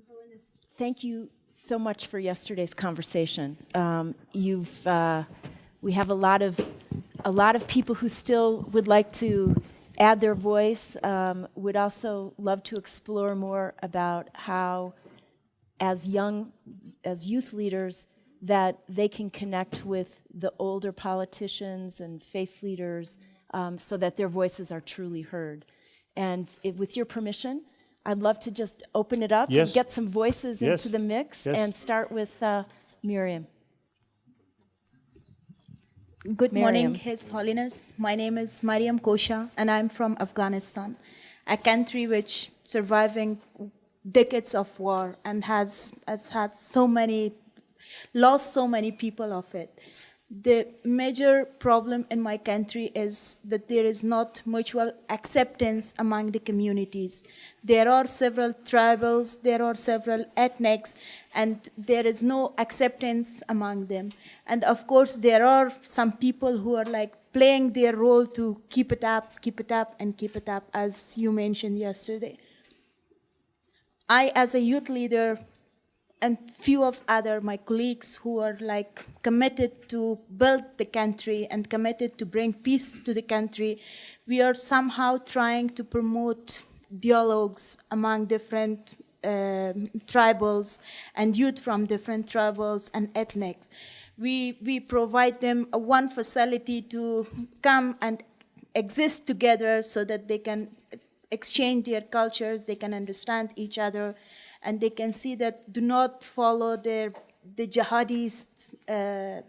Holiness, thank you so much for yesterday's conversation. We have a lot of people who still would like to add their voice. Would also love to explore more about how, as youth leaders, that they can connect with the older politicians and faith leaders, so that their voices are truly heard. And with your permission, I'd love to just open it up and get some voices into the mix and start with Miriam. Good morning, His Holiness. My name is Mariam Kosha, and I'm from Afghanistan, a country which surviving decades of war and has had lost so many people of it. The major problem in my country is that there is not mutual acceptance among the communities. There are several tribals, there are several ethnics, and there is no acceptance among them. And of course, there are some people who are like playing their role to keep it up, and keep it up, as you mentioned yesterday. I, as a youth leader, and few of my colleagues who are like committed to build the country and committed to bring peace to the country, we are somehow trying to promote dialogues among different tribals and youth from different tribals and ethnics. We provide them one facility to come and exist together so that they can exchange their cultures, they can understand each other, and they can see that do not follow the jihadist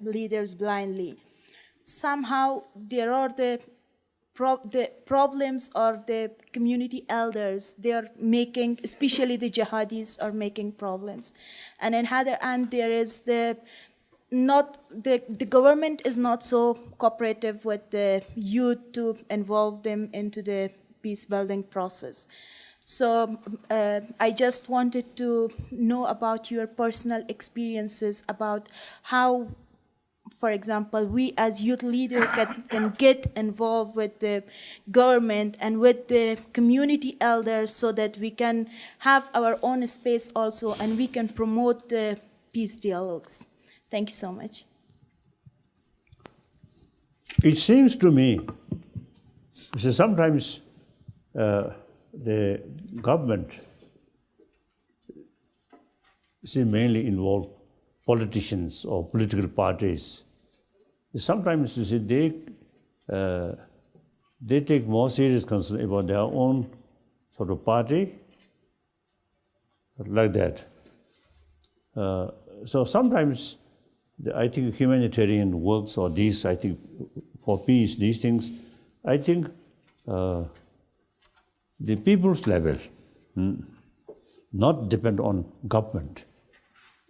leaders blindly. Somehow there are the problems, or the community elders, they are making, especially the jihadis are making problems. And on the other hand, there is the government is not so cooperative with the youth to involve them into the peace building process. So I just wanted to know about your personal experiences about how, for example, we as youth leaders can get involved with the government and with the community elders so that we can have our own space also and we can promote the peace dialogues. Thank you so much. It seems to me, sometimes the government mainly involve politicians or political parties. Sometimes they take more serious concern about their own sort of party, like that. So sometimes I think humanitarian works or these, I think for peace, these things, I think the people's level, not depend on government,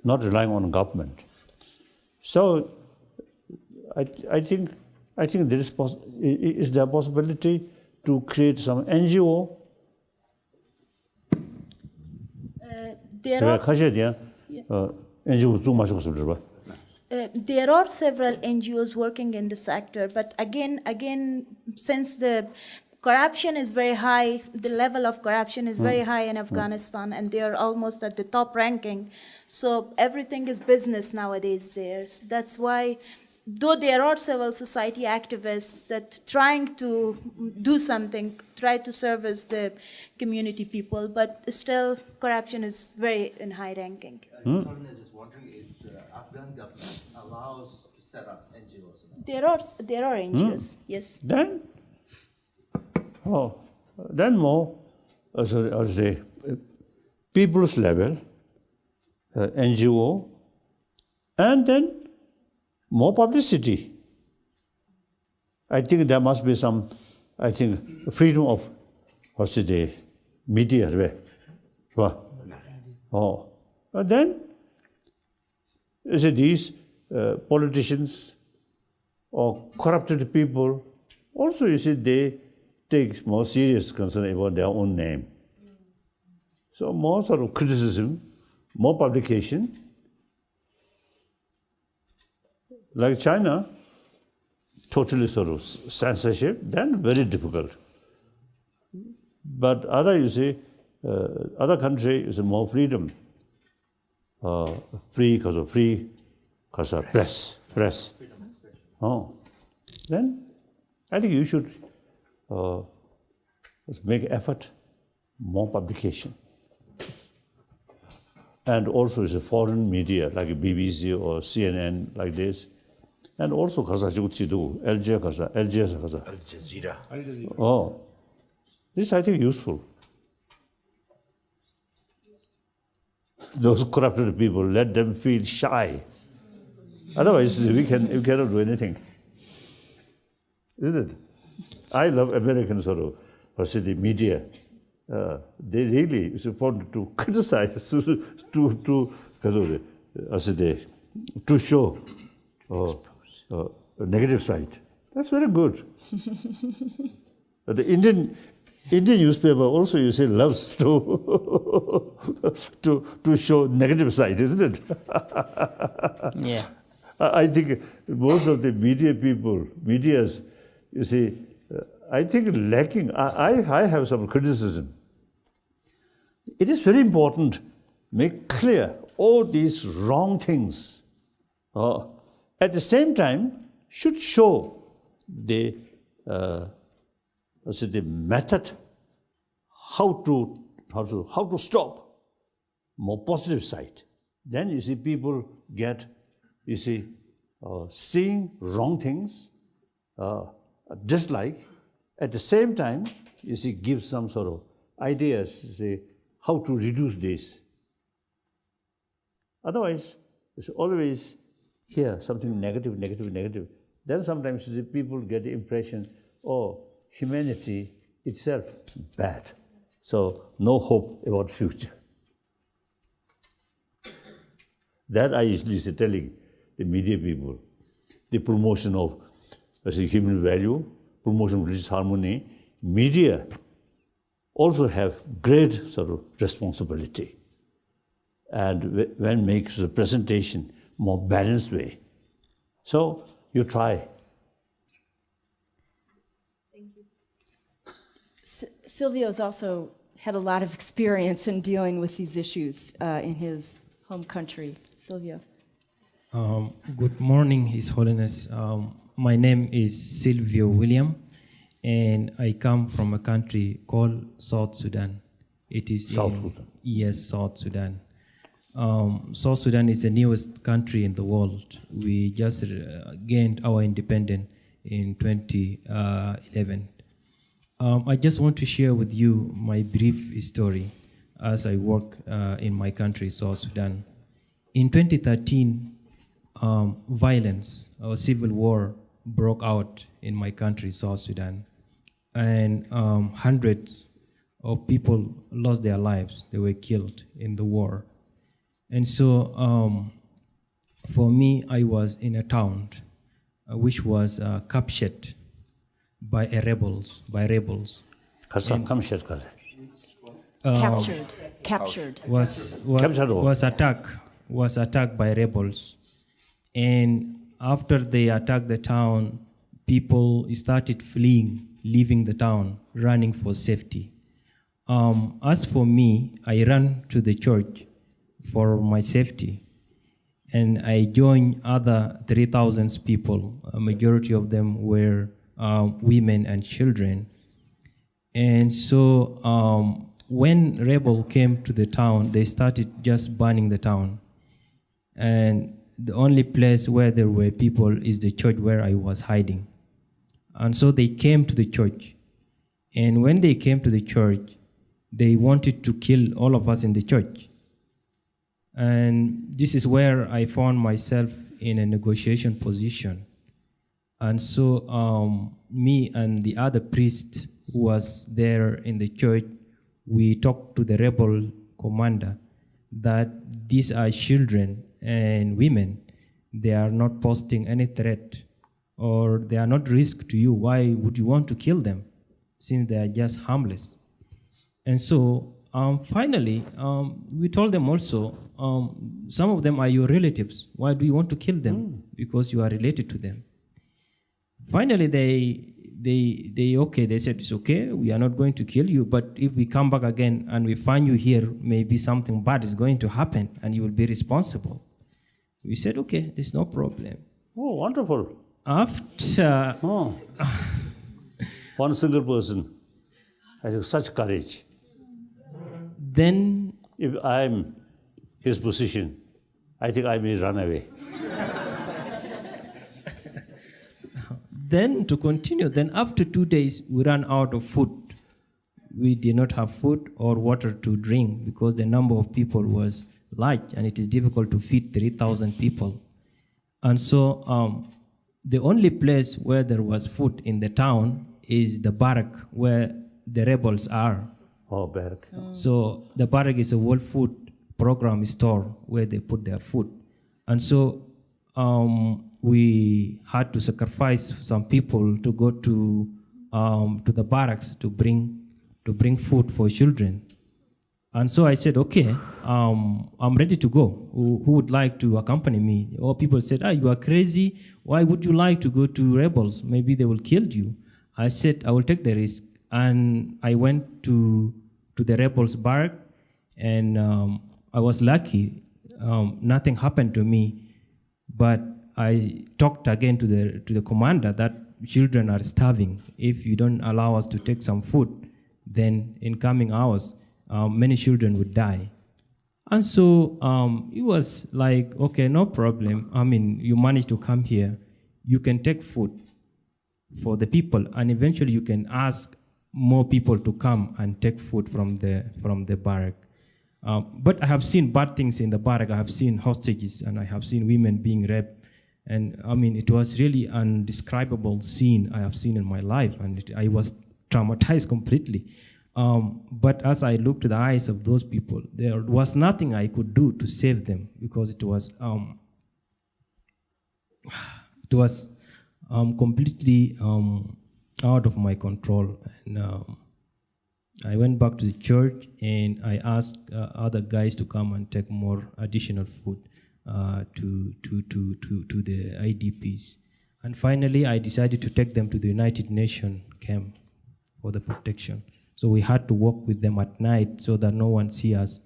not relying on government. So I think there is there a possibility to create some NGO? There are several NGOs working in the sector, but again, since the corruption is very high, the level of corruption is very high in Afghanistan, and they are almost at the top ranking. So everything is business nowadays there. That's why, though there are civil society activists that trying to do something, try to service the community people, but still corruption is very in high ranking. Holiness is wondering if the Afghan government allows to set up NGOs. There are NGOs, yes. Then more as the people's level, NGO, and then more publicity. I think there must be some, freedom of, media, right? And then, these politicians or corrupted people, also, they take more serious concern about their own name. So more sort of criticism, more publication. Like China, totally sort of censorship, then very difficult. But other country is more freedom. free because press. Oh, then I think you should make effort, more publication. And also it's a foreign media like BBC or CNN like this. And also Al Jazeera. Oh, this I think useful. Those corrupted people, let them feel shy. Otherwise, we cannot do anything. Isn't it? I love American the media. They really, it's important to criticize, to show a negative side. That's very good. The Indian newspaper also, you say, loves to show negative side, isn't it? Yeah. I think most of the medias, you see, I think lacking. I have some criticism. It is very important make clear all these wrong things. At the same time, should show the method how to stop more positive side. Then you see people get seeing wrong things, dislike. At the same time, give some sort of ideas, how to reduce this. Otherwise, it's always hear something negative. Then sometimes people get the impression, humanity itself bad. So no hope about future. That I usually say telling the media people, the promotion of human value, promotion of religious harmony, media also have great sort of responsibility. And when makes the presentation more balanced way. So you try. Thank you. Silvio's also had a lot of experience in dealing with these issues in his home country. Silvio. Good morning, His Holiness. My name is Silvio William, and I come from a country called South Sudan. It is South Sudan. Yes, South Sudan. South Sudan is the newest country in the world. We just gained our independence in 2011. I just want to share with you my brief story as I work in my country, South Sudan. In 2013, violence or civil war broke out in my country, South Sudan, and hundreds of people lost their lives. They were killed in the war. And so for me, I was in a town which was captured by rebels. Captured. Was attacked by rebels. And after they attacked the town, people started fleeing, leaving the town, running for safety. As for me, I ran to the church for my safety, and I joined other 3,000 people. A majority of them were women and children. And so when rebel came to the town, they started just burning the town. And the only place where there were people is the church where I was hiding. And so they came to the church. And when they came to the church, they wanted to kill all of us in the church. And this is where I found myself in a negotiation position. And so me and the other priest who was there in the church, we talked to the rebel commander that these are children and women. They are not posting any threat, or they are not risk to you. Why would you want to kill them since they are just harmless? And so finally, we told them also, some of them are your relatives. Why do you want to kill them? Because you are related to them. Finally, they they said, it's okay, we are not going to kill you, but if we come back again and we find you here, maybe something bad is going to happen and you will be responsible. We said, okay, there's no problem. Oh, wonderful. After, Oh. One single person has such courage. then, If I'm his position, I think I may run away. then to continue, then after 2 days, we ran out of food. We did not have food or water to drink because the number of people was large and it is difficult to feed 3,000 people. And so the only place where there was food in the town is the barrack where the rebels are. Oh, Barak. So the barrack is a World Food Program store where they put their food. And so we had to sacrifice some people to go to the barracks to bring food for children. And so I said, okay, I'm ready to go. Who would like to accompany me? Or people said, you are crazy. Why would you like to go to rebels? Maybe they will kill you. I said, I will take the risk. And I went to the rebels' barrack, and I was lucky. Nothing happened to me. But I talked again to the commander that children are starving. If you don't allow us to take some food, then in coming hours, many children would die. And so it was like, okay, no problem. I mean, you managed to come here. You can take food for the people, and eventually you can ask more people to come and take food from the barrack. But I have seen bad things in the barrack. I have seen hostages, and I have seen women being raped. And I mean, it was really an indescribable scene I have seen in my life, and I was traumatized completely. But as I looked to the eyes of those people, there was nothing I could do to save them because it was completely out of my control. And I went back to the church and I asked other guys to come and take more additional food to the IDPs. And finally, I decided to take them to the United Nations camp for the protection. So we had to walk with them at night so that no one see us.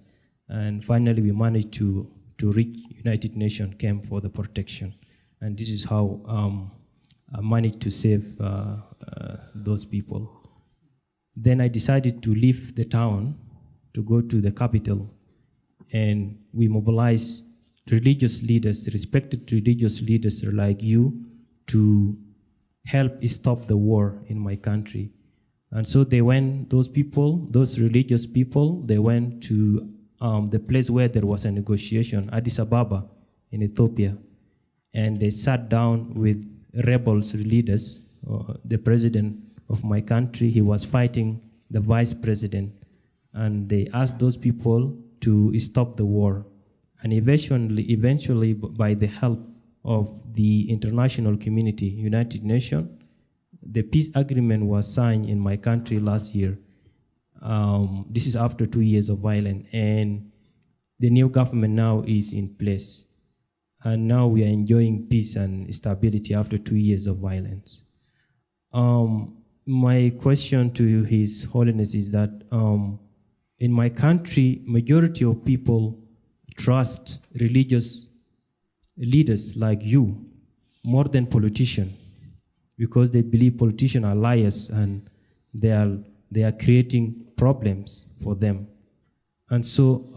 And finally, we managed to reach United Nations camp for the protection. And this is how I managed to save those people. Then I decided to leave the town to go to the capital, and we mobilized religious leaders, respected religious leaders like you, to help stop the war in my country. And so they went, those religious people, they went to the place where there was a negotiation, Addis Ababa in Ethiopia, and they sat down with rebels leaders. The president of my country, he was fighting the vice president, and they asked those people to stop the war. And eventually, by the help of the international community, United Nations, the peace agreement was signed in my country last year. This is after 2 years of violence, and the new government now is in place. And now we are enjoying peace and stability after 2 years of violence. My question to His Holiness is that in my country, majority of people trust religious leaders like you more than politicians, because they believe politicians are liars and they are creating problems for them. And so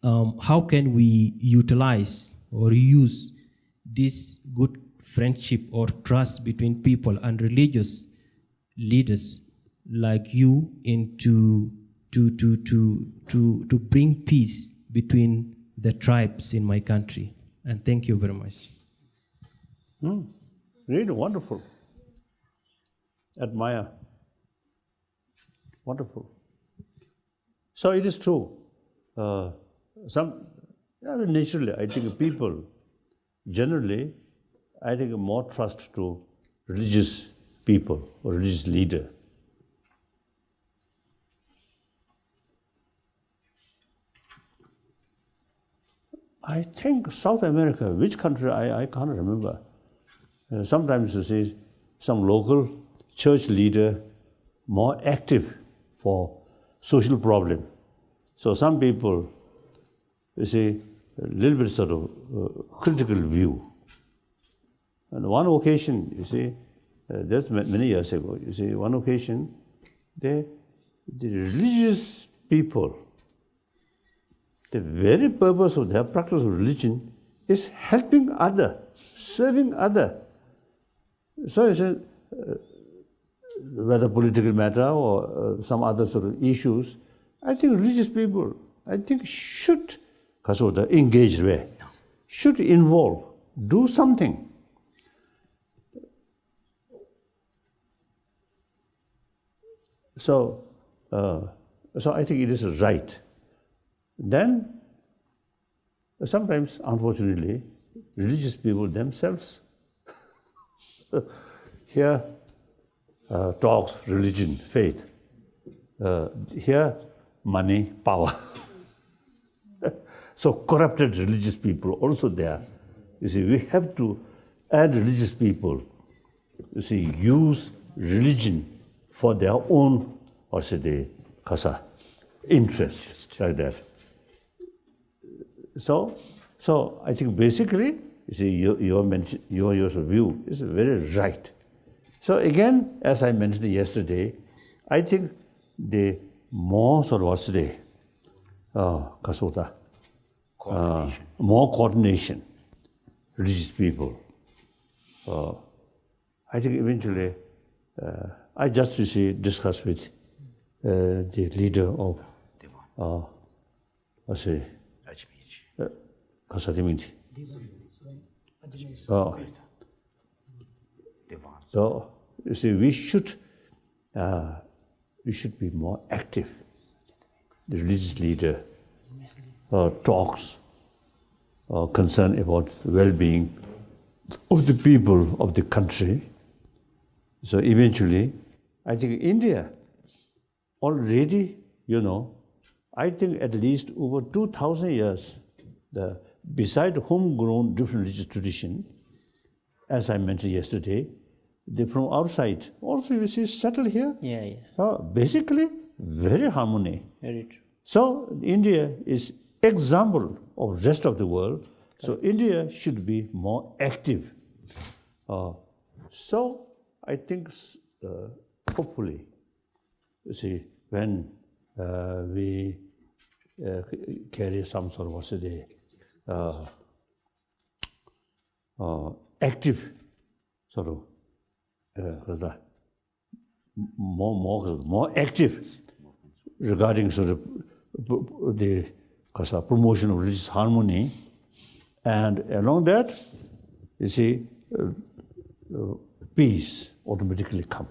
how can we utilize or use this good friendship or trust between people and religious leaders like you into to bring peace between the tribes in my country? And thank you very much. Really wonderful. Admire. Wonderful. So it is true. Naturally, I think people generally, I think more trust to religious people or religious leader. I think South America, which country, I can't remember. Sometimes you see some local church leader more active for social problem. So some people, you see, a little bit sort of critical view. On one occasion, you see, that's many years ago, you see, one occasion, the religious people, the very purpose of their practice of religion is helping other, serving other. So you see, whether political matter or some other sort of issues, I think religious people, I think should engage way, should involve, do something. So I think it is right. Then, sometimes, unfortunately, religious people themselves here talks religion, faith. Here, money, power. So corrupted religious people also there. You see, we have to add religious people, you see, use religion for their own, or say the interest, like that. So I think basically, you see, your view is very right. So again, as I mentioned yesterday, I think the more sort of more coordination, religious people. I think eventually, I just discussed with the leader of Kasadimiti. So you see, we should be more active. The religious leader talks concern about well-being of the people of the country. So eventually, I think India already, I think at least over 2,000 years, beside homegrown different religious tradition, as I mentioned yesterday, they from outside also you see settle here. Basically, very harmony. Very true. So India is example of rest of the world. So India should be more active. So I think hopefully, you see, when we carry some sort of active sort of more active regarding sort of the promotion of religious harmony, and along that, you see, peace automatically come.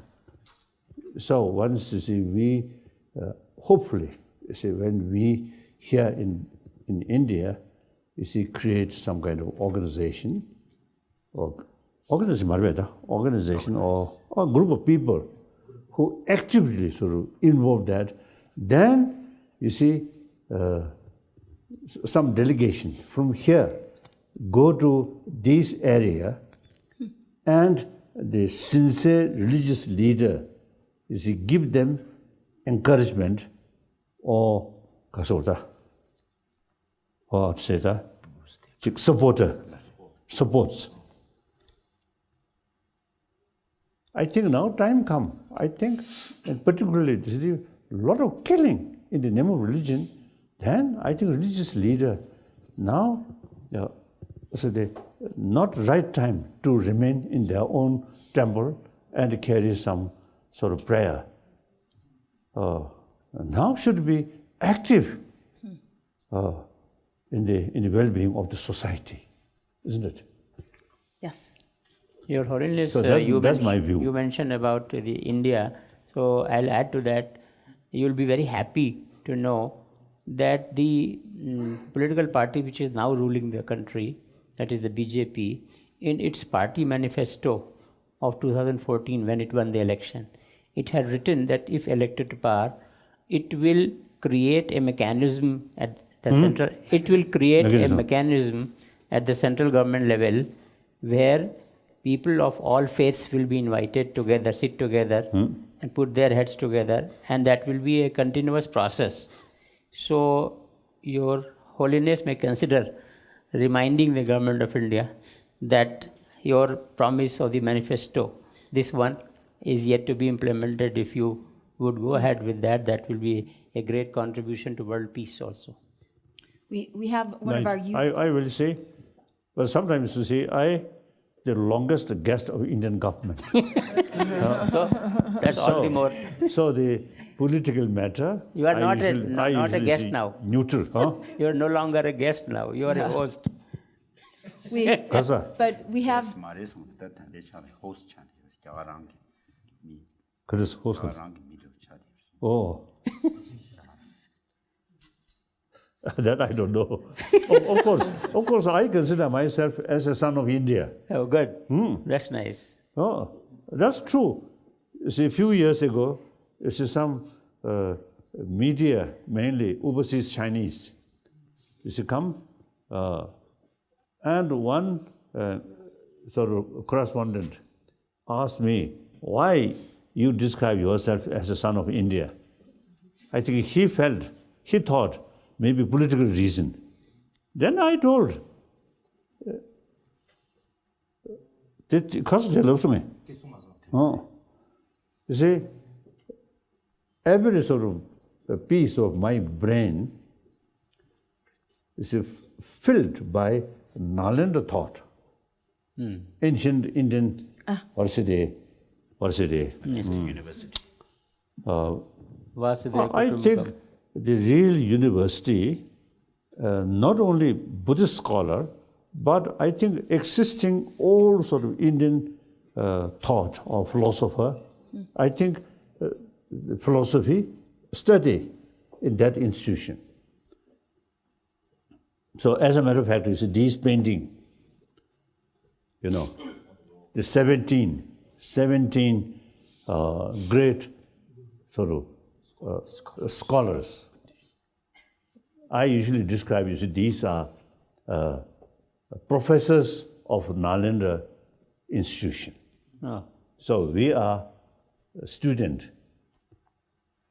So once you see we hopefully, you see, when we here in India, you see, create some kind of organization or a group of people who actively sort of involve that, then you see some delegation from here go to this area, and the sincere religious leader, you see, give them encouragement or supports. I think now time come. I think, and particularly, there is a lot of killing in the name of religion. Then I think religious leader now, so they not right time to remain in their own temple and carry some sort of prayer. Now should be active in the well-being of the society, isn't it? Yes. Your Holiness, So that's my view. You mentioned about the India, so I'll add to that. You'll be very happy to know that the political party which is now ruling the country, that is the BJP, in its party manifesto of 2014 when it won the election, it had written that if elected to power, it will create a mechanism at the central. It will create a mechanism at the central government level where people of all faiths will be invited together, sit together, and put their heads together, and that will be a continuous process. So, Your Holiness may consider reminding the Government of India that your promise of the manifesto, this one, is yet to be implemented. If you would go ahead with that, that will be a great contribution to world peace also. We have one of our youth. I will say, well, sometimes you see, the longest guest of Indian government. So that's all the more. So the political matter. You are I not usually a guest see now. Neutral, huh? You are no longer a guest now. You are a host. Kasa. But we have Chris host. Oh. That I don't know. Of course, I consider myself as a son of India. Oh, good. That's nice. Oh, that's true. You see, a few years ago, you see some media, mainly overseas Chinese, you see, come, and one sort of correspondent asked me, why you describe yourself as a son of India? I think he thought, maybe political reason. Then I told, because they love me. Oh. You see, every sort of a piece of my brain is filled by Nalanda thought. Ancient Indian, what's it? University. I think the real university, not only Buddhist scholar, but I think existing all sort of Indian thought or philosopher, I think the philosophy study in that institution. So as a matter of fact, you see these painting, you know, the 17 great sort of scholars. I usually describe, you see, these are professors of Nalanda institution. Oh. So we are a student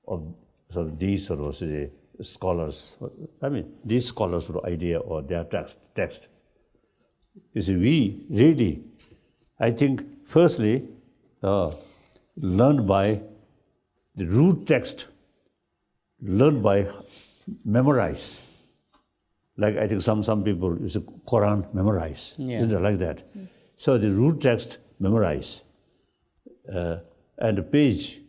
of sort of these sort of say, scholars. I mean, these scholars' sort of idea or their text. You see, we really, I think, firstly, learn by the root text, learn by memorize. Like I think some people use the Quran memorize. Yeah. Isn't it like that? So the root text memorize. And the page,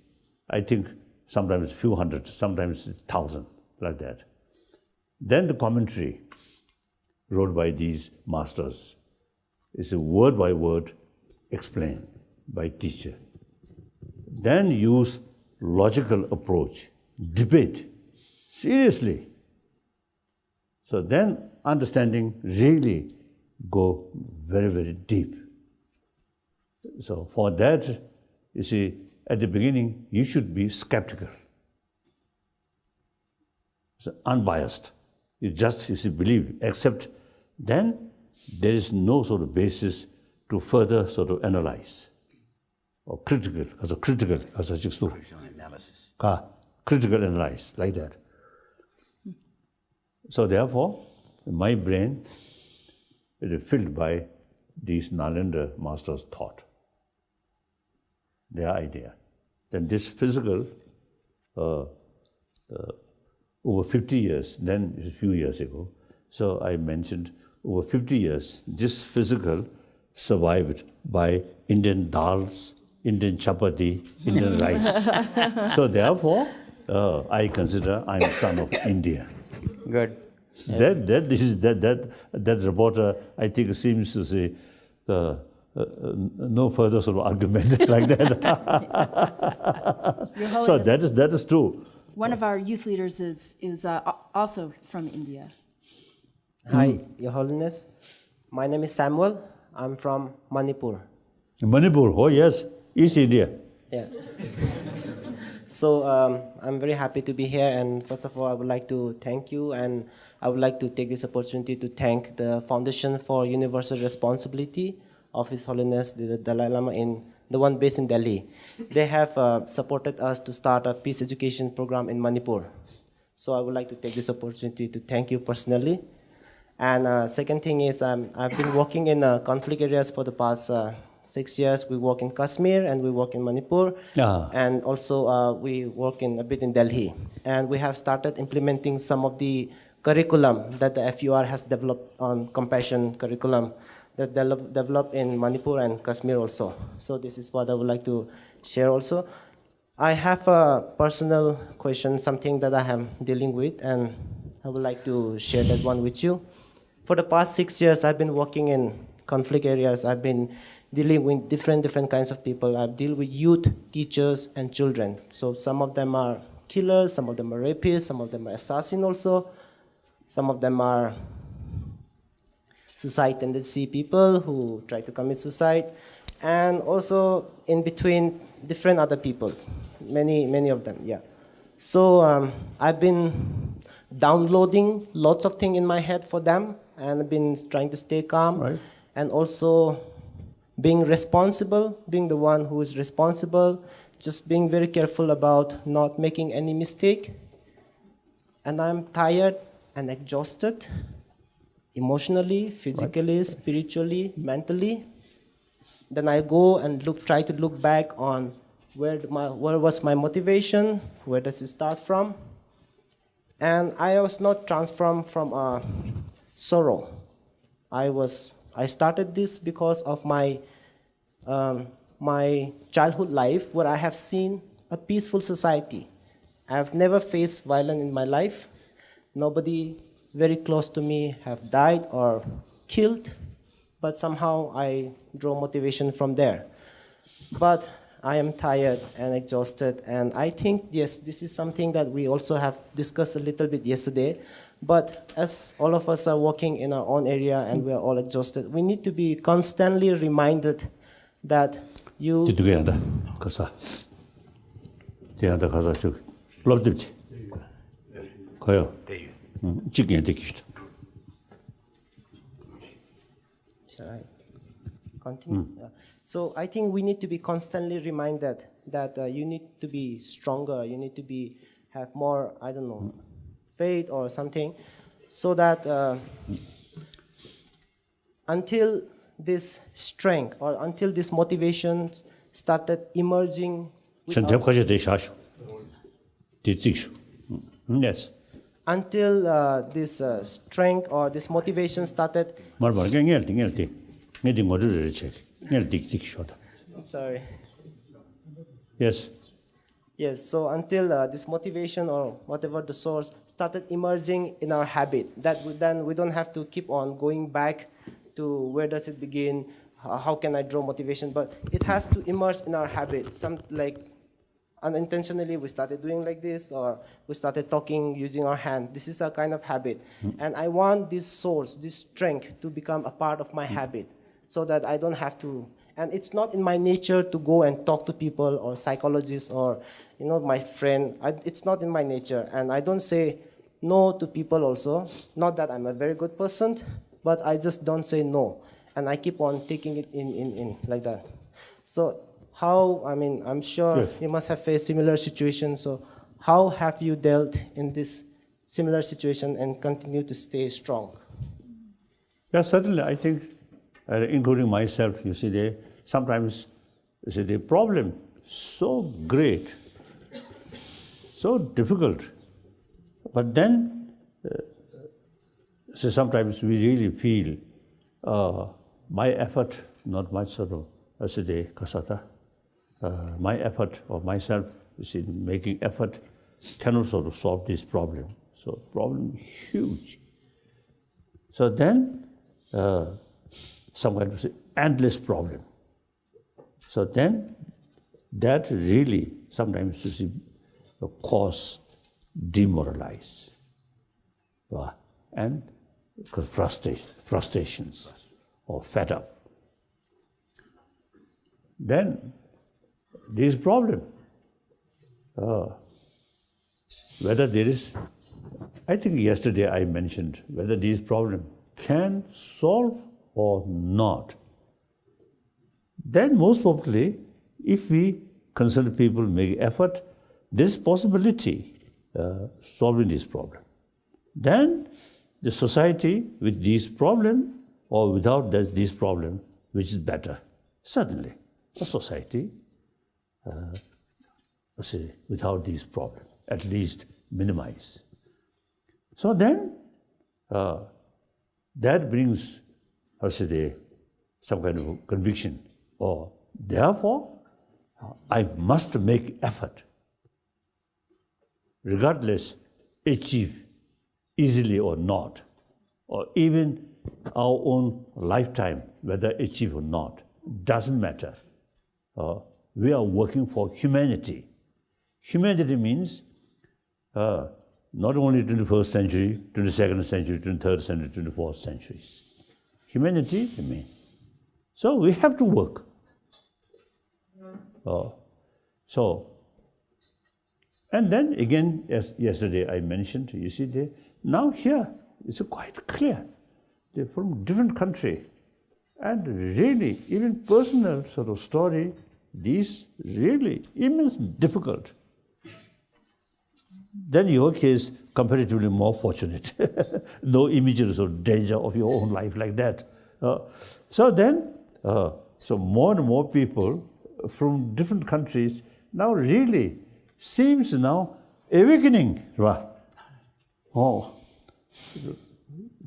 I think sometimes a few hundred, sometimes 1,000, like that. Then the commentary wrote by these masters is a word by word explained by teacher. Then use logical approach, debate, seriously. So then understanding really go very, very deep. So for that, you see, at the beginning, you should be skeptical. So unbiased. You see, believe, accept. Then there is no sort of basis to further sort of analyze. Or critical analyze, like that. So therefore, my brain is filled by these Nalanda masters' thought, their idea. Then this physical, over 50 years, then a few years ago, so I mentioned over 50 years, this physical survived by Indian dals, Indian chapati, Indian rice. So therefore, I consider I'm son of India. Good. Yeah. That reporter, I think, seems to say no further sort of argument like that. Your So Holiness, that is true. one of our youth leaders is also from India. Hi, Your Holiness. My name is Samuel. I'm from Manipur. Manipur, oh yes, East India. Yeah. So I'm very happy to be here, and first of all, I would like to thank you, and I would like to take this opportunity to thank the Foundation for Universal Responsibility of His Holiness the Dalai Lama, in the one based in Delhi. They have supported us to start a peace education program in Manipur. So I would like to take this opportunity to thank you personally. And second thing is, I've been working in conflict areas for the past 6 years. We work in Kashmir and we work in Manipur, and also we work a bit in Delhi. And we have started implementing some of the curriculum that the FUR has developed on compassion curriculum that developed in Manipur and Kashmir also. So this is what I would like to share also. I have a personal question, something that I am dealing with, and I would like to share that one with you. For the past 6 years, I've been working in conflict areas. I've been dealing with different kinds of people. I've dealt with youth, teachers, and children. So some of them are killers, some of them are rapists, some of them are assassins also. Some of them are suicide tendency people who try to commit suicide. And also in between different other people, many of them, yeah. So I've been downloading lots of things in my head for them, and I've been trying to stay calm, Right. and also being responsible, being the one who is responsible, just being very careful about not making any mistake. And I'm tired and exhausted, emotionally, physically, spiritually, mentally. Then I go and try to look back on where was my motivation, where does it start from? And I was not transformed from sorrow. I started this because of my childhood life, where I have seen a peaceful society. I've never faced violence in my life. Nobody very close to me have died or killed, but somehow I draw motivation from there. But I am tired and exhausted, and I think, yes, this is something that we also have discussed a little bit yesterday. But as all of us are working in our own area and we are all exhausted, we need to be constantly reminded that you... 뒤쪽에 가서 뒤에다 가서 쭉 럽집지 가요. 찍게 되기시다. Shall I continue? Yeah. So I think we need to be constantly reminded that you need to be stronger, you need to have more, I don't know, faith or something, so that until this strength or until this motivation started emerging 전대까지 되셔. 뒤찍쇼. Yes. until this strength or this motivation started... 말말 갱엘띵. 내디 뭐를 책. 넬딕딕쇼다. Sorry. Yes. Yes, so until this motivation or whatever the source started emerging in our habit, then we don't have to keep on going back to where does it begin, how can I draw motivation, but it has to emerge in our habit. Some like unintentionally we started doing like this, or we started talking using our hand. This is a kind of habit. And I want this source, this strength to become a part of my habit so that I don't have to. And it's not in my nature to go and talk to people or psychologists or, my friend. It's not in my nature. And I don't say no to people also. Not that I'm a very good person, but I just don't say no. And I keep on taking it in like that. So I'm sure Yes. you must have faced similar situations. So how have you dealt in this similar situation and continue to stay strong? Yeah, certainly. I think, including myself, sometimes the problem so great, so difficult, but then sometimes we really feel my effort, not much sort of kasata. My effort of myself, making effort cannot sort of solve this problem. So problem is huge. So then some kind of endless problem. So then that really sometimes cause demoralize and frustrations or fed up. Then this problem, whether there is, I think yesterday I mentioned whether this problem can solve or not. then most probably, if we concerned people make effort, there is possibility solving this problem. Then the society with this problem or without this problem, which is better? Certainly, a society without this problem, at least minimize. So then, that brings, some kind of conviction. Or therefore, I must make effort, regardless achieve easily or not, or even our own lifetime, whether achieve or not, doesn't matter. We are working for humanity. Humanity means not only 21st century, 22nd century, 23rd century, 24th centuries. Humanity means. So we have to work. And then again, as yesterday I mentioned, you see, now here it's quite clear. They're from different country. And really, even personal sort of story, these really immense difficult. Then your case, comparatively more fortunate. No images of danger of your own life like that. So then, so more and more people from different countries now really seems now awakening. Oh,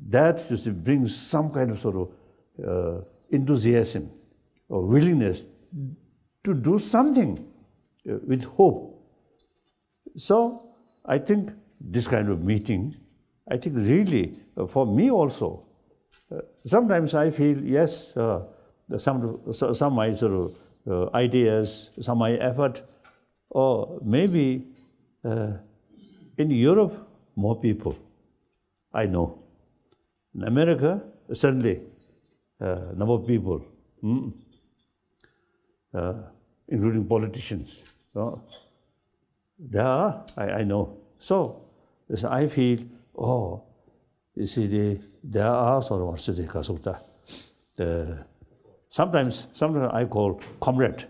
that just brings some kind of sort of enthusiasm or willingness to do something with hope. So I think this kind of meeting, I think really for me also, sometimes I feel, yes, some my sort of ideas, some my effort, or maybe in Europe, more people, I know. In America, certainly, number of people, including politicians. There are, I know. So I feel, oh, you see, there are sort of sometimes I call comrade.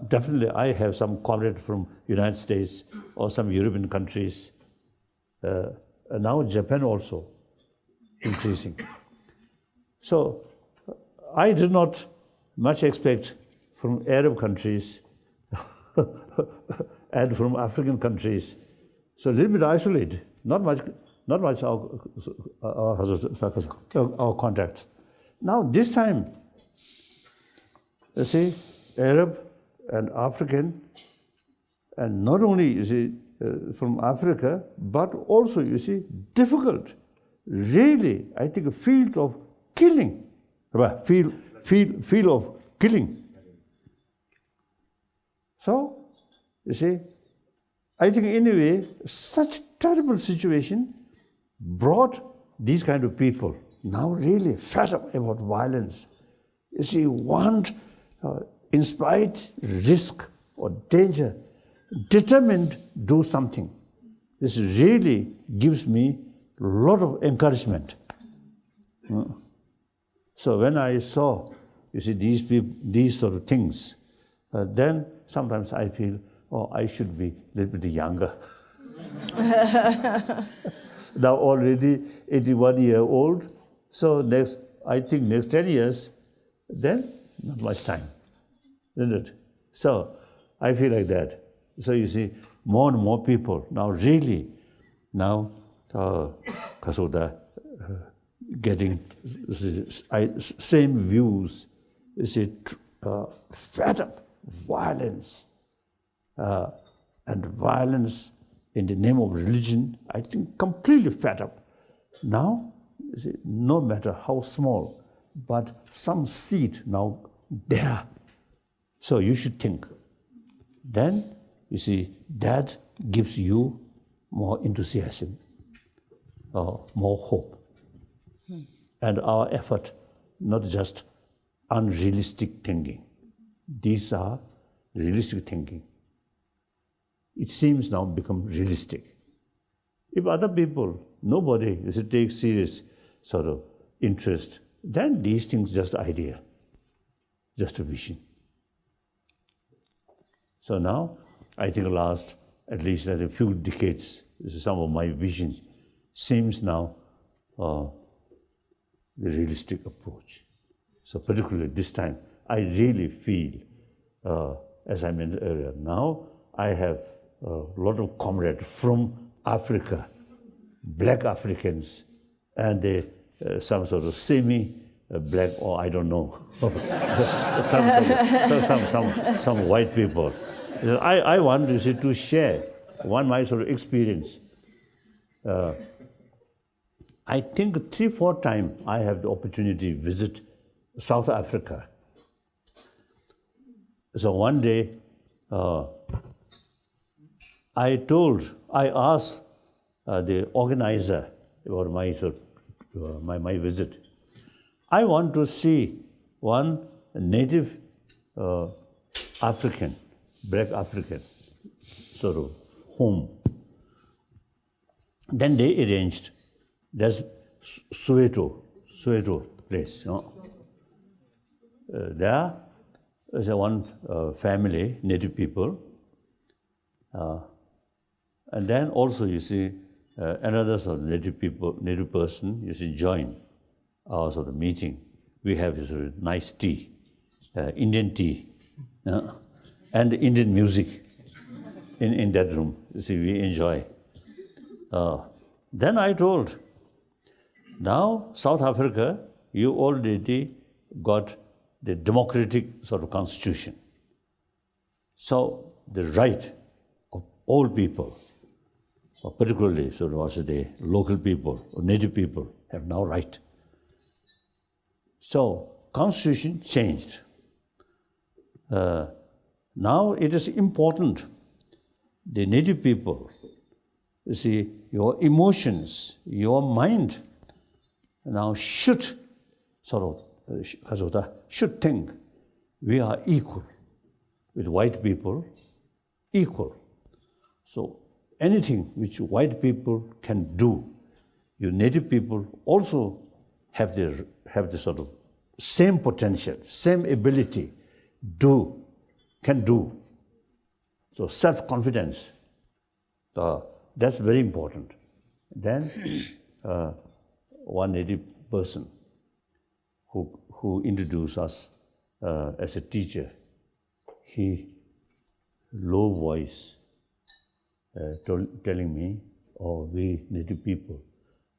Definitely I have some comrade from United States or some European countries. Now Japan also increasing. So I did not much expect from Arab countries and from African countries. So a little bit isolated, not much our contacts. Now this time, you see, Arab and African, and not only, you see, from Africa, but also, you see, difficult, really, I think, a field of killing, field of killing. So, you see, I think in a way, such terrible situation brought these kind of people, now really fed up about violence. You see, want, in spite risk or danger, determined do something. This really gives me a lot of encouragement. So when I saw, you see, these people, these sort of things, then sometimes I feel, oh, I should be a little bit younger. Now already 81-year-old, so I think next 10 years, then not much time, isn't it? So I feel like that. So you see, more and more people now really, getting same views, you see, fed up, violence, and violence in the name of religion, I think completely fed up. Now, you see, no matter how small, but some seed now there. So you should think. Then, you see, that gives you more enthusiasm, more hope. And our effort, not just unrealistic thinking. These are realistic thinking. It seems now become realistic. If other people, nobody takes serious sort of interest then these things just idea, just a vision. So now, I think last at least a few decades, some of my vision seems now the realistic approach. So particularly this time, I really feel, as I mentioned earlier, now I have a lot of comrades from Africa, black Africans, and some sort of semi-black, or I don't know, some white people. I want to share one my sort of experience. I think 3-4 times I have the opportunity to visit South Africa. So one day, I asked the organizer about my visit. I want to see one native African, black African, sort of home. Then they arranged. There's Soweto place. There is one family, native people, and then also you see another sort of native person. You see join our sort of meeting. We have this sort of nice tea, Indian tea, and Indian music in that room. You see, we enjoy. Then I told, now South Africa, you already got the democratic sort of constitution. So the right of all people, particularly sort of also the local people or native people, have now right. So constitution changed. Now it is important, the native people, you see, your emotions, your mind now should should think we are equal with white people, equal. So anything which white people can do, your native people also have the sort of same potential, same ability, can do. So self-confidence, that's very important. Then one native person who introduced us as a teacher, he low voice telling me, oh, we native people,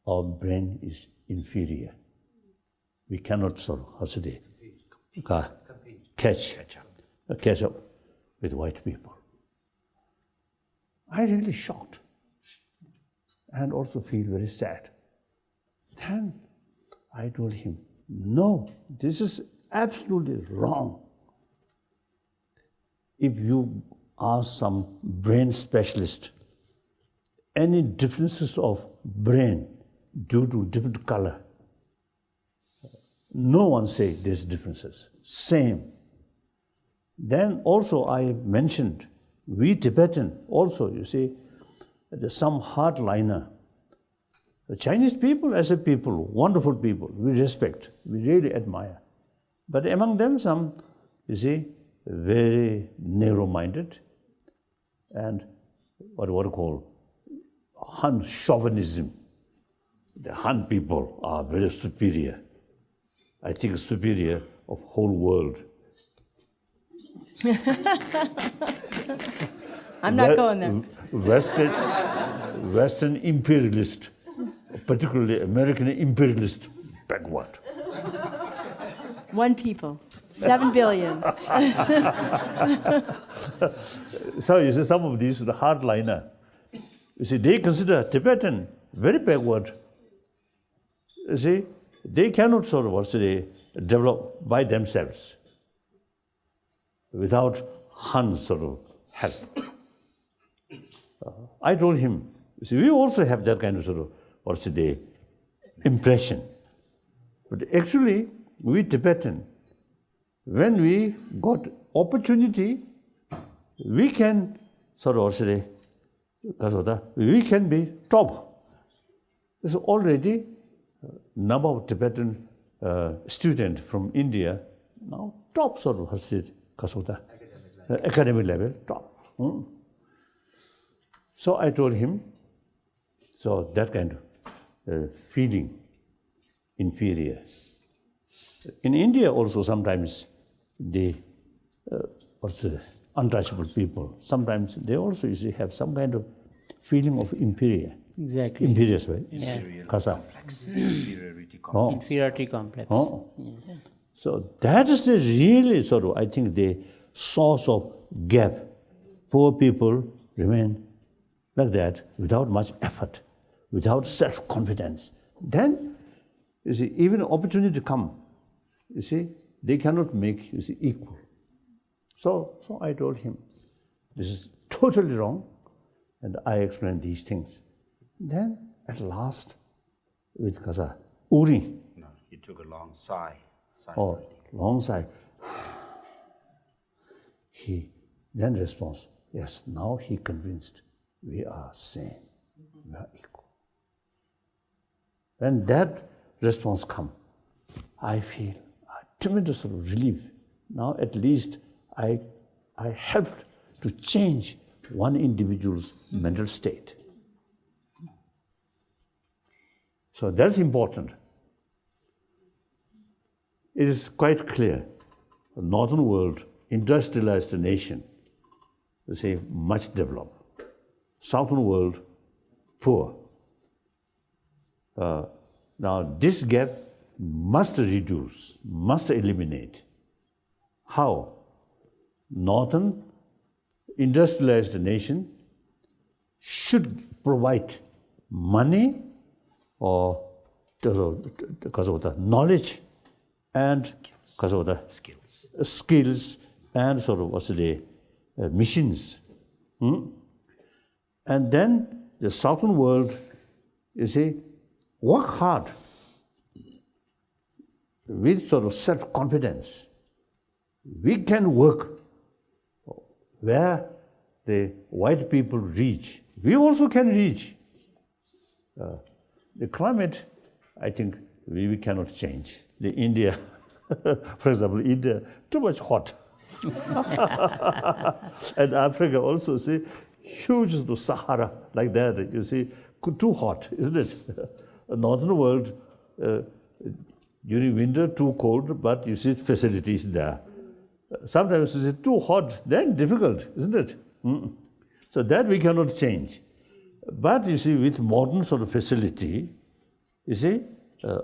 our brain is inferior. We cannot catch up with white people. I really shocked and also feel very sad. Then I told him, no, this is absolutely wrong. If you ask some brain specialist, any differences of brain due to different color, no one say there's differences, same. Then also I mentioned, we Tibetan also, you see, there's some hardliner. The Chinese people as a people, wonderful people, we respect, we really admire. But among them some, you see, very narrow-minded and what you call Han chauvinism. The Han people are very superior. I think superior of whole world. I'm not going there. Western imperialist, particularly American imperialist, backward. One people, 7 billion. So you see some of these, the hardliner, you see, they consider Tibetan very backward. You see, they cannot sort of develop by themselves without Han sort of help. I told him, see, we also have that kind of sort of impression. But actually, we Tibetan, when we got opportunity, we can sort of we can be top. There's already number of Tibetan student from India, now top sort of academic level, top. So I told him, so that kind of feeling inferior. In India also sometimes they, untouchable people, sometimes they also have some kind of feeling of inferior. Exactly. Inferior, right? Yeah. Inferiority complex. Inferiority complex. Yeah. So that is the really sort of, I think, the source of gap. Poor people remain like that without much effort, without self-confidence. Then, you see, even opportunity come, you see, they cannot make, you see, equal. So I told him, this is totally wrong, and I explained these things. Then, at last, with Kasa, Uri. No, he took a long sigh. Oh, long sigh. He then responds, yes, now he convinced we are same, we are equal. When that response comes, I feel a tremendous sort of relief. Now at least I helped to change one individual's mental state. So that's important. It is quite clear, the northern world, industrialized nation, you see, much developed. Southern world, poor. Now this gap must reduce, must eliminate. How? Northern industrialized nation should provide money or because of the knowledge and because of the skills and sort of what's the machines. And then the southern world, you see, work hard with sort of self-confidence. We can work where the white people reach. We also can reach. The climate, I think, we cannot change. The India, for example, India, too much hot. And Africa also, see, huge to Sahara, like that, you see, too hot, isn't it? Northern world, during winter, too cold, but you see facilities there. Sometimes it's too hot, then difficult, isn't it? So that we cannot change. But you see, with modern sort of facility, you see,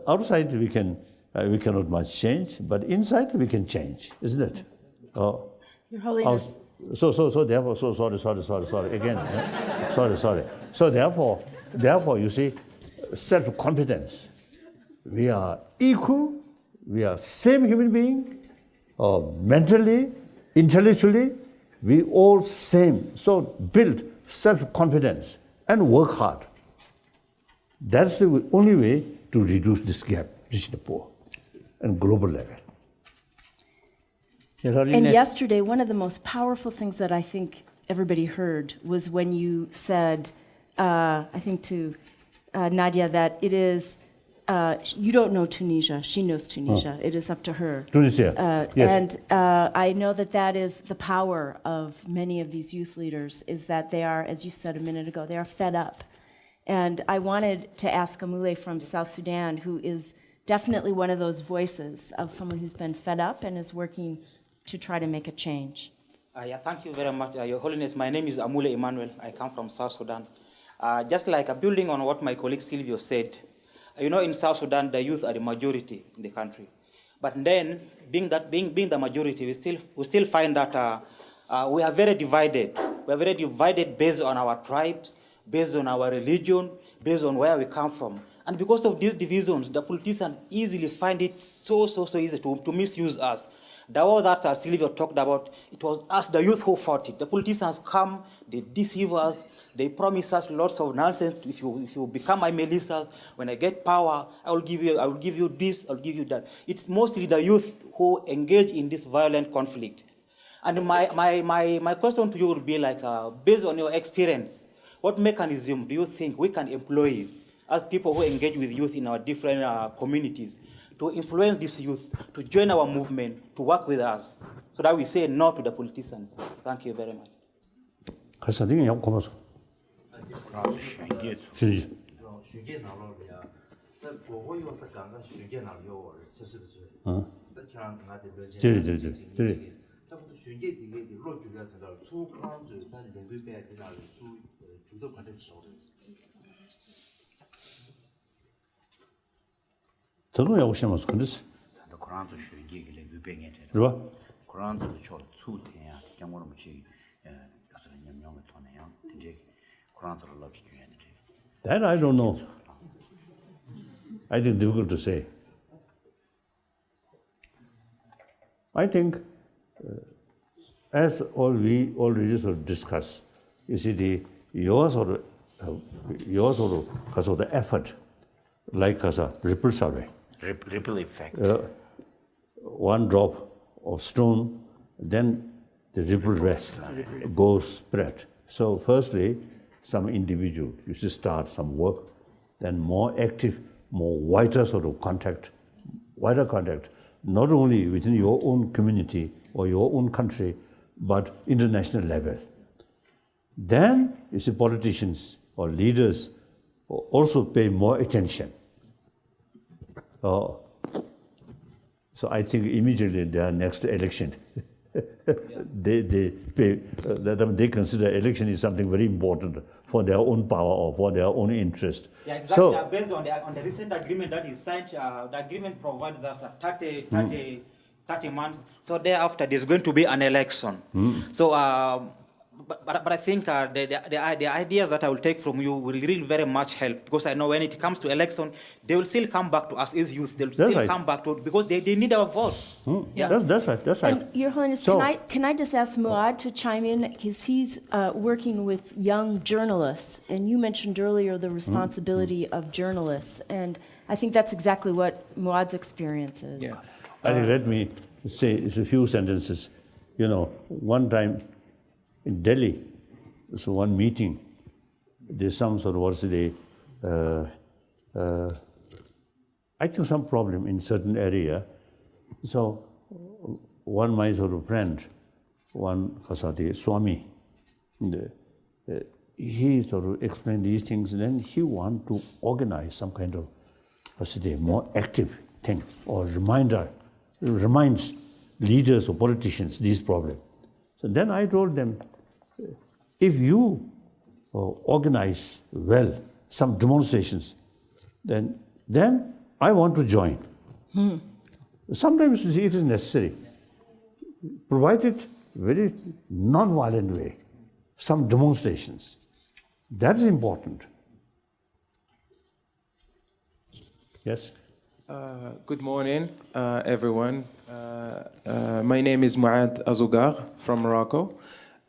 outside we cannot much change, but inside we can change, isn't it? Oh. Your Holiness. So therefore, sorry, again. Sorry. So therefore, you see, self-confidence. We are equal, we are same human being, mentally, intellectually, we all same. So build self-confidence and work hard. That's the only way to reduce this gap, rich and poor, and global level. Your Holiness. And yesterday, one of the most powerful things that I think everybody heard was when you said, I think to Nadia, that it is, you don't know Tunisia, she knows Tunisia. It is up to her. Tunisia, yes. And I know that that is the power of many of these youth leaders, is that they are, as you said a minute ago, they are fed up. And I wanted to ask Amule from South Sudan, who is definitely one of those voices of someone who's been fed up and is working to try to make a change. Thank you very much, Your Holiness. My name is Amule Emmanuel. I come from South Sudan. Just like building on what my colleague Silvio said, you know, in South Sudan, the youth are the majority in the country. But then, being the majority, we still find that we are very divided. We are very divided based on our tribes, based on our religion, based on where we come from. And because of these divisions, the politicians easily find it so easy to misuse us. The war that Silvio talked about, it was us, the youth, who fought it. The politicians come, they deceive us, they promise us lots of nonsense. If you become my militias, when I get power, I will give you this, I'll give you that. It's mostly the youth who engage in this violent conflict. And my question to you would be like, based on your experience, what mechanism do you think we can employ as people who engage with youth in our different communities to influence this youth to join our movement, to work with us, so that we say no to the politicians. Thank you very much. 가서 되게 양 고마워. 준지. 选举哪路的呀？但我有是刚刚选举哪路有是不是？但听俺俺这边对。他不是选举这个的落主要知道出康子，但是人对边的那里出主导管的时候。 더는 하고 싶어서 그랬어. 코란도 쉬기를 유병에 돼. 좋아? 코란도 저 추태야. 경고는 뭐지? 그래서 냠냠을 토네요. 이제 코란도를 넣지 줘야 돼. That I don't know. I think difficult to say. I think as we already sort of discussed, you see your sort of because of the effort, like as a ripple survey. Ripple effect. One drop of stone, then the ripple goes spread. So firstly, some individual, you should start some work, then more active, more wider sort of contact, not only within your own community or your own country, but international level. Then you see politicians or leaders also pay more attention. So I think immediately their next election, they consider election is something very important for their own power or for their own interest. Yeah, exactly. Based on the recent agreement that is signed, the agreement provides us 30 months. So thereafter, there's going to be an election. So, but I think the ideas that I will take from you will really very much help, because I know when it comes to election, they will still come back to us as youth. They will still come back to, because they need our votes. Yeah. That's right. And Your Holiness, So- can I just ask Muad to chime in, because he's working with young journalists, and you mentioned earlier the responsibility of journalists, and I think that's exactly what Muad's experience is. Yeah. I think let me say a few sentences. You know, one time in Delhi, so one meeting, there's some sort of I think some problem in certain area. So one my sort of friend, one Kasati Swami, he sort of explained these things. Then he want to organize some kind of more active thing or reminds leaders or politicians these problems. So then I told them, if you organize well some demonstrations, then I want to join. Sometimes you see it is necessary, provided very non-violent way, some demonstrations. That is important. Yes? Good morning, everyone. My name is Muad Azougar from Morocco.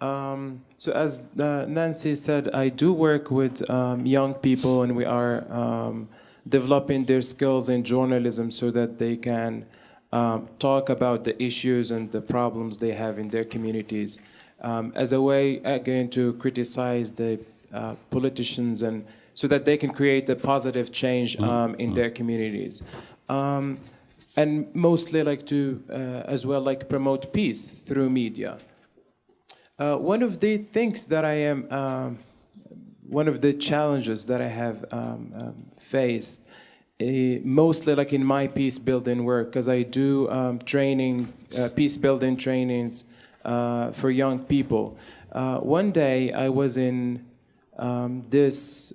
So as Nancy said, I do work with young people, and we are developing their skills in journalism so that they can talk about the issues and the problems they have in their communities, as a way, again, to criticize the politicians, and so that they can create a positive change in their communities. And mostly like to, as well, like promote peace through media. One of the things that I am, one of the challenges that I have faced, mostly like in my peace building work, because I do training, peace building trainings for young people. One day I was in this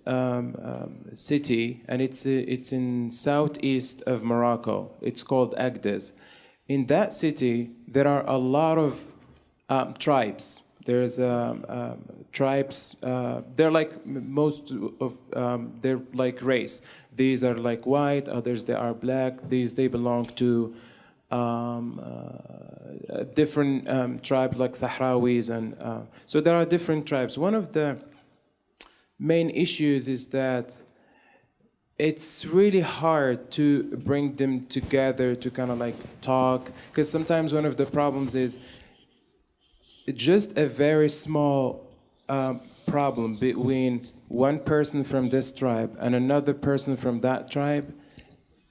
city, and it's in southeast of Morocco. It's called Agdez. In that city, there are a lot of tribes. There's tribes. They're like most of they're like race. These are like white. Others they are black. They belong to different tribes like Sahrawis, and so there are different tribes. One of the main issues is that it's really hard to bring them together to kind of like talk, because sometimes one of the problems is just a very small problem between one person from this tribe and another person from that tribe.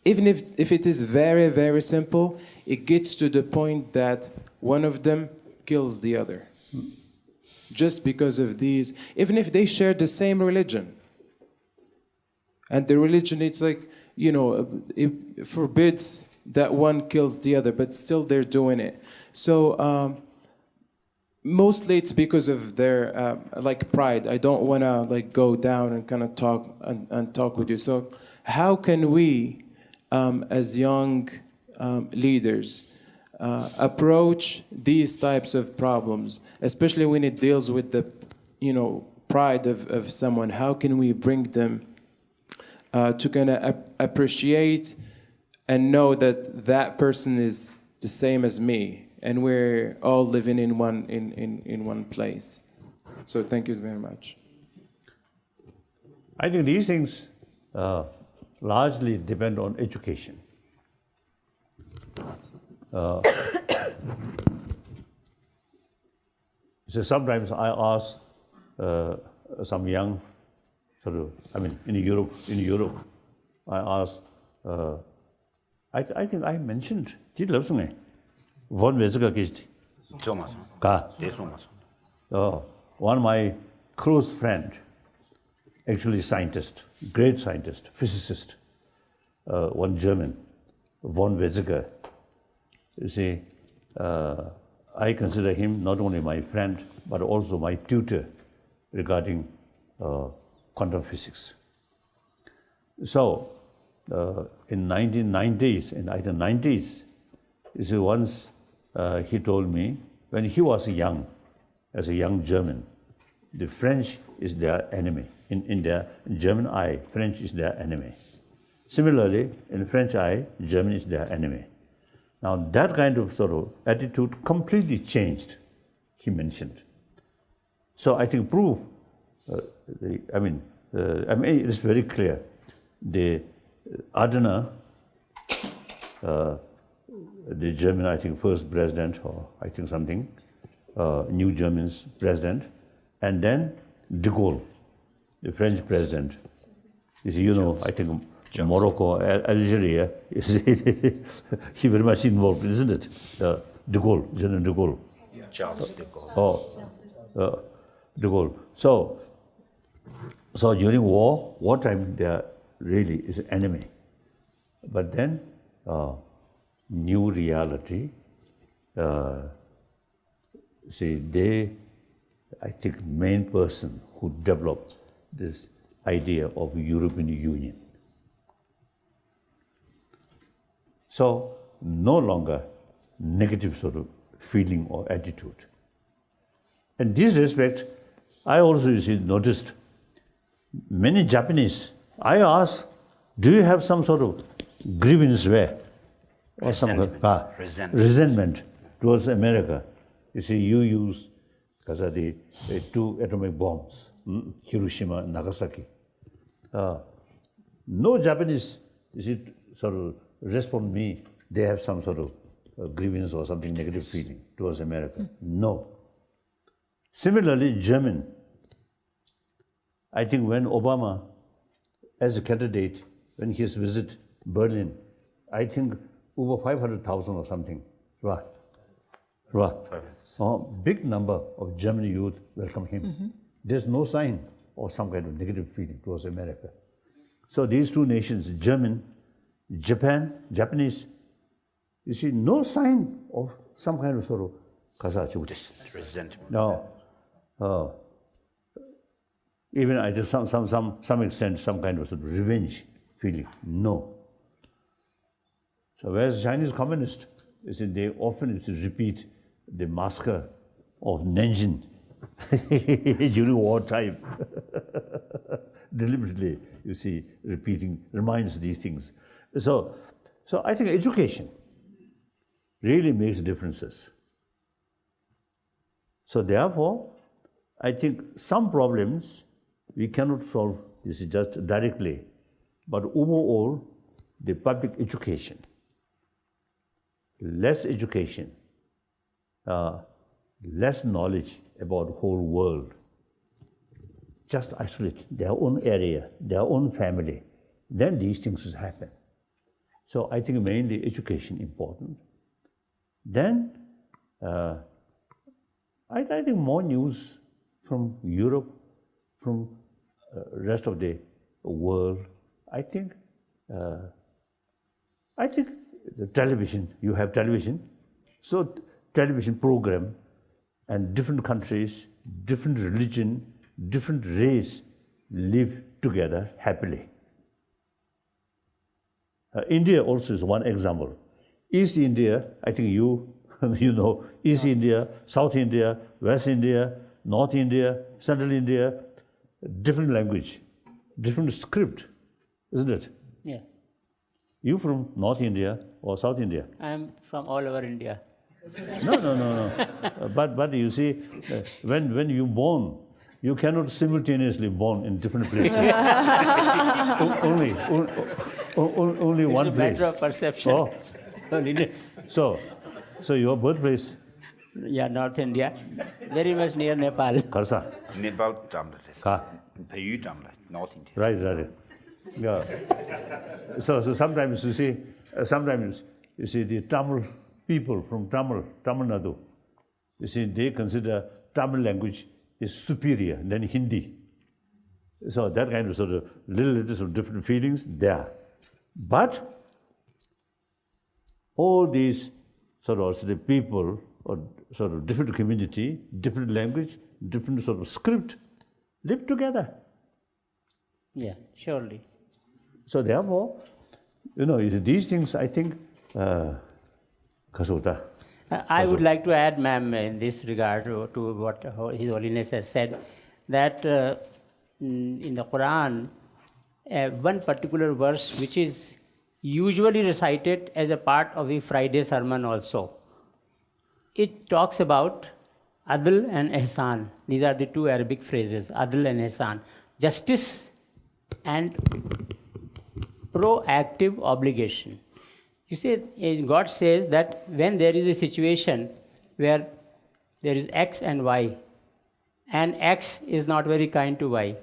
even if it is very, very simple, it gets to the point that one of them kills the other. Just because of these, even if they share the same religion. And the religion, it's like, you know, it forbids that one kills the other, but still they're doing it. So mostly it's because of their like pride. I don't want to like go down and kind of talk and talk with you. So how can we, as young leaders, approach these types of problems, especially when it deals with the, you know, pride of someone? How can we bring them to kind of appreciate and know that that person is the same as me, and we're all living in one place? So thank you very much. I think these things largely depend on education. So sometimes I ask some young, in Europe, I ask, I think I mentioned, one of my close friend, actually scientist, great scientist, physicist, one German, von Weizsäcker. You see, I consider him not only my friend, but also my tutor regarding quantum physics. So, in 1990s, you see, once he told me, when he was young, as a young German, the French is their enemy. In their German eye, French is their enemy. Similarly, in French eye, German is their enemy. Now that kind of sort of attitude completely changed, he mentioned. So I think proof, it's very clear. The Adenauer, the German, I think, first president, or I think something, New German's president, and then de Gaulle, the French president. You know, I think Morocco, Algeria, he very much involved, isn't it? De Gaulle, General de Gaulle. Charles de Gaulle. De Gaulle. So during wartime, they are really is an enemy. But then, new reality, I think, main person who developed this idea of European Union. So, no longer negative sort of feeling or attitude. In this respect, I also noticed many Japanese, I ask, do you have some sort of grievance where? Or resentment towards America. You see, you use, because of the 2 atomic bombs, Hiroshima and Nagasaki. No Japanese, sort of respond me, they have some sort of grievance or something negative feeling towards America. No. Similarly, German. I think when Obama, as a candidate, when he visited Berlin, I think over 500,000 or something. Big number of German youth welcome him. Mm-hmm. There's no sign of some kind of negative feeling towards America. So these two nations, Japanese, you see, no sign of some kind of sort of resentment. No. Even I just some extent, some kind of sort of revenge feeling. No. So whereas Chinese communists, you see, they often repeat the massacre of Nanjing during wartime. Deliberately, you see, reminds these things. So I think education really makes differences. So therefore, I think some problems we cannot solve just directly, but overall, the public education, less education, less knowledge about the whole world, just isolate their own area, their own family, then these things will happen. So I think mainly education important. Then I think more news from Europe, from rest of the world. I think the television, you have television, so television program and different countries, different religion, different race live together happily. India also is one example. East India, I think you know, East India, South India, West India, North India, Central India, different language, different script, isn't it? Yeah. You from North India or South India? I'm from all over India. No. But you see, when you born, you cannot simultaneously born in different places. only one It's a place. matter of perception. Oh. Holiness. So your birthplace? Yeah, North India, very much near Nepal. Karsa. Nepal jamla Ka. Payu jamla, North India. Right. Yeah. So sometimes you see, the Tamil people from Tamil Nadu, you see, they consider Tamil language is superior than Hindi. So that kind of sort of little sort of different feelings there. But all these sort of the people or sort of different community, different language, different sort of script live together. Yeah, surely. So therefore, these things I think Kasota. I would like to add, ma'am, in this regard to what His Holiness has said, that in the Quran, one particular verse which is usually recited as a part of the Friday sermon also, it talks about adl and ihsan. These are the two Arabic phrases, adl and ihsan. Justice and proactive obligation. You see, God says that when there is a situation where there is X and Y, and X is not very kind to Y,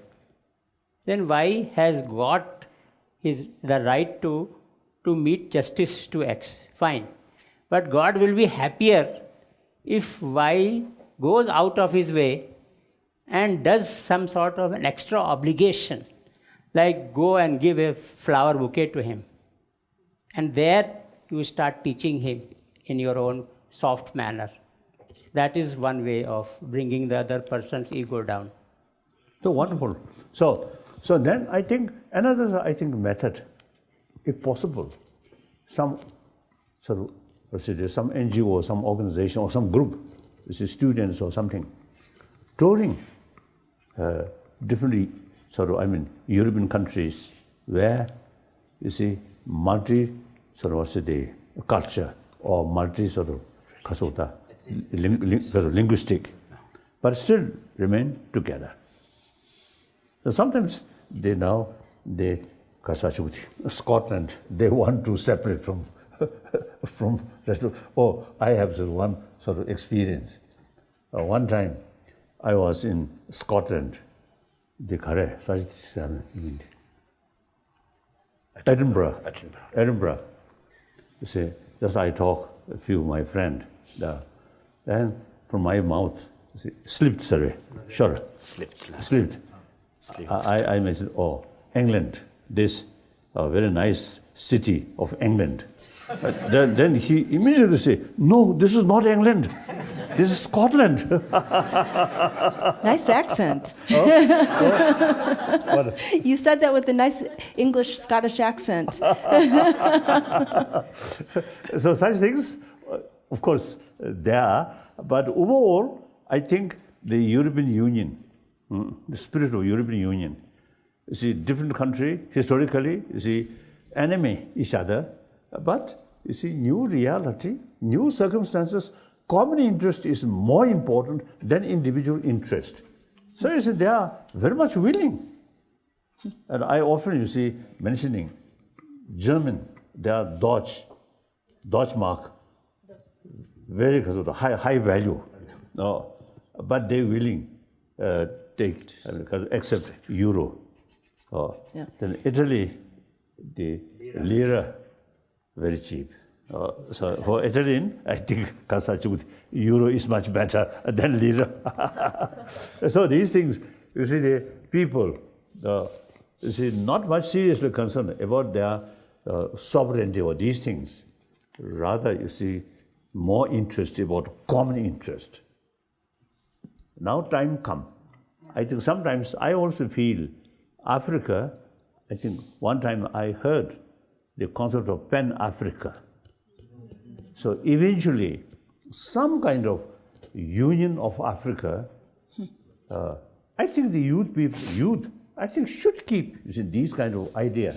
then Y has got the right to meet justice to X. Fine. But God will be happier if Y goes out of his way and does some sort of an extra obligation, like go and give a flower bouquet to him. And there you start teaching him in your own soft manner. That is one way of bringing the other person's ego down. So wonderful. So then I think another method, if possible, some NGO, some organization or some group, this is students or something, touring different European countries where you see multi culture or multi linguistic, but still remain together. So sometimes Scotland, they want to separate from rest of. Oh, I have one sort of experience. One time, I was in Scotland, Edinburgh. You see, just I talk a few my friend there, and from my mouth, slipped. I mentioned, England, this very nice city of England. Then he immediately said, no, this is not England. This is Scotland. Nice accent. You said that with a nice English Scottish accent. So such things, of course, there are. But overall, I think the European Union, the spirit of European Union, you see, different country, historically, you see, enemy each other, but you see, new reality, new circumstances, common interest is more important than individual interest. So you see, they are very much willing. And I often, you see, mentioning German, they are Deutschmark, very high value. No, but they willing accept euro. Then Italy, the lira, very cheap. So for Italian, I think euro is much better than lira. So these things, you see, the people, you see, not much seriously concerned about their sovereignty or these things. Rather, you see, more interest about common interest. Now time come. I think sometimes I also feel Africa, I think one time I heard the concept of Pan-Africa. So eventually, some kind of union of Africa, I think the youth, I think should keep, you see, these kind of idea.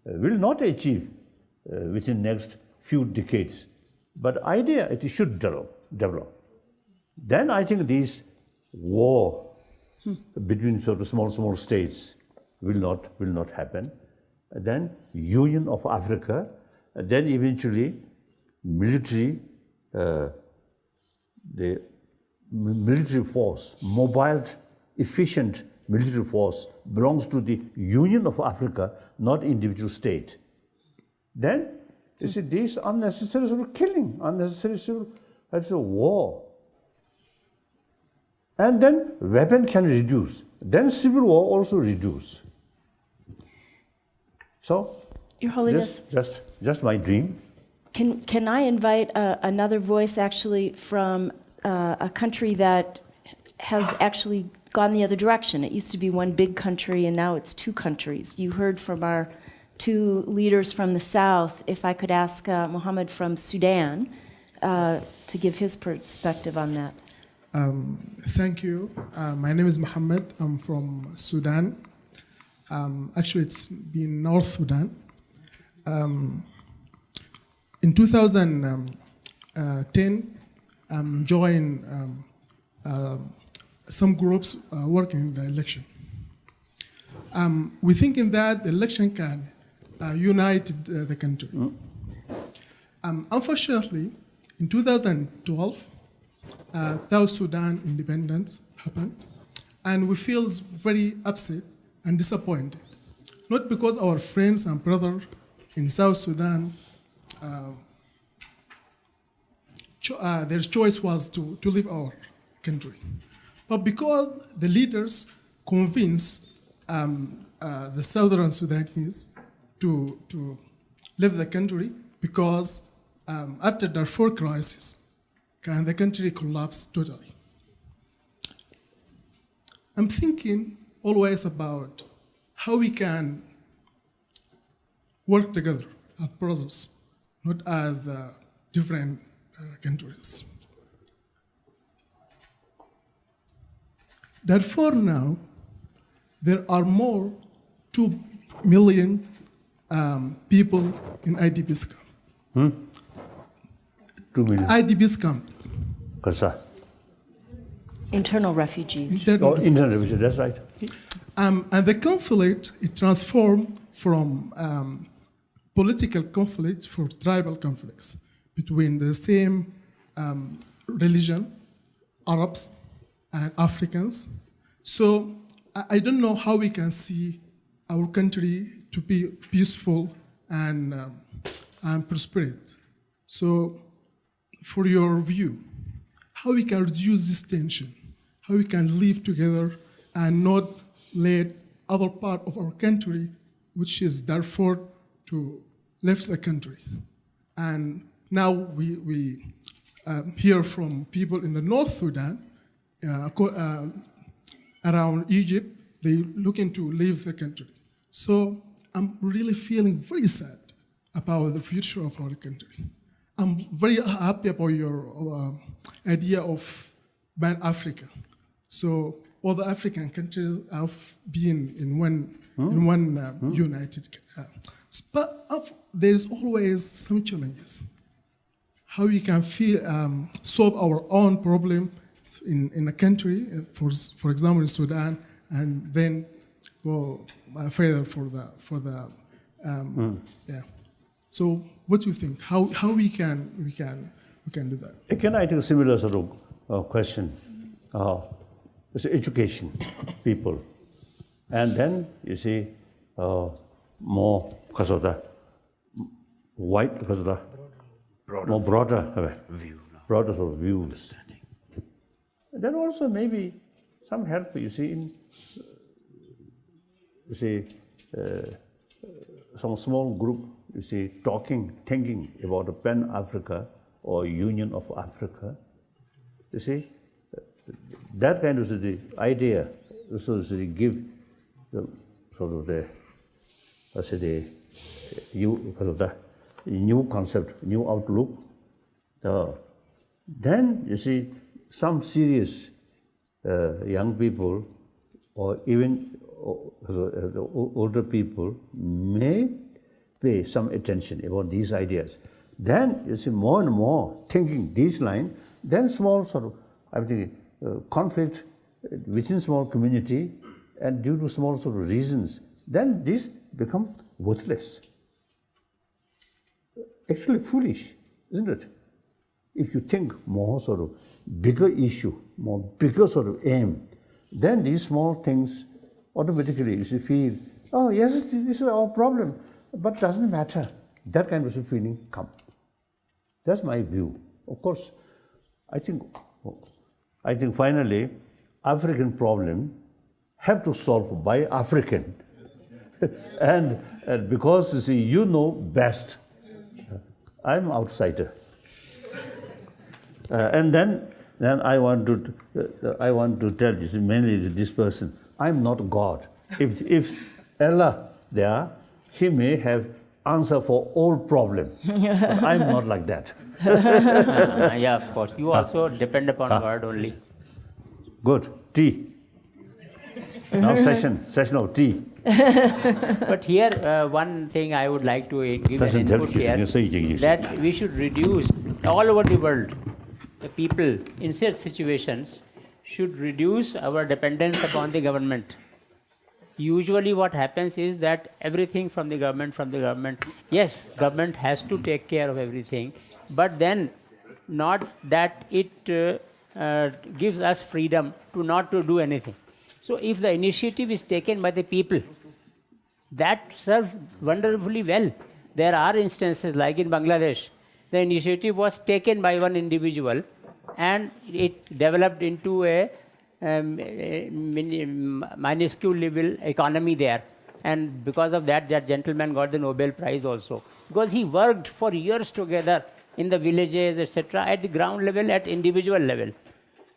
Will not achieve within next few decades, but idea it should develop. Then I think these war between sort of small states will not happen. Then union of Africa, then eventually military, the military force, mobile, efficient military force belongs to the Union of Africa, not individual state. Then, you see, these unnecessary sort of killing, unnecessary sort of, that's a war. And then weapon can reduce. Then civil war also reduce. So, Your Holiness, just my dream. can I invite another voice actually from a country that has actually gone the other direction? It used to be one big country and now it's two countries. You heard from our two leaders from the south. If I could ask Mohammed from Sudan to give his perspective on that. Thank you. My name is Mohammed. I'm from Sudan. Actually, it's been North Sudan. In 2010, joined some groups working in the election. We're thinking that the election can unite the country. Unfortunately, in 2012, South Sudan independence happened, and we feel very upset and disappointed. Not because our friends and brothers in South Sudan, their choice was to leave our country, but because the leaders convinced the Southern Sudanese to leave the country because after the Darfur crisis, the country collapsed totally. I'm thinking always about how we can work together as brothers, not as different countries. Therefore now, there are more 2 million people in IDPs camp. 2 million. IDPs camps. Internal refugees. Internal refugees, that's right. And the conflict, it transformed from political conflict for tribal conflicts between the same religion, Arabs and Africans. So I don't know how we can see our country to be peaceful and prosperous. So for your view, how we can reduce this tension, how we can live together and not let other part of our country, which is Darfur, to leave the country. And now we hear from people in the North Sudan, around Egypt, they looking to leave the country. So I'm really feeling very sad about the future of our country. I'm very happy about your idea of Pan-Africa. So all the African countries have been in one united. But there is always some challenges. How we can solve our own problem in a country, for example, in Sudan, and then go further for the yeah. So what do you think? How we can do that? Can I take a similar sort of question? It's education, people, and then you see more because of the wide because of the more broader view, broader sort of views. Then also maybe some help, you see, in some small group, you see, thinking about a Pan-Africa or Union of Africa. You see, that kind of the idea, so to give the sort of the, because of the new concept, new outlook. Then you see, some serious young people or even older people may pay some attention about these ideas. Then you see more and more thinking these lines, then small sort of, I think, conflict within small community and due to small sort of reasons, then this become worthless. Actually foolish, isn't it? If you think more sort of bigger issue, more bigger sort of aim, then these small things automatically you feel, oh yes, this is our problem, but doesn't matter. That kind of feeling come. That's my view. Of course, I think finally, African problem have to solve by African, and because you see, you know best. I'm outsider, and then I want to tell you, mainly to this person, I'm not God. If Allah there, He may have answer for all problems. But I'm not like that. Yeah, of course. You also depend upon God only. Good. Tea. Now session of tea. But here, one thing I would like to give an input here, that we should reduce, all over the world, the people in such situations should reduce our dependence upon the government. Usually what happens is that everything from the government, yes, government has to take care of everything, but then not that it gives us freedom to not to do anything. So if the initiative is taken by the people, that serves wonderfully well. There are instances like in Bangladesh, the initiative was taken by one individual and it developed into a minuscule level economy there, and because of that, that gentleman got the Nobel Prize also, because he worked for years together in the villages, etc., at the ground level, at individual level.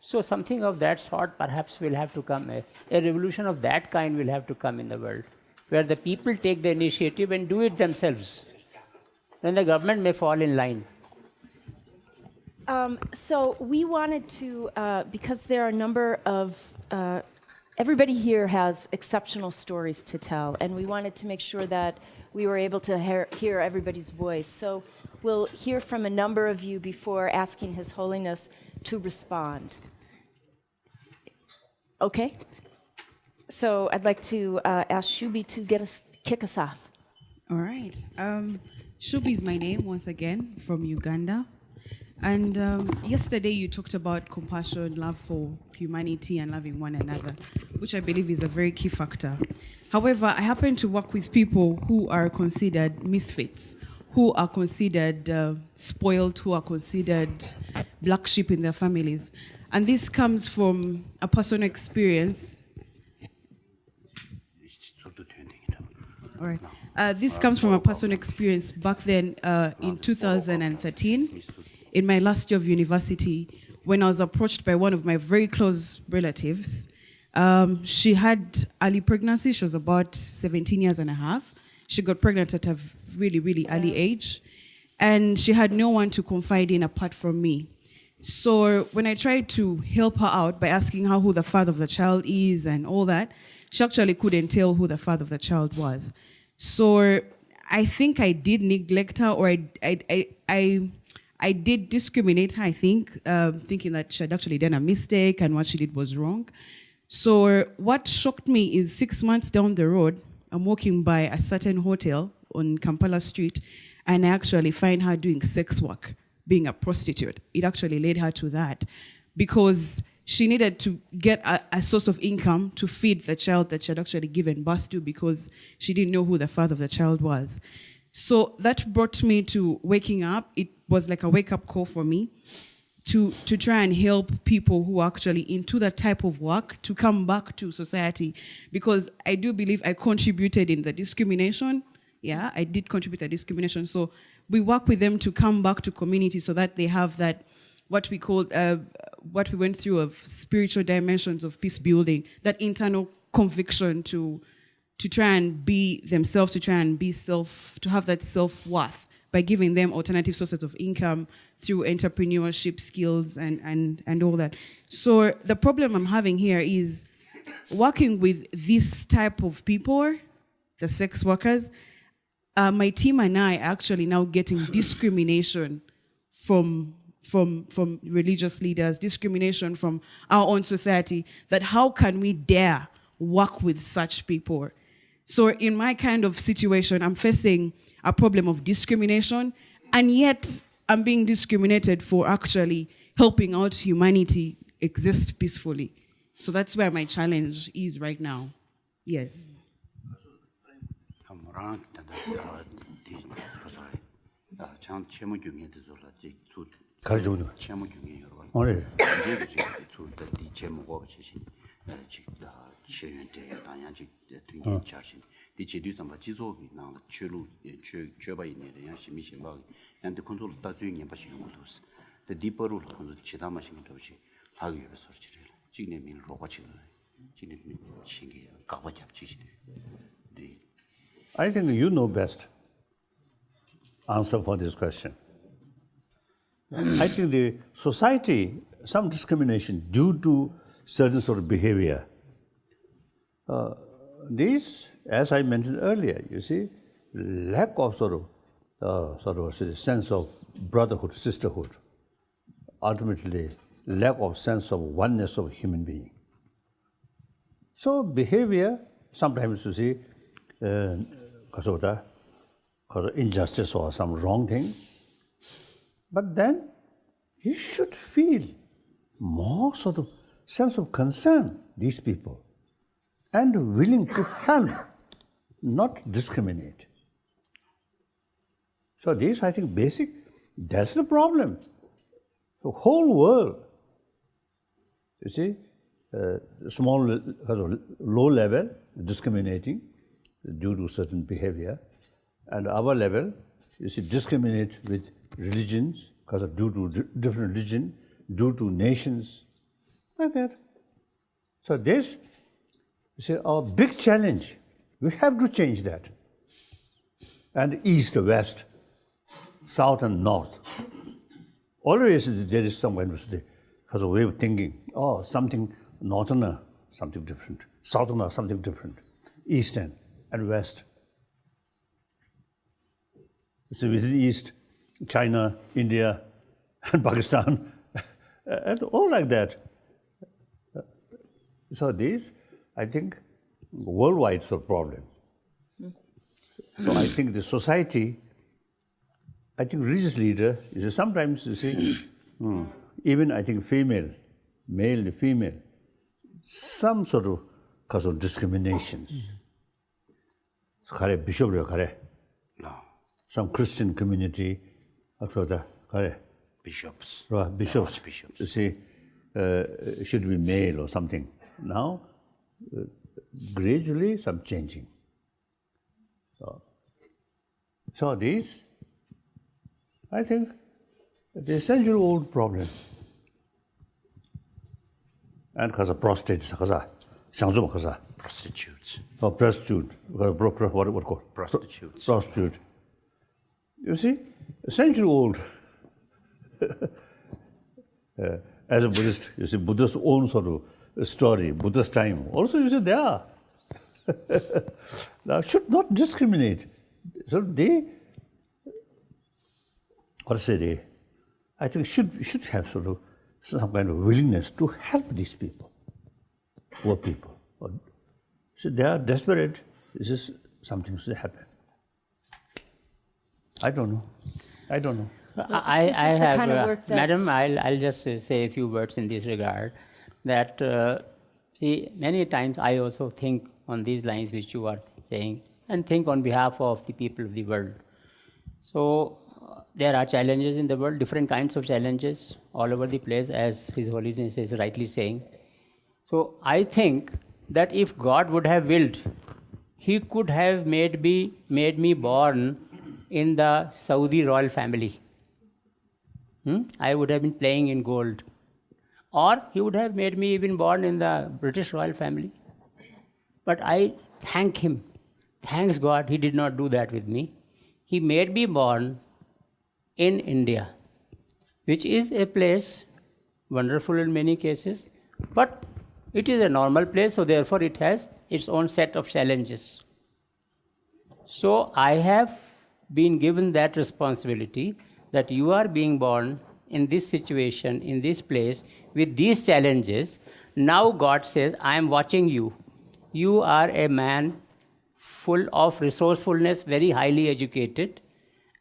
So something of that sort perhaps will have to come, a revolution of that kind will have to come in the world, where the people take the initiative and do it themselves. Then the government may fall in line. So we wanted to, because there are a number of, everybody here has exceptional stories to tell, and we wanted to make sure that we were able to hear everybody's voice. So we'll hear from a number of you before asking His Holiness to respond. Okay? So I'd like to ask Shubi to kick us off. All right. Shubi is my name, once again, from Uganda. And yesterday you talked about compassion, love for humanity and loving one another, which I believe is a very key factor. However, I happen to work with people who are considered misfits, who are considered spoiled, who are considered black sheep in their families. And this comes from a personal experience. All right. This comes from a personal experience back then in 2013. In my last year of university, when I was approached by one of my very close relatives. She had early pregnancy. She was about 17 years and a half. She got pregnant at a really, really early age. And she had no one to confide in apart from me. So when I tried to help her out by asking her who the father of the child is and all that, she actually couldn't tell who the father of the child was. So I think I did neglect her, or I did discriminate her, I think, thinking that she had actually done a mistake and what she did was wrong. So what shocked me is 6 months down the road, I'm walking by a certain hotel on Kampala Street, and I actually find her doing sex work, being a prostitute. It actually led her to that because she needed to get a source of income to feed the child that she had actually given birth to because she didn't know who the father of the child was. So that brought me to waking up. It was like a wake-up call for me to try and help people who are actually into that type of work to come back to society, because I do believe I contributed in the discrimination. Yeah, I did contribute to discrimination. So we work with them to come back to community so that they have that, what we call, what we went through of spiritual dimensions of peace building, that internal conviction to try and be themselves, to try and be to have that self-worth by giving them alternative sources of income through entrepreneurship skills and all that. So the problem I'm having here is working with this type of people, the sex workers. My team and I are actually now getting discrimination from religious leaders, discrimination from our own society, that how can we dare work with such people? So in my kind of situation, I'm facing a problem of discrimination, and yet I'm being discriminated for actually helping out humanity exist peacefully. So that's where my challenge is right now. Yes. I think you know best answer for this question. I think the society, some discrimination due to certain sort of behavior. These, as I mentioned earlier, you see, lack of sort of sense of brotherhood, sisterhood, ultimately lack of sense of oneness of human being. So behavior, sometimes you see, because of injustice or some wrong thing, but then you should feel more sort of sense of concern, these people, and willing to help, not discriminate. So this, I think, basic, that's the problem. The whole world, you see, small, low level, discriminating due to certain behavior, and our level, you see, discriminate with religions, because of due to different religion, due to nations, like that. So this, you see, our big challenge. We have to change that. And east, west, south and north. Always there is some kind of way of thinking, oh, something northerner, something different, southerner, something different, eastern and west. So within the east, China, India, and Pakistan, and all like that. So these, I think, worldwide sort of problem. So I think the society, I think religious leader is sometimes you see, even I think female, male, female, some sort of cause of discriminations. Bishop, some Christian community, bishops, you see, should be male or something. Now, gradually some changing. So these, I think, the essential old problem. And because of prostitutes, prostitutes. Oh, prostitute. What called? Prostitutes. Prostitute. You see, essential old. As a Buddhist, you see, Buddha's own sort of story, Buddha's time. Also, you see, they are. Now, should not discriminate. So they, I think should have sort of some kind of willingness to help these people, poor people. So they are desperate. This is something should happen. I don't know. I have, Madam, I'll just say a few words in this regard. That, see, many times I also think on these lines which you are saying, and think on behalf of the people of the world. So there are challenges in the world, different kinds of challenges all over the place, as His Holiness is rightly saying. So I think that if God would have willed, He could have made me born in the Saudi royal family. I would have been playing in gold. Or He would have made me even born in the British royal family. But I thank Him. Thanks God, He did not do that with me. He made me born in India, which is a place wonderful in many cases, but it is a normal place, so therefore it has its own set of challenges. So I have been given that responsibility that you are being born in this situation, in this place, with these challenges. Now God says, I am watching you. You are a man full of resourcefulness, very highly educated,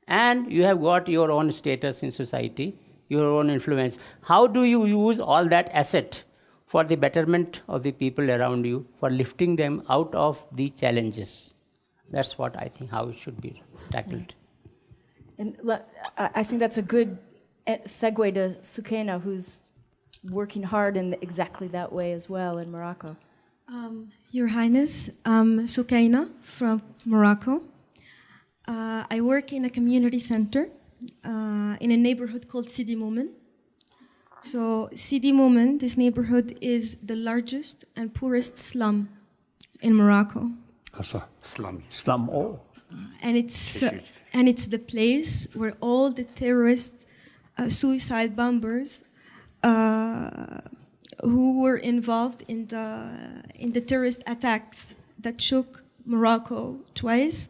and you have got your own status in society, your own influence. How do you use all that asset for the betterment of the people around you, for lifting them out of the challenges? That's what I think, how it should be tackled. And I think that's a good segue to Sukaina, who's working hard in exactly that way as well in Morocco. Your Highness, Sukaina from Morocco. I work in a community center in a neighborhood called Sidi Moumen. So Sidi Moumen, this neighborhood is the largest and poorest slum in Morocco. Slum, oh. And it's the place where all the terrorist suicide bombers who were involved in the terrorist attacks that shook Morocco twice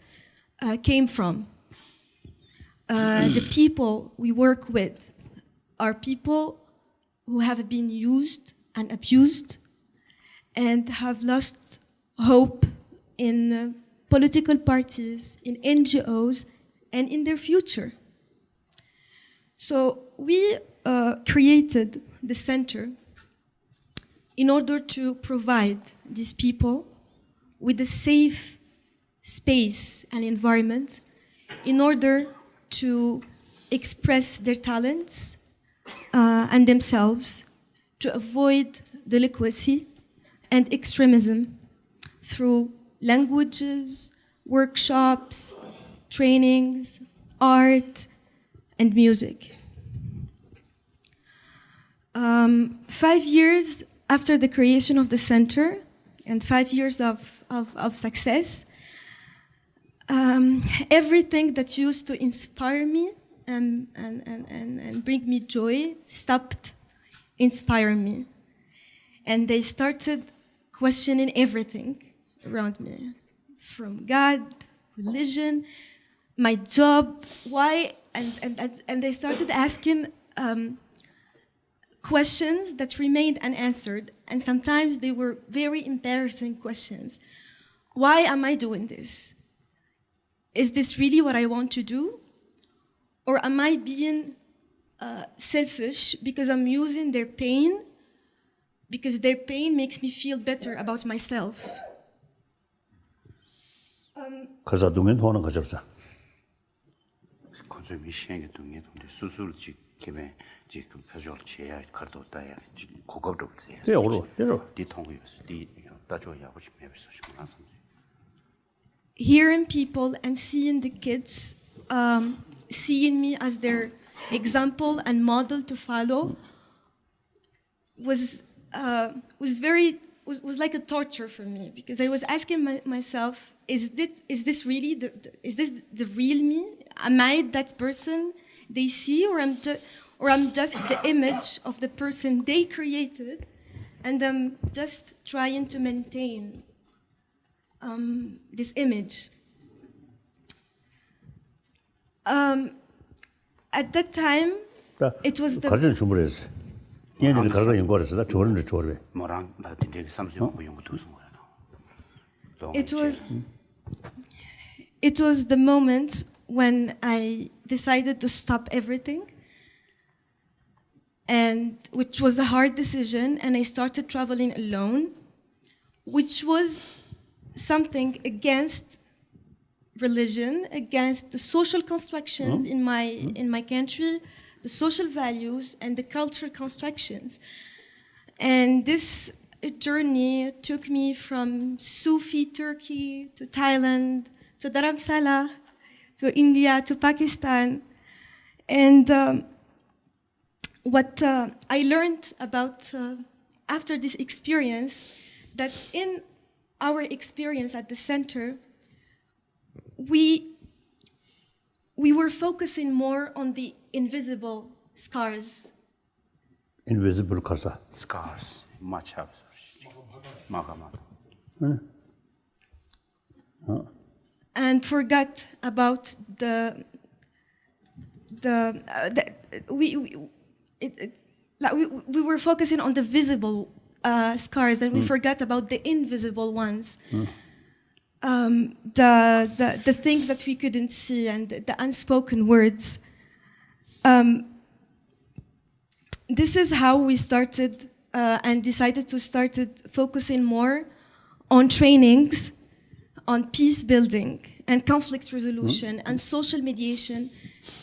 came from. The people we work with are people who have been used and abused and have lost hope in political parties, in NGOs, and in their future. So we created the center in order to provide these people with a safe space and environment in order to express their talents and themselves, to avoid delinquency and extremism through languages, workshops, trainings, art, and music. 5 years after the creation of the center and 5 years of success, everything that used to inspire me and bring me joy stopped inspiring me. And they started questioning everything around me, from God, religion, my job, why, and they started asking questions that remained unanswered, and sometimes they were very embarrassing questions. Why am I doing this? Is this really what I want to do? Or am I being selfish because I'm using their pain, because their pain makes me feel better about myself? 가사동엔 호는 가졌어. 건설미 시행의 동에 수술직 김에 지금 표절 제야 카드 따야 고급도 없어요. 네, 오로. 네 통이었어. 네 따줘야 하고 싶으면 싶으나 Hearing people and seeing the kids, seeing me as their example and model to follow, was like a torture for me, because I was asking myself, is this really the real me? Am I that person they see, or I'm just the image of the person they created, and I'm just trying to maintain this image. At that time, it was the. 가르치는 준비했어. 얘네들 가르쳐 연구했어. 나 저런데 저래. 뭐랑 나 되게 삼성 연구 두서 뭐야. It was the moment when I decided to stop everything, and which was a hard decision, and I started traveling alone, which was something against religion, against the social constructions in my country, the social values and the cultural constructions. And this journey took me from Sufi Turkey to Thailand to Dharamsala to India to Pakistan. And what I learned about after this experience, that in our experience at the center, we were focusing more on the invisible scars. Invisible kasa. Scars. Much help. And forgot about we were focusing on the visible scars, and we forgot about the invisible ones. The things that we couldn't see and the unspoken words. This is how we started and decided to start focusing more on trainings, on peace building and conflict resolution and social mediation,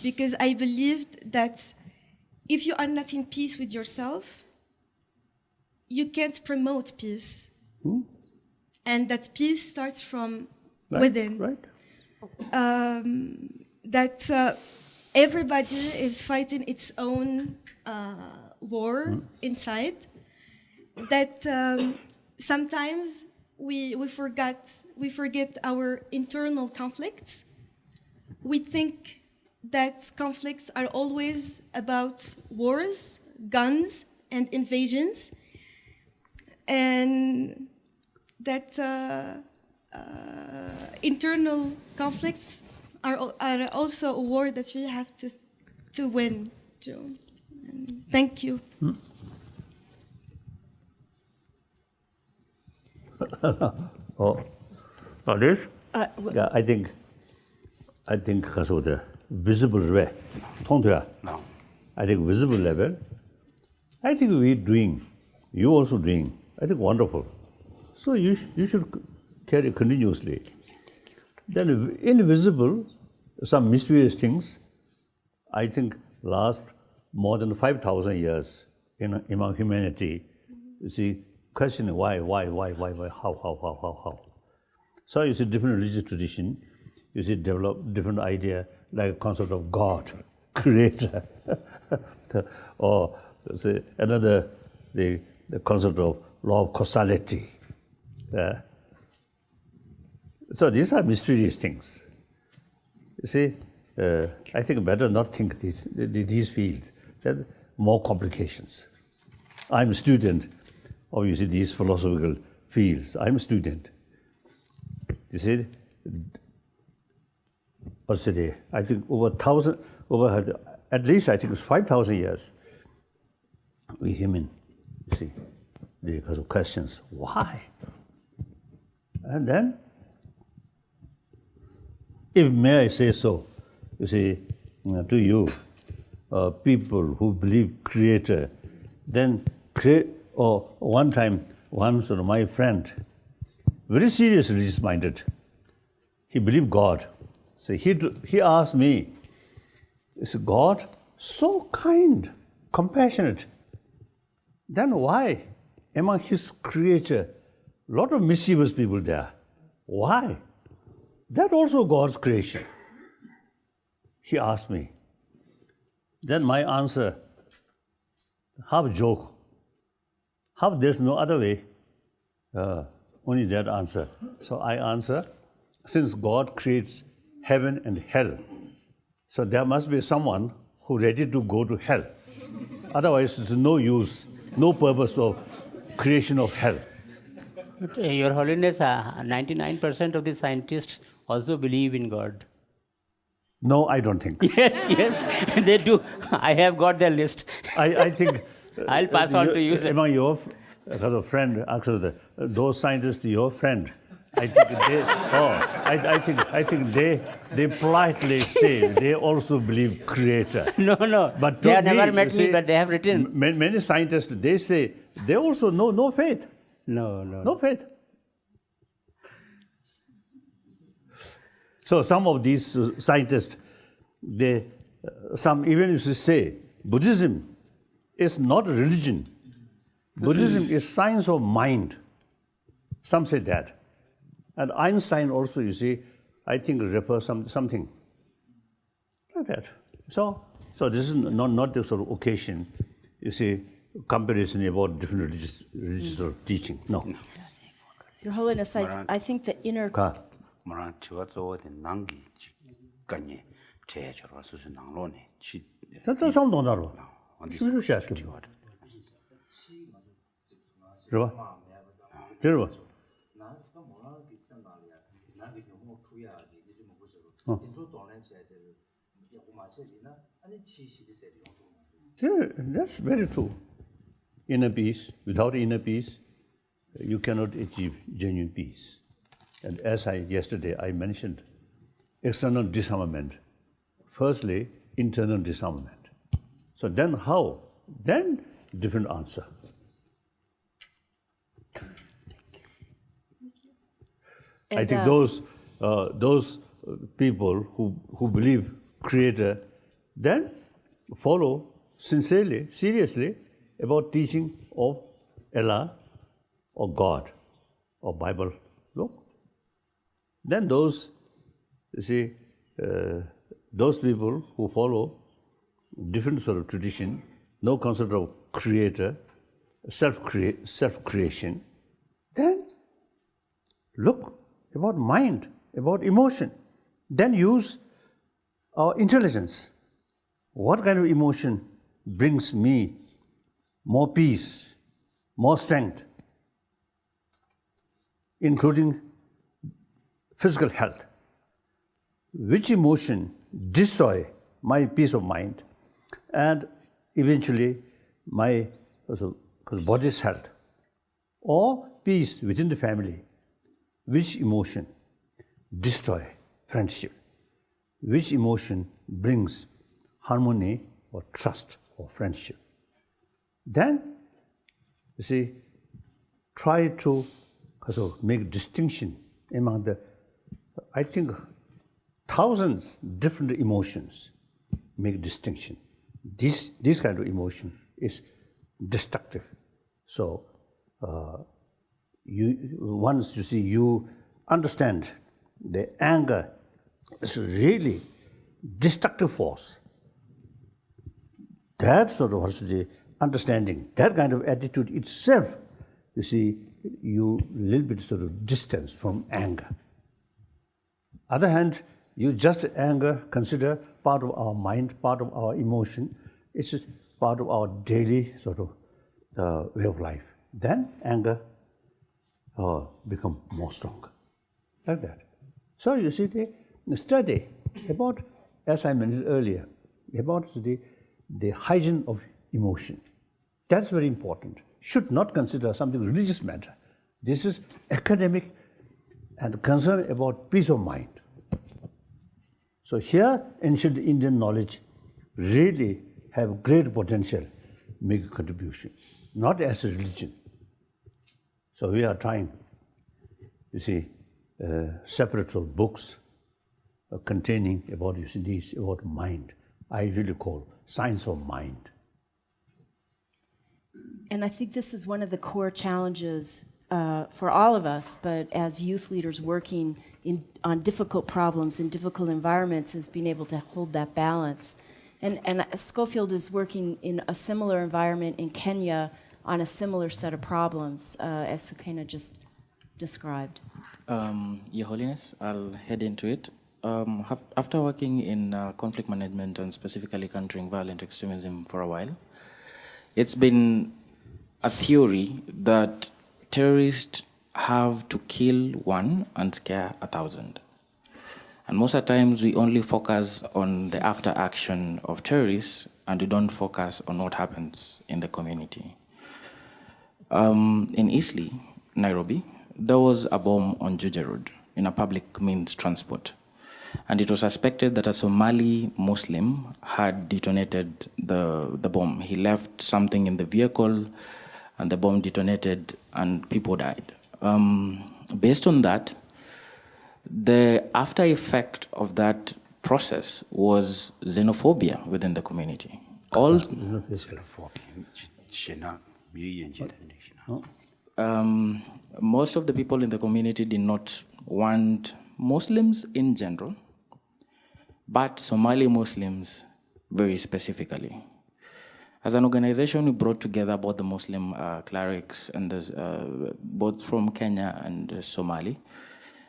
because I believed that if you are not in peace with yourself, you can't promote peace. And that peace starts from within. Right. That everybody is fighting its own war inside. That sometimes we forget our internal conflicts. We think that conflicts are always about wars, guns, and invasions, and that internal conflicts are also a war that we have to win. And thank you. This? Yeah, I think because of the visible way, No. I think visible level, I think we're doing, you also doing, I think wonderful. So you should carry continuously. Then invisible, some mysterious things, I think last more than 5,000 years among humanity. You see, questioning why, how. So you see different religious tradition, you see develop different idea, like concept of God, creator, or say another, the concept of law of causality. So these are mysterious things. You see, I think better not think these fields. There are more complications. I'm a student of, you see, these philosophical fields. I'm a student. You see, I think over at least I think it's 5,000 years. We human, you see, because of questions, why? And then, if may I say so, you see, to you, people who believe Creator, then one time, one sort of my friend, very serious religious-minded, he believed God. So he asked me, is God so kind, compassionate? Then why, among His creature, a lot of mischievous people there? Why? That also God's creation. He asked me. Then my answer, half joke, half there's no other way, only that answer. So I answer, since God creates heaven and hell, so there must be someone who's ready to go to hell. Otherwise, there's no use, no purpose of creation of hell. But, Your Holiness, 99% of the scientists also believe in God. No, I don't think. Yes, they do. I have got their list. I think I'll pass on to you, sir. Among your friend, actually, those scientists, your friend, I think they politely say they also believe Creator. No. But they have me, never met me, see, but they have written. Many scientists, they say they also no faith. No. No faith. So some of these scientists, some even used to say, Buddhism is not a religion. Buddhism is science of mind. Some say that. And Einstein also, you see, I think refers something like that. So this is not the sort of occasion, you see, comparison about different religious sort of teaching. No. Your Holiness, I think the inner... Yeah, that's very true. Inner peace, without inner peace, you cannot achieve genuine peace. And as yesterday I mentioned, external disarmament. Firstly, internal disarmament. So then how? Then different answer. I think those people who believe Creator then follow sincerely, seriously about teaching of Allah or God or Bible. Look, then those, you see, those people who follow different sort of tradition, no concept of Creator, self-creation, then look about mind, about emotion, then use our intelligence. What kind of emotion brings me more peace, more strength, including physical health? Which emotion destroy my peace of mind and eventually my body's health or peace within the family? Which emotion destroy friendship? Which emotion brings harmony or trust or friendship? Then, you see, try to make distinction among the, I think, thousands different emotions. Make distinction. This kind of emotion is destructive. So, once you see, you understand the anger is really destructive force. That sort of understanding, that kind of attitude itself, you see, you little bit sort of distance from anger. Other hand, you just anger, consider part of our mind, part of our emotion. It's just part of our daily sort of way of life. Then anger become more stronger, like that. So you see, the study about, as I mentioned earlier, about the hygiene of emotion. That's very important. Should not consider something religious matter. This is academic and concern about peace of mind. So here, ancient Indian knowledge really have great potential, make a contribution, not as a religion. So we are trying, you see, separate books containing about, you see, this about mind. I really call science of mind. And I think this is one of the core challenges for all of us, but as youth leaders working on difficult problems in difficult environments, is being able to hold that balance. And Schofield is working in a similar environment in Kenya on a similar set of problems, as Sukena just described. Your Holiness, I'll head into it. After working in conflict management and specifically countering violent extremism for a while, it's been a theory that terrorists have to kill one and scare 1,000. And most of the times we only focus on the after action of terrorists and we don't focus on what happens in the community. In Eastleigh, Nairobi, there was a bomb on Juja Road in a public means transport. And it was suspected that a Somali Muslim had detonated the bomb. He left something in the vehicle and the bomb detonated and people died. Based on that, The after effect of that process was xenophobia within the community. All most of the people in the community did not want Muslims in general, but Somali Muslims very specifically. As an organization, we brought together both the Muslim clerics and both from Kenya and Somali,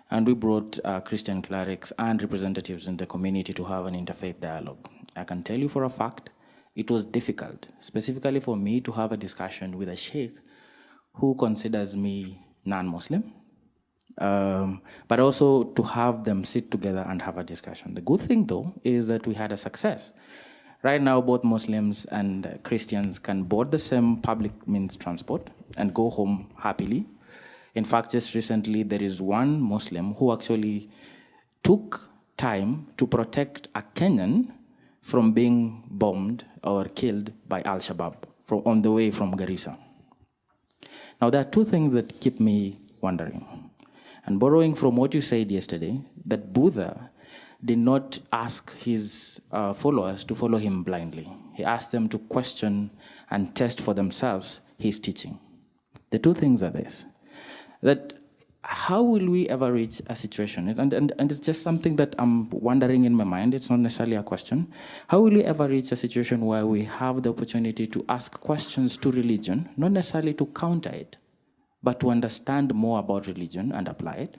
and we brought Christian clerics and representatives in the community to have an interfaith dialogue. I can tell you for a fact, it was difficult, specifically for me to have a discussion with a sheikh who considers me non-Muslim, but also to have them sit together and have a discussion. The good thing, though, is that we had a success. Right now, both Muslims and Christians can board the same public means transport and go home happily. In fact, just recently, there is one Muslim who actually took time to protect a Kenyan from being bombed or killed by Al-Shabaab on the way from Garissa. Now, there are two things that keep me wondering. And borrowing from what you said yesterday, that Buddha did not ask his followers to follow him blindly. He asked them to question and test for themselves his teaching. The two things are this, that how will we ever reach a situation, and it's just something that I'm wondering in my mind, it's not necessarily a question, how will we ever reach a situation where we have the opportunity to ask questions to religion, not necessarily to counter it, but to understand more about religion and apply it?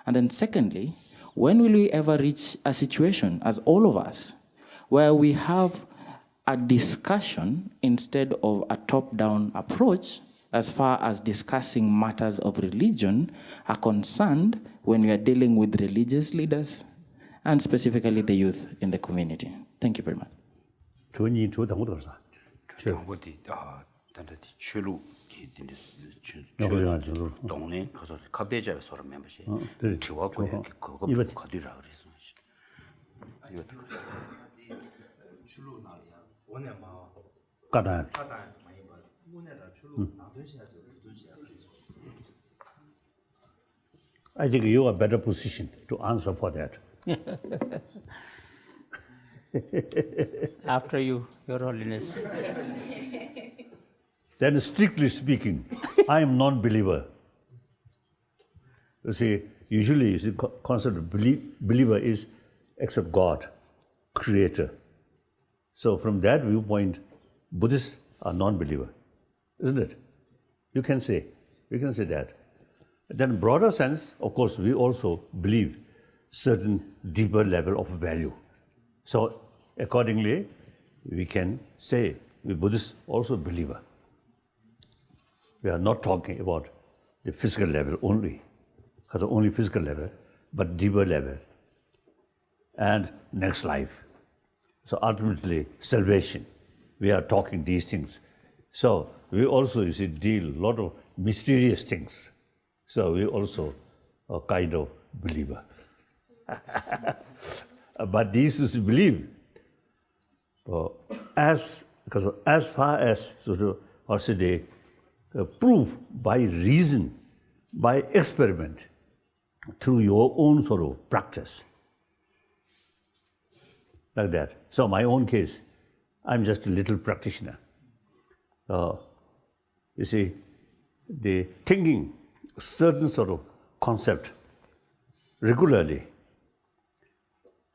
And then secondly, when will we ever reach a situation, as all of us, where we have a discussion instead of a top-down approach as far as discussing matters of religion are concerned when we are dealing with religious leaders and specifically the youth in the community? Thank you very much. I think you are better positioned to answer for that. After you, Your Holiness. Then strictly speaking, I am non-believer. You see, usually the concept of believer is except God, creator. So from that viewpoint, Buddhists are non-believer, isn't it? We can say that. Then broader sense, of course, we also believe certain deeper level of value. So accordingly, we can say we Buddhists also believer. We are not talking about the physical level only, because only physical level, but deeper level and next life. So ultimately, salvation. We are talking these things. So we also, you see, deal a lot of mysterious things. So we also are kind of believer. But these is believe. As far as also they prove by reason, by experiment, through your own sort of practice. Like that. So my own case, I'm just a little practitioner. You see, the thinking certain sort of concept regularly,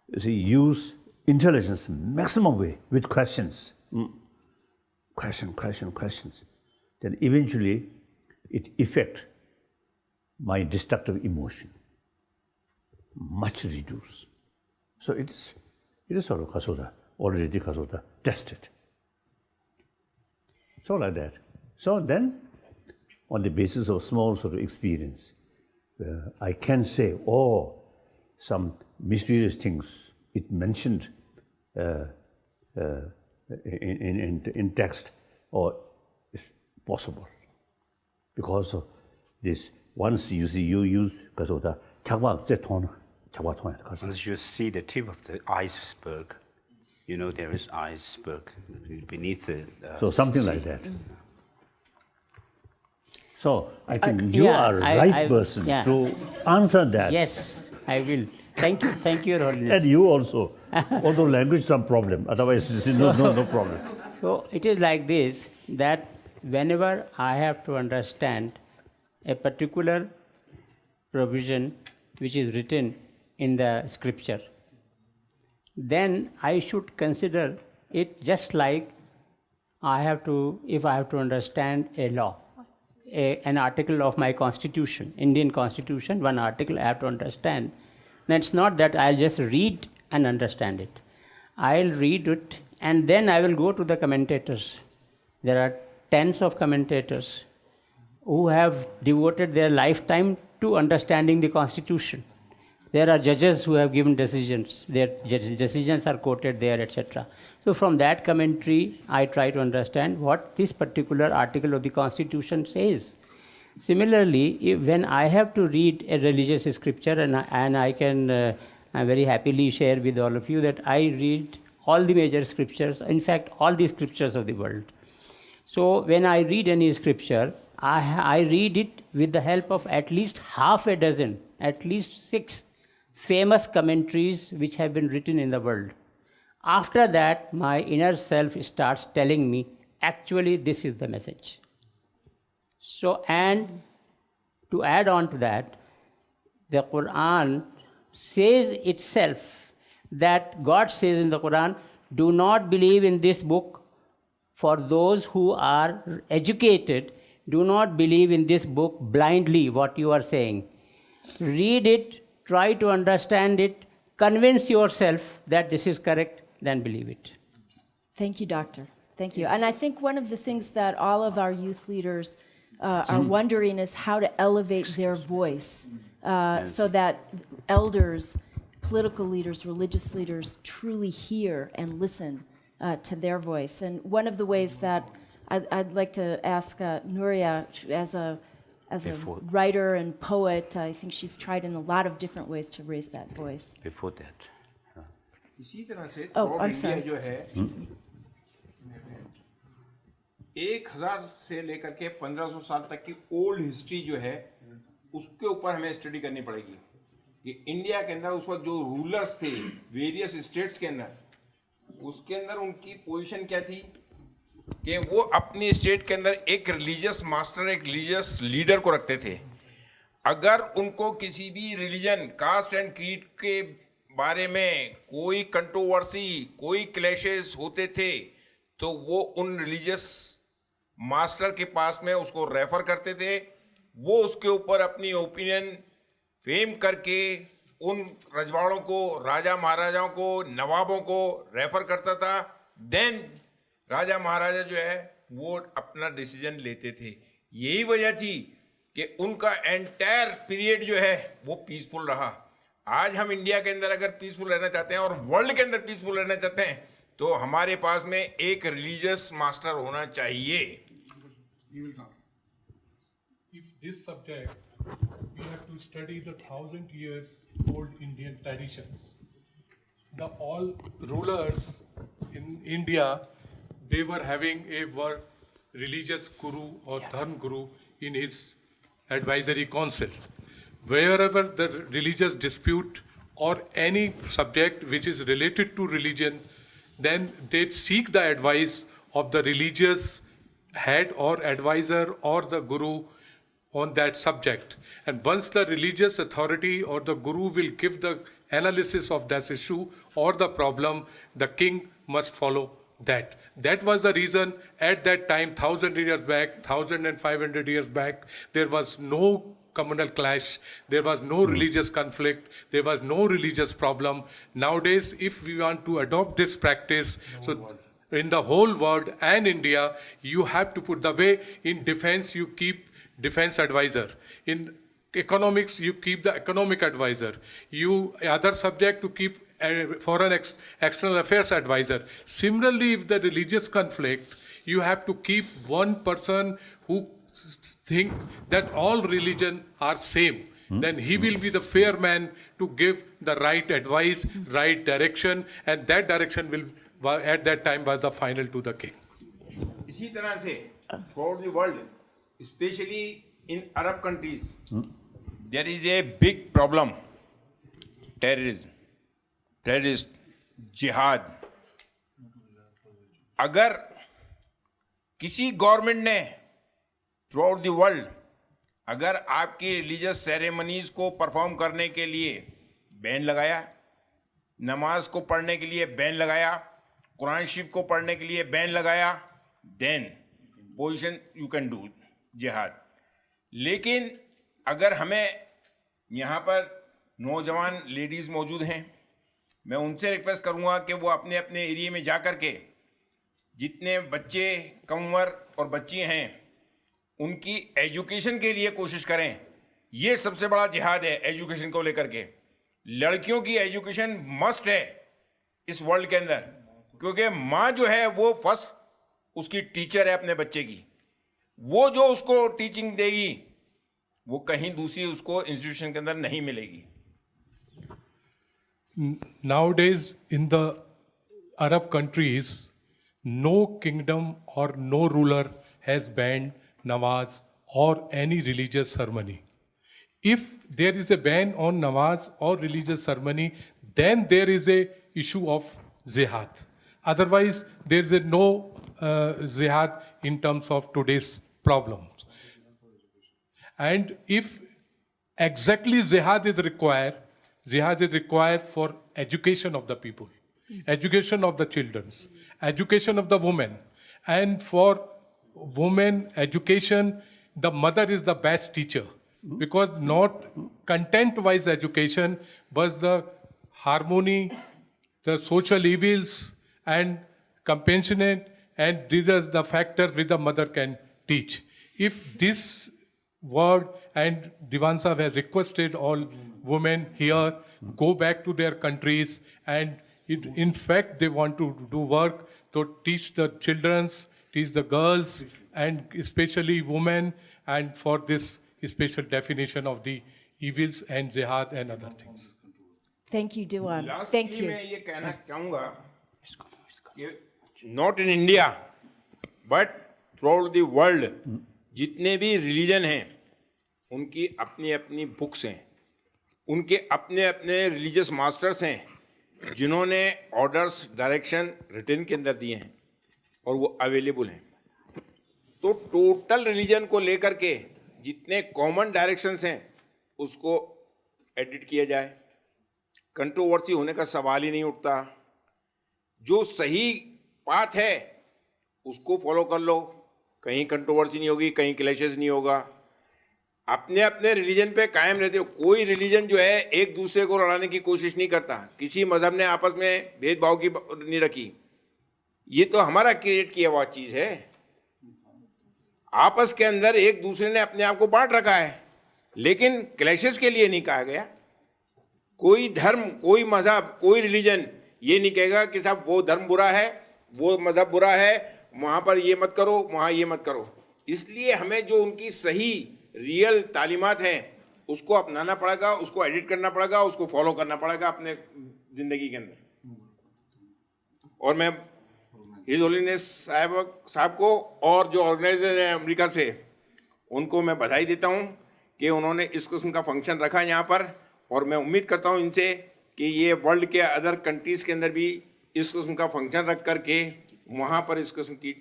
you see, use intelligence maximum way with questions. Questions. Then eventually it affects my destructive emotion. Much reduced. So it is sort of kasota, already kasota, tested. So like that. So then, on the basis of small sort of experience, I can say, some mysterious things it mentioned in text, or it's possible. Because of this, once you see you use kasota, once you see the tip of the iceberg, you know there is iceberg beneath the so something sea. like that. So I think you yeah, are right person yeah. to answer that. Yes, I will. Thank you, Your Holiness. And you also, although language is some problem, otherwise this is no problem. So it is like this, that whenever I have to understand a particular provision which is written in the scripture, then I should consider it just like if I have to understand a law, an article of my constitution, Indian constitution, one article I have to understand. Then it's not that I'll just read and understand it. I'll read it and then I will go to the commentators. There are tens of commentators who have devoted their lifetime to understanding the constitution. There are judges who have given decisions. Their decisions are quoted there, etc. So from that commentary, I try to understand what this particular article of the Constitution says. Similarly, when I have to read a religious scripture, and I can I very happily share with all of you that I read all the major scriptures, in fact, all the scriptures of the world. So when I read any scripture, I read it with the help of at least half a dozen, at least 6 famous commentaries which have been written in the world. After that, my inner self starts telling me, actually, this is the message. So, and to add on to that, the Quran says itself that God says in the Quran, do not believe in this book for those who are educated. Do not believe in this book blindly, what you are saying. Read it, try to understand it, convince yourself that this is correct, then believe it. Thank you, Doctor. Thank you. And I think one of the things that all of our youth leaders are wondering is how to elevate their voice so that elders, political leaders, religious leaders truly hear and listen to their voice. And one of the ways that I'd like to ask Nuria, as a writer and poet, I think she's tried in a lot of different ways to raise that voice. Before that. Oh, I'm sorry. 1000 से लेकर के 1500 साल तक की old history जो है उसके ऊपर हमें स्टडी करनी पड़ेगी कि इंडिया के अंदर उस वक्त जो रूलर्स थे वेरियस स्टेट्स के अंदर उसके अंदर उनकी पोजीशन क्या थी कि वो अपनी स्टेट के अंदर एक रिलीजियस मास्टर, एक रिलीजियस लीडर को रखते थे। अगर उनको किसी भी रिलीजन, कास्ट एंड क्रीड के बारे में कोई कंट्रोवर्सी, कोई क्लैशेस होते थे तो वो उन रिलीजियस मास्टर के पास में उसको रेफर करते थे। वो उसके ऊपर अपनी ओपिनियन फेम करके उन रजवाड़ों को, राजा महाराजाओं को, नवाबों को रेफर करता था। देन राजा महाराजा जो है वो अपना डिसीजन लेते थे। यही वजह थी कि उनका एंटायर पीरियड जो है वो पीसफुल रहा। आज हम इंडिया के अंदर अगर पीसफुल रहना चाहते हैं और वर्ल्ड के अंदर पीसफुल रहना चाहते हैं तो हमारे पास में एक रिलीजियस मास्टर होना चाहिए। If this subject, we have to study the 1000 years old Indian traditions. The all rulers in India, they were having a religious guru or dharma guru in his advisory council. Wherever the religious dispute or any subject which is related to religion, then they seek the advice of the religious head or advisor or the guru on that subject. And once the religious authority or the guru will give the analysis of that issue or the problem, the king must follow that. That was the reason at that time, 1000 years back, 1500 years back, there was no communal clash, there was no religious conflict, there was no religious problem. Nowadays, if we want to adopt this practice, in the whole world and India, you have to put the way in defense, you keep defense advisor. In economics, you keep the economic advisor. You, other subject, to keep foreign external affairs advisor. Similarly, if the religious conflict, you have to keep one person who think that all religion are same. Then he will be the fair man to give the right advice, right direction, and that direction will, at that time, was the final to the king. इसी तरह से throughout the world, especially in Arab countries, there is a big problem. Terrorist, jihad. अगर किसी government ने through out the world अगर आपकी religious ceremonies को perform करने के लिए बैन लगाया, नमाज को पढ़ने के लिए बैन लगाया, कुरान शरीफ को पढ़ने के लिए बैन लगाया, then position you can do जिहाद. लेकिन अगर हमें यहाँ पर नौजवान लेडीज़ मौजूद हैं, मैं उनसे रिक्वेस्ट करूँगा कि वो अपने अपने एरिया में जा कर के जितने बच्चे कम उम्र और बच्ची हैं उनकी एजुकेशन के लिए कोशिश करें. ये सबसे बड़ा जिहाद है एजुकेशन को लेकर के. लड़कियों की एजुकेशन मस्ट है इस वर्ल्ड के अंदर, क्योंकि माँ जो है वो फर्स्ट उसकी टीचर है अपने बच्चे की. वो जो उसको टीचिंग देगी वो कहीं दूसरी उसको इंस्टीट्यूशन के अंदर नहीं मिलेगी. Nowadays, in the Arab countries, no kingdom or no ruler has banned namaz or any religious ceremony. If there is a ban on namaz or religious ceremony, then there is a issue of jihad. Otherwise, there is no jihad in terms of today's problems. And if exactly jihad is required for education of the people, education of the children, education of the women. And for women education, the mother is the best teacher, because not content-wise education, but the harmony, the social evils, and compassionate, and these are the factors which the mother can teach. If this word, and Diwan Sahib has requested all women here go back to their countries, and in fact they want to do work to teach the children, teach the girls, and especially women, and for this special definition of the evils and jihad and other things. Thank you, Diwan. Lastly, Thank you. मैं ये कहना चाहूँगा कि not in India, but throughout the world, जितने भी religion हैं उनकी अपनी अपनी बुक्स हैं, उनके अपने अपने रिलीजियस मास्टर्स हैं जिन्होंने ऑर्डर्स डायरेक्शन रिटन के अंदर दिए हैं और वो अवेलेबल हैं. तो टोटल रिलीजन को लेकर के जितने कॉमन डायरेक्शंस हैं उसको एडिट किया जाए. कंट्रोवर्सी होने का सवाल ही नहीं उठता. जो सही पाथ है उसको फॉलो कर लो, कहीं कंट्रोवर्सी नहीं होगी, कहीं क्लैशेस नहीं होगा. अपने अपने रिलीजन पे कायम रहते हो. कोई रिलीजन जो है एक दूसरे को लड़ाने की कोशिश नहीं करता. किसी मजहब ने आपस में भेदभाव की नहीं रखी. ये तो हमारा क्रिएट किया हुआ चीज है. आपस के अंदर एक दूसरे ने अपने आप को बांट रखा है, लेकिन क्लैशेस के लिए नहीं कहा गया. कोई धर्म, कोई मजहब, कोई रिलीजन ये नहीं कहेगा कि साहब वो धर्म बुरा है, वो मजहब बुरा है, वहां पर ये मत करो, वहां ये मत करो. इसलिए हमें जो उनकी सही रियल तालीमात हैं उसको अपनाना पड़ेगा, उसको एडिट करना पड़ेगा, उसको फॉलो करना पड़ेगा अपने जिंदगी के अंदर. और मैं हिज होलीनेस साहब को और जो ऑर्गेनाइजर हैं अमेरिका से, उनको मैं बधाई देता हूं कि उन्होंने इस किस्म का फंक्शन रखा यहाँ पर. और मैं उम्मीद करता हूं इनसे कि ये वर्ल्ड के अदर कंट्रीज़ के अंदर भी इस किस्म का फंक्शन रख करके वहाँ पर इस किस्म की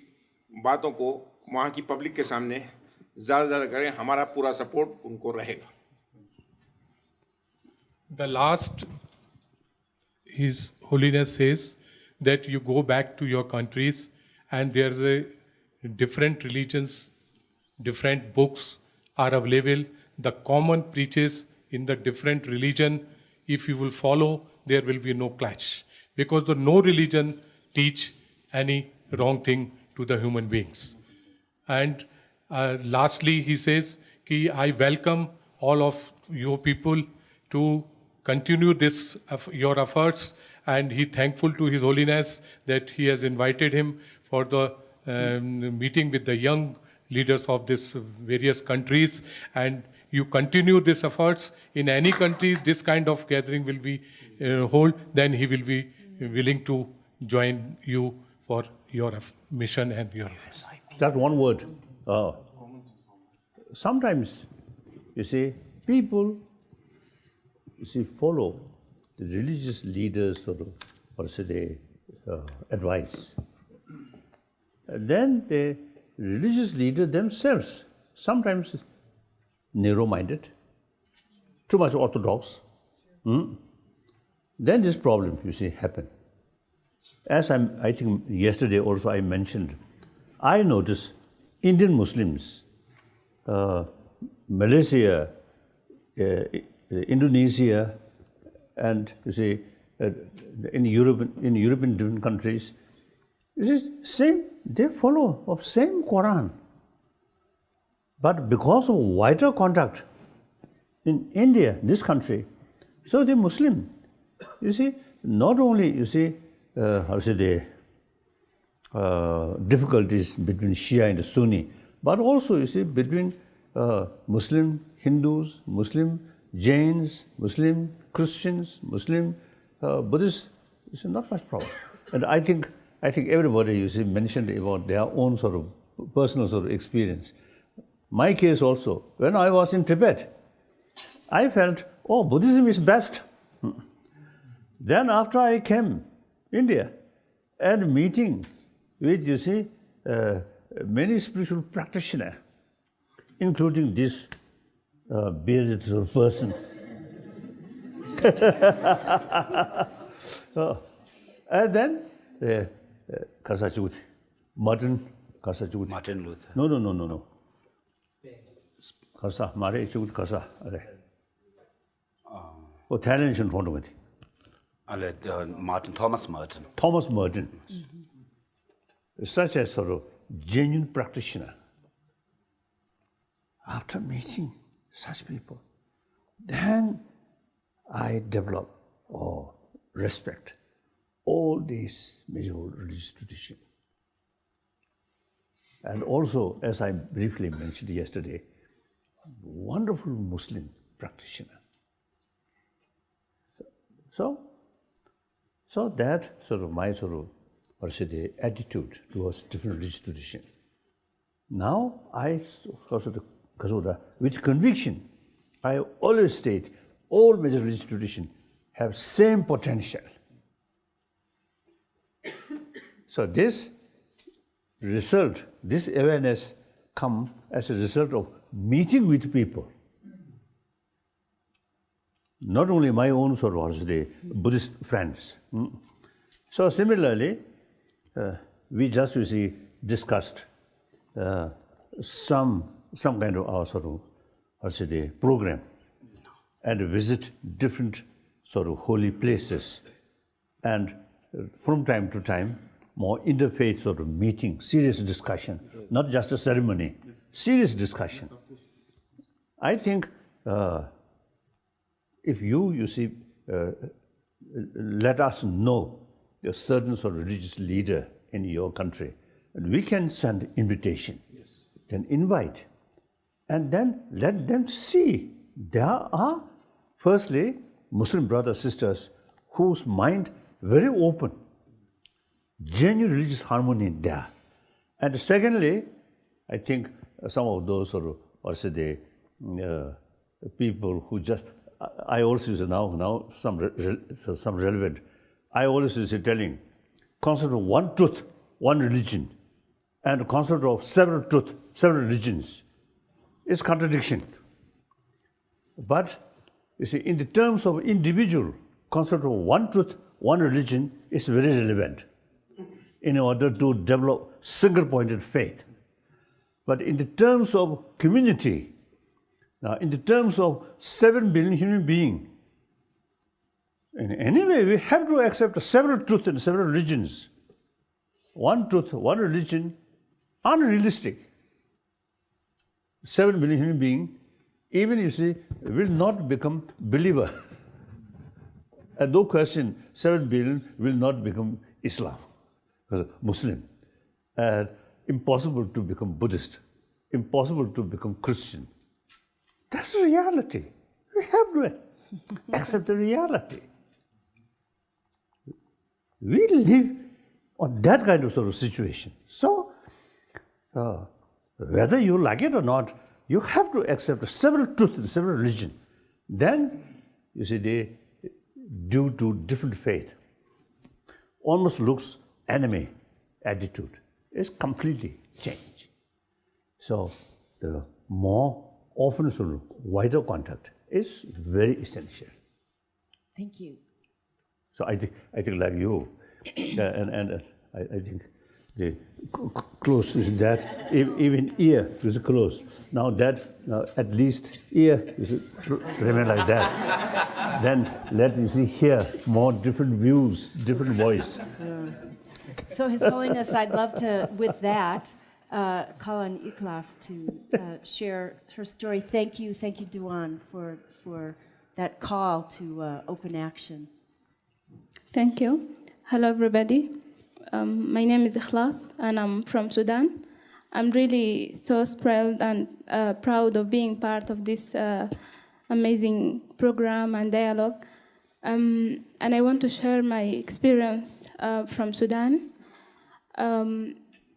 बातों को वहाँ की पब्लिक के सामने ज़्यादा ज़्यादा करें. हमारा पूरा सपोर्ट उनको रहेगा. The last, His Holiness says that you go back to your countries and there's a different religions, different books are available. The common preaches in the different religion, if you will follow, there will be no clash. Because the no religion teach any wrong thing to the human beings. And lastly, he says, कि I welcome all of your people to continue this your efforts, and he thankful to His Holiness that he has invited him for the meeting with the young leaders of this various countries, and you continue these efforts in any country. This kind of gathering will be hold, then he will be willing to join you for your mission and your efforts. Just one word. sometimes, you see, people, you see, follow the religious leaders or say the advice. Then the religious leader themselves, sometimes narrow-minded, too much orthodox. Then this problem, you see, happen. As I think yesterday also I mentioned, I noticed Indian Muslims, Malaysia, Indonesia, and you see, in European different countries, it is same. They follow of same Quran, but because of wider contact in India, this country, so the Muslim, you see, not only you see the difficulties between Shia and Sunni, but also you see between Muslim Hindus, Muslim Jains, Muslim Christians, Muslim Buddhists. It's not much problem. And I think everybody you see mentioned about their own sort of personal sort of experience. My case also, when I was in Tibet, I felt, oh, Buddhism is best. Then after I came India and meeting with, you see, many spiritual practitioners, including this bearded sort of person. And then Karsachuth, Martin Karsachuth. Martin Luther. No. Karsa, Mare Chuth Karsa. Oh, Thailand should hold with. Thomas Merton. Thomas Merton. Such a sort of genuine practitioner. After meeting such people, then I develop respect all these major religious traditions. And also, as I briefly mentioned yesterday, wonderful Muslim practitioner. So that sort of my sort of, or say the attitude towards different religious traditions. Now I with conviction, I always state all major religious traditions have same potential. So this result, this awareness come as a result of meeting with people. Not only my own sort of the Buddhist friends. So similarly, we just discussed some kind of our sort of program and visit different sort of holy places, and from time to time more interfaith sort of meeting, serious discussion, not just a ceremony, serious discussion. I think if you see, let us know a certain sort of religious leader in your country, and we can send invitation, then invite, and then let them see there are, firstly, Muslim brothers, sisters, whose mind very open, genuine religious harmony there. And secondly, I think some of those sort of, or say the people who just, I also use now some relevant. I always use telling concept of one truth, one religion, and the concept of several truth, several religions is contradiction. But you see, in the terms of individual concept of one truth, one religion is very relevant in order to develop single-pointed faith. But in the terms of community, now in the terms of 7 billion human beings, in any way we have to accept several truths and several religions. One truth, one religion, unrealistic. 7 billion human beings, even you see, will not become believer. And no question, 7 billion will not become Islam, Muslim. And impossible to become Buddhist, impossible to become Christian. That's the reality. We have to accept the reality. We live on that kind of sort of situation. So, whether you like it or not, you have to accept several truths in several religions. Then, you see, they, due to different faith, almost looks enemy attitude. It's completely changed. So, the more often, sort of wider contact is very essential. Thank you. So I think like you, and I think the close is that even ear is close. Now that at least ear is remain like that. Then let me see here more different views, different voice. So His Holiness, I'd love to, with that, call on Ikhlas to share her story. Thank you, Duan, for that call to open action. Thank you. Hello, everybody. My name is Ikhlas, and I'm from Sudan. I'm really so thrilled and proud of being part of this amazing program and dialogue. And I want to share my experience from Sudan,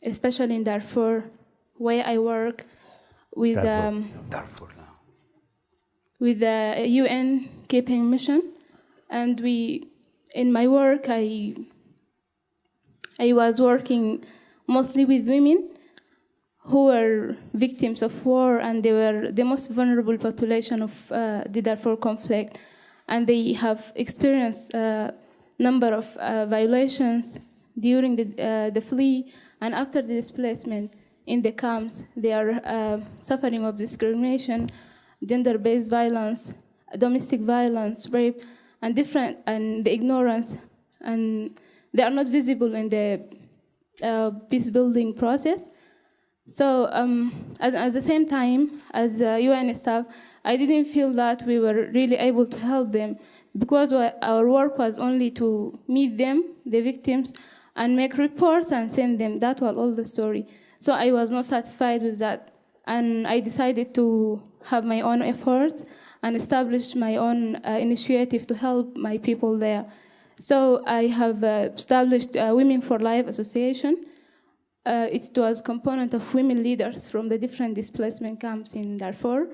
especially in Darfur, where I work with the UN keeping mission, and in my work I was working mostly with women who were victims of war, and they were the most vulnerable population of the Darfur conflict, and they have experienced a number of violations during the flee and after the displacement in the camps. They are suffering of discrimination, gender-based violence, domestic violence, rape, and the ignorance, and they are not visible in the peace-building process. So at the same time, as UN staff, I didn't feel that we were really able to help them, because our work was only to meet them, the victims, and make reports and send them. That was all the story. So I was not satisfied with that, and I decided to have my own efforts and establish my own initiative to help my people there. So I have established Women for Life Association. It was a component of women leaders from the different displacement camps in Darfur,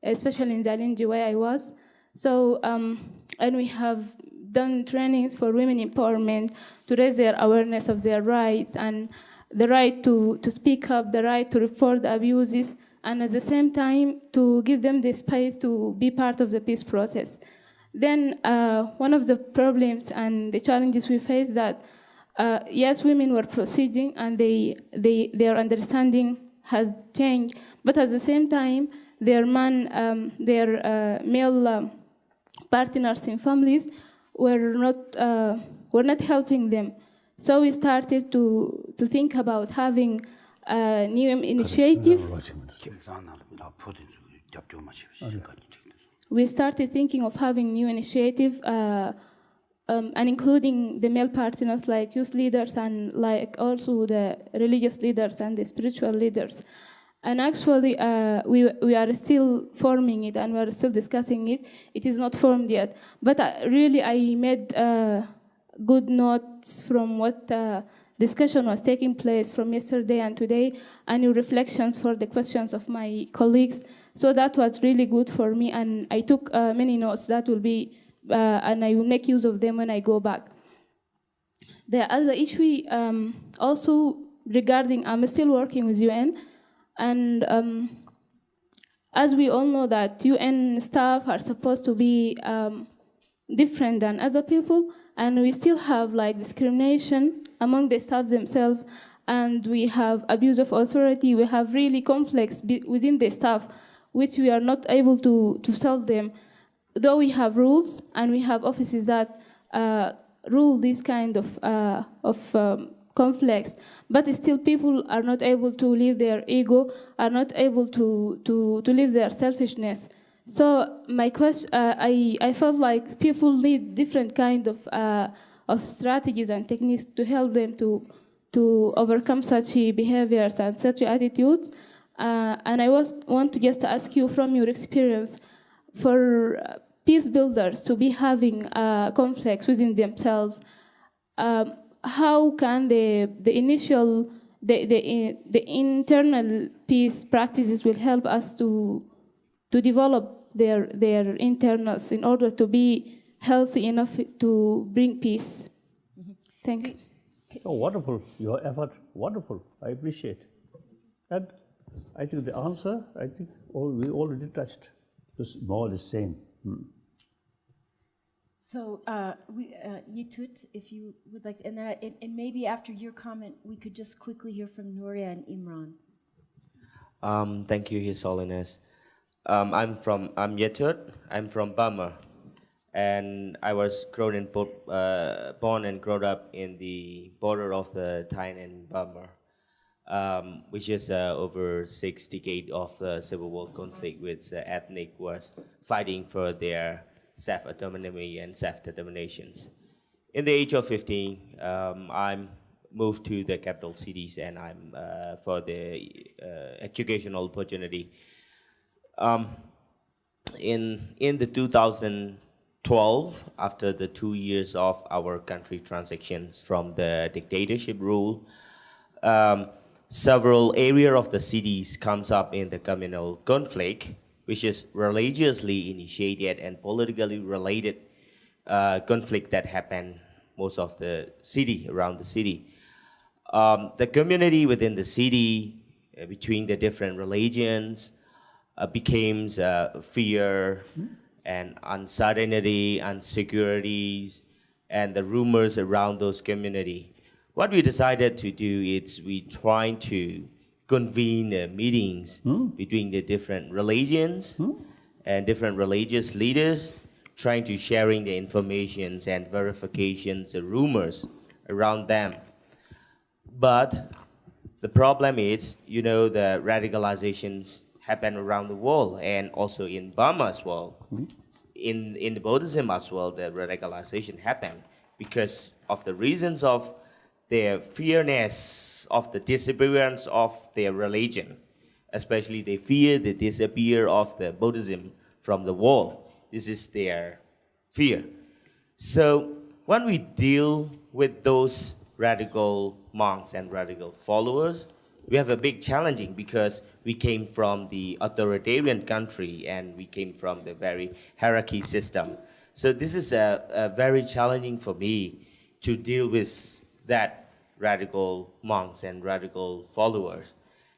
especially in Zalinji, where I was. So, and we have done trainings for women empowerment to raise their awareness of their rights and the right to speak up, the right to report the abuses, and at the same time to give them the space to be part of the peace process. Then one of the problems and the challenges we faced that yes, women were proceeding and their understanding has changed, but at the same time, their male partners in families were not helping them. So we started to think about having a new initiative. We started thinking of having new initiative and including the male partners like youth leaders and like also the religious leaders and the spiritual leaders. And actually, we are still forming it and we are still discussing it. It is not formed yet. But really, I made good notes from what discussion was taking place from yesterday and today, and new reflections for the questions of my colleagues. So that was really good for me, and I took many notes that will be, and I will make use of them when I go back. The other issue also regarding, I'm still working with UN, and as we all know that UN staff are supposed to be different than other people, and we still have like discrimination among the staff themselves, and we have abuse of authority, we have really conflicts within the staff, which we are not able to solve them. Though we have rules and we have offices that rule these kind of conflicts, but still people are not able to leave their ego, are not able to leave their selfishness. So my question, I felt like people need different kind of strategies and techniques to help them to overcome such behaviors and such attitudes. And I want to just ask you from your experience, for peace builders to be having conflicts within themselves, how can the initial the internal peace practices will help us to develop their internals in order to be healthy enough to bring peace. Thank you. Oh, wonderful. Your effort, wonderful. I appreciate. And I think the answer, I think we already touched. It's more the same. So, Yitut, if you would like, and maybe after your comment, we could just quickly hear from Nuria and Imran. Thank you, His Holiness. I'm Yetut. I'm from Burma, and I was born and grown up in the border of the Thailand and Burma, which is over 6 decades of the civil war conflict, which ethnic was fighting for their self-autonomy and self-determinations. In the age of 15, I moved to the capital cities, and I'm for the educational opportunity. In the 2012, after the 2 years of our country transactions from the dictatorship rule, several areas of the cities comes up in the communal conflict, which is religiously initiated and politically related conflict that happen most of the city, around the city. The community within the city, between the different religions, became fear and uncertainty, insecurities, and the rumors around those community. What we decided to do is we trying to convene meetings between the different religions and different religious leaders, trying to sharing the informations and verifications, the rumors around them. But the problem is, the radicalizations happen around the world, and also in Burma as well. In the Buddhism as well, the radicalization happened because of the reasons of their fearness of the disappearance of their religion. Especially they fear the disappear of the Buddhism from the world. This is their fear. So when we deal with those radical monks and radical followers, we have a big challenging because we came from the authoritarian country and we came from the very hierarchy system. So this is a very challenging for me to deal with that radical monks and radical followers.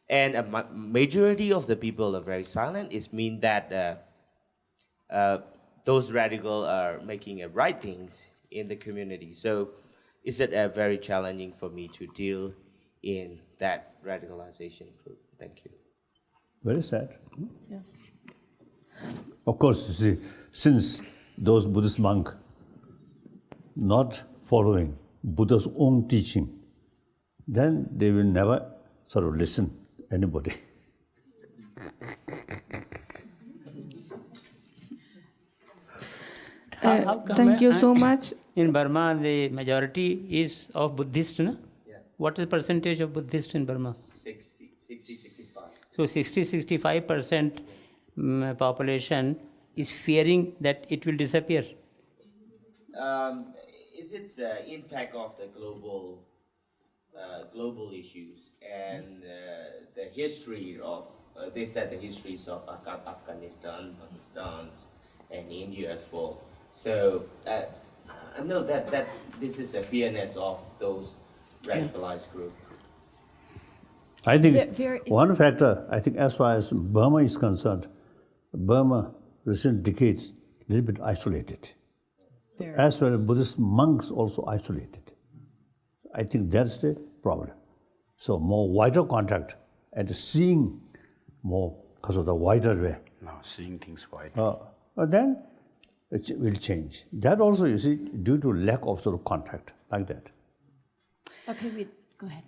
And a majority of the people are very silent. It means that those radical are making right things in the community. So it's very challenging for me to deal in that radicalization group. Thank you. Very sad. Yes. Of course, you see, since those Buddhist monks not following Buddha's own teaching, then they will never sort of listen to anybody. Thank you so much. In Burma, the majority is of Buddhist, no? Yeah. What is the percentage of Buddhist in Burma? 65. So 65% population is fearing that it will disappear. Is it impact of the global issues and the history of, they said the histories of Afghanistan, Pakistan, and India as well. So I know that this is a fearness of those radicalized groups. I think one factor, I think as far as Burma is concerned, Burma recent decades a little bit isolated. As well as Buddhist monks also isolated. I think that's the problem. So more wider contact and seeing more because of the wider way. No, seeing things wide. Then it will change. That also, you see, due to lack of sort of contact like that. Okay, go ahead.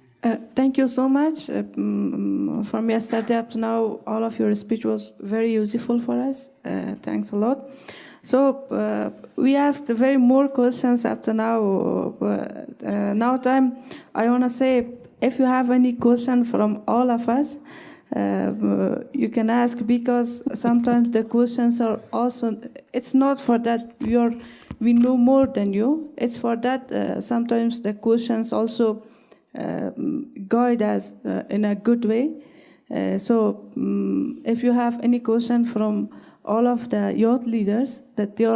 Thank you so much. From yesterday up to now, all of your speech was very useful for us. Thanks a lot. So we asked very more questions up to now. Now time, I want to say, if you have any question from all of us, you can ask, because sometimes the questions are also, it's not for that we know more than you, it's for that sometimes the questions also guide us in a good way. If you have any question from all of the youth leaders, that they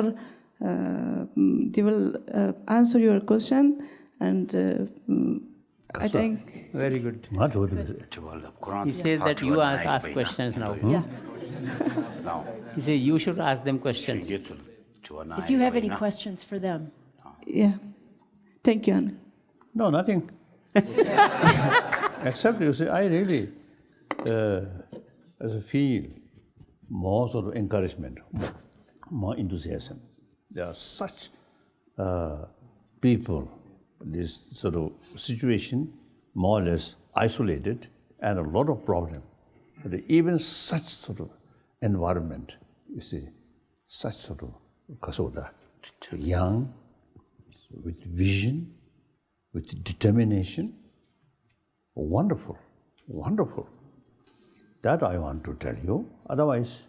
will answer your question, and I think very good. He He says that you ask questions now. Yeah. He says you should ask them questions. If you have any questions for them. Yeah. Thank you, Anna. No, nothing. Except, you see, I really feel more sort of encouragement, more enthusiasm. There are such people, this sort of situation, more or less isolated, and a lot of problem. But even such sort of environment, you see, such sort of kasoda, young, with vision, with determination, wonderful, wonderful. That I want to tell you, otherwise,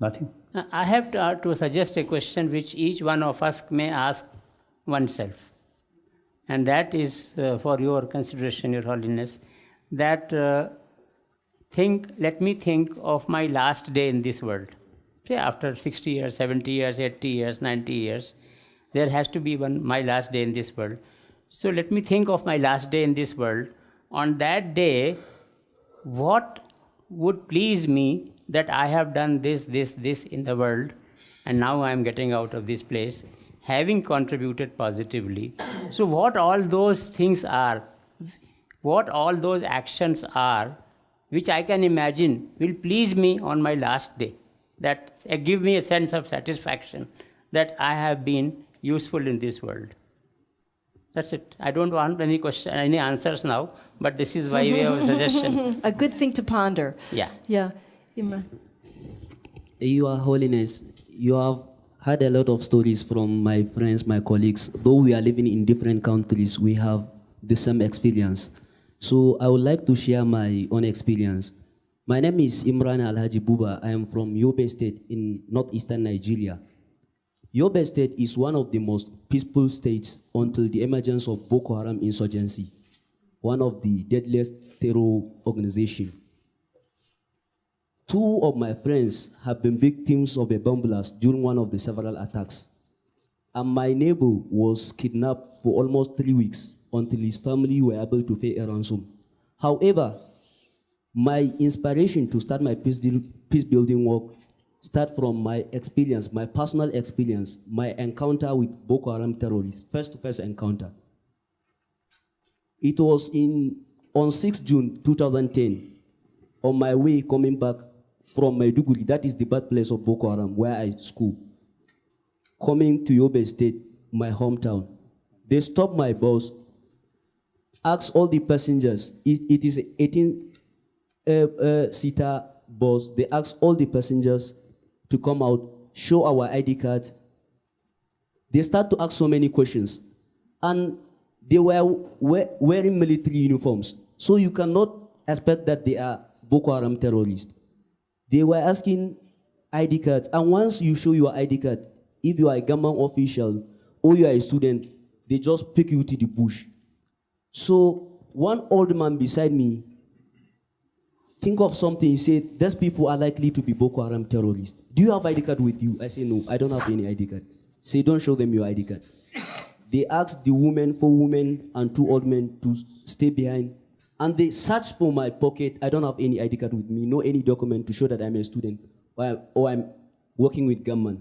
nothing. I have to suggest a question which each one of us may ask oneself. And that is for your consideration, Your Holiness, that let me think of my last day in this world. Say after 60 years, 70 years, 80 years, 90 years, there has to be my last day in this world. So let me think of my last day in this world. On that day, what would please me that I have done this in the world, and now I am getting out of this place, having contributed positively. So what all those things are, what all those actions are, which I can imagine will please me on my last day, that give me a sense of satisfaction that I have been useful in this world. That's it. I don't want any answers now, but this is by way of suggestion. A good thing to ponder. Yeah. Yeah. Imran. Your Holiness, you have had a lot of stories from my friends, my colleagues. Though we are living in different countries, we have the same experience. So I would like to share my own experience. My name is Imran Alhaji Buba. I am from Yobe State in northeastern Nigeria. Yobe State is one of the most peaceful states until the emergence of Boko Haram insurgency, one of the deadliest terror organizations. Two of my friends have been victims of a bomb blast during one of the several attacks. And my neighbor was kidnapped for almost 3 weeks until his family were able to pay a ransom. However, my inspiration to start my peace-building work start from my experience, my personal experience, my encounter with Boko Haram terrorists, face-to-face encounter. It was on 6 June 2010, on my way coming back from Maiduguri, that is the birthplace of Boko Haram, where I school, coming to Yobe State, my hometown. They stopped my bus, asked all the passengers, it is an 18-seater bus, they asked all the passengers to come out, show our ID card. They start to ask so many questions. And they were wearing military uniforms. So you cannot expect that they are Boko Haram terrorists. They were asking ID cards. And once you show your ID card, if you are a government official or you are a student, they just pick you to the bush. So one old man beside me, think of something, he said, these people are likely to be Boko Haram terrorists. Do you have ID card with you? I say, no, I don't have any ID card. Say, don't show them your ID card. They asked the women, 4 women and 2 old men to stay behind. And they searched for my pocket. I don't have any ID card with me, no any document to show that I'm a student or I'm working with government.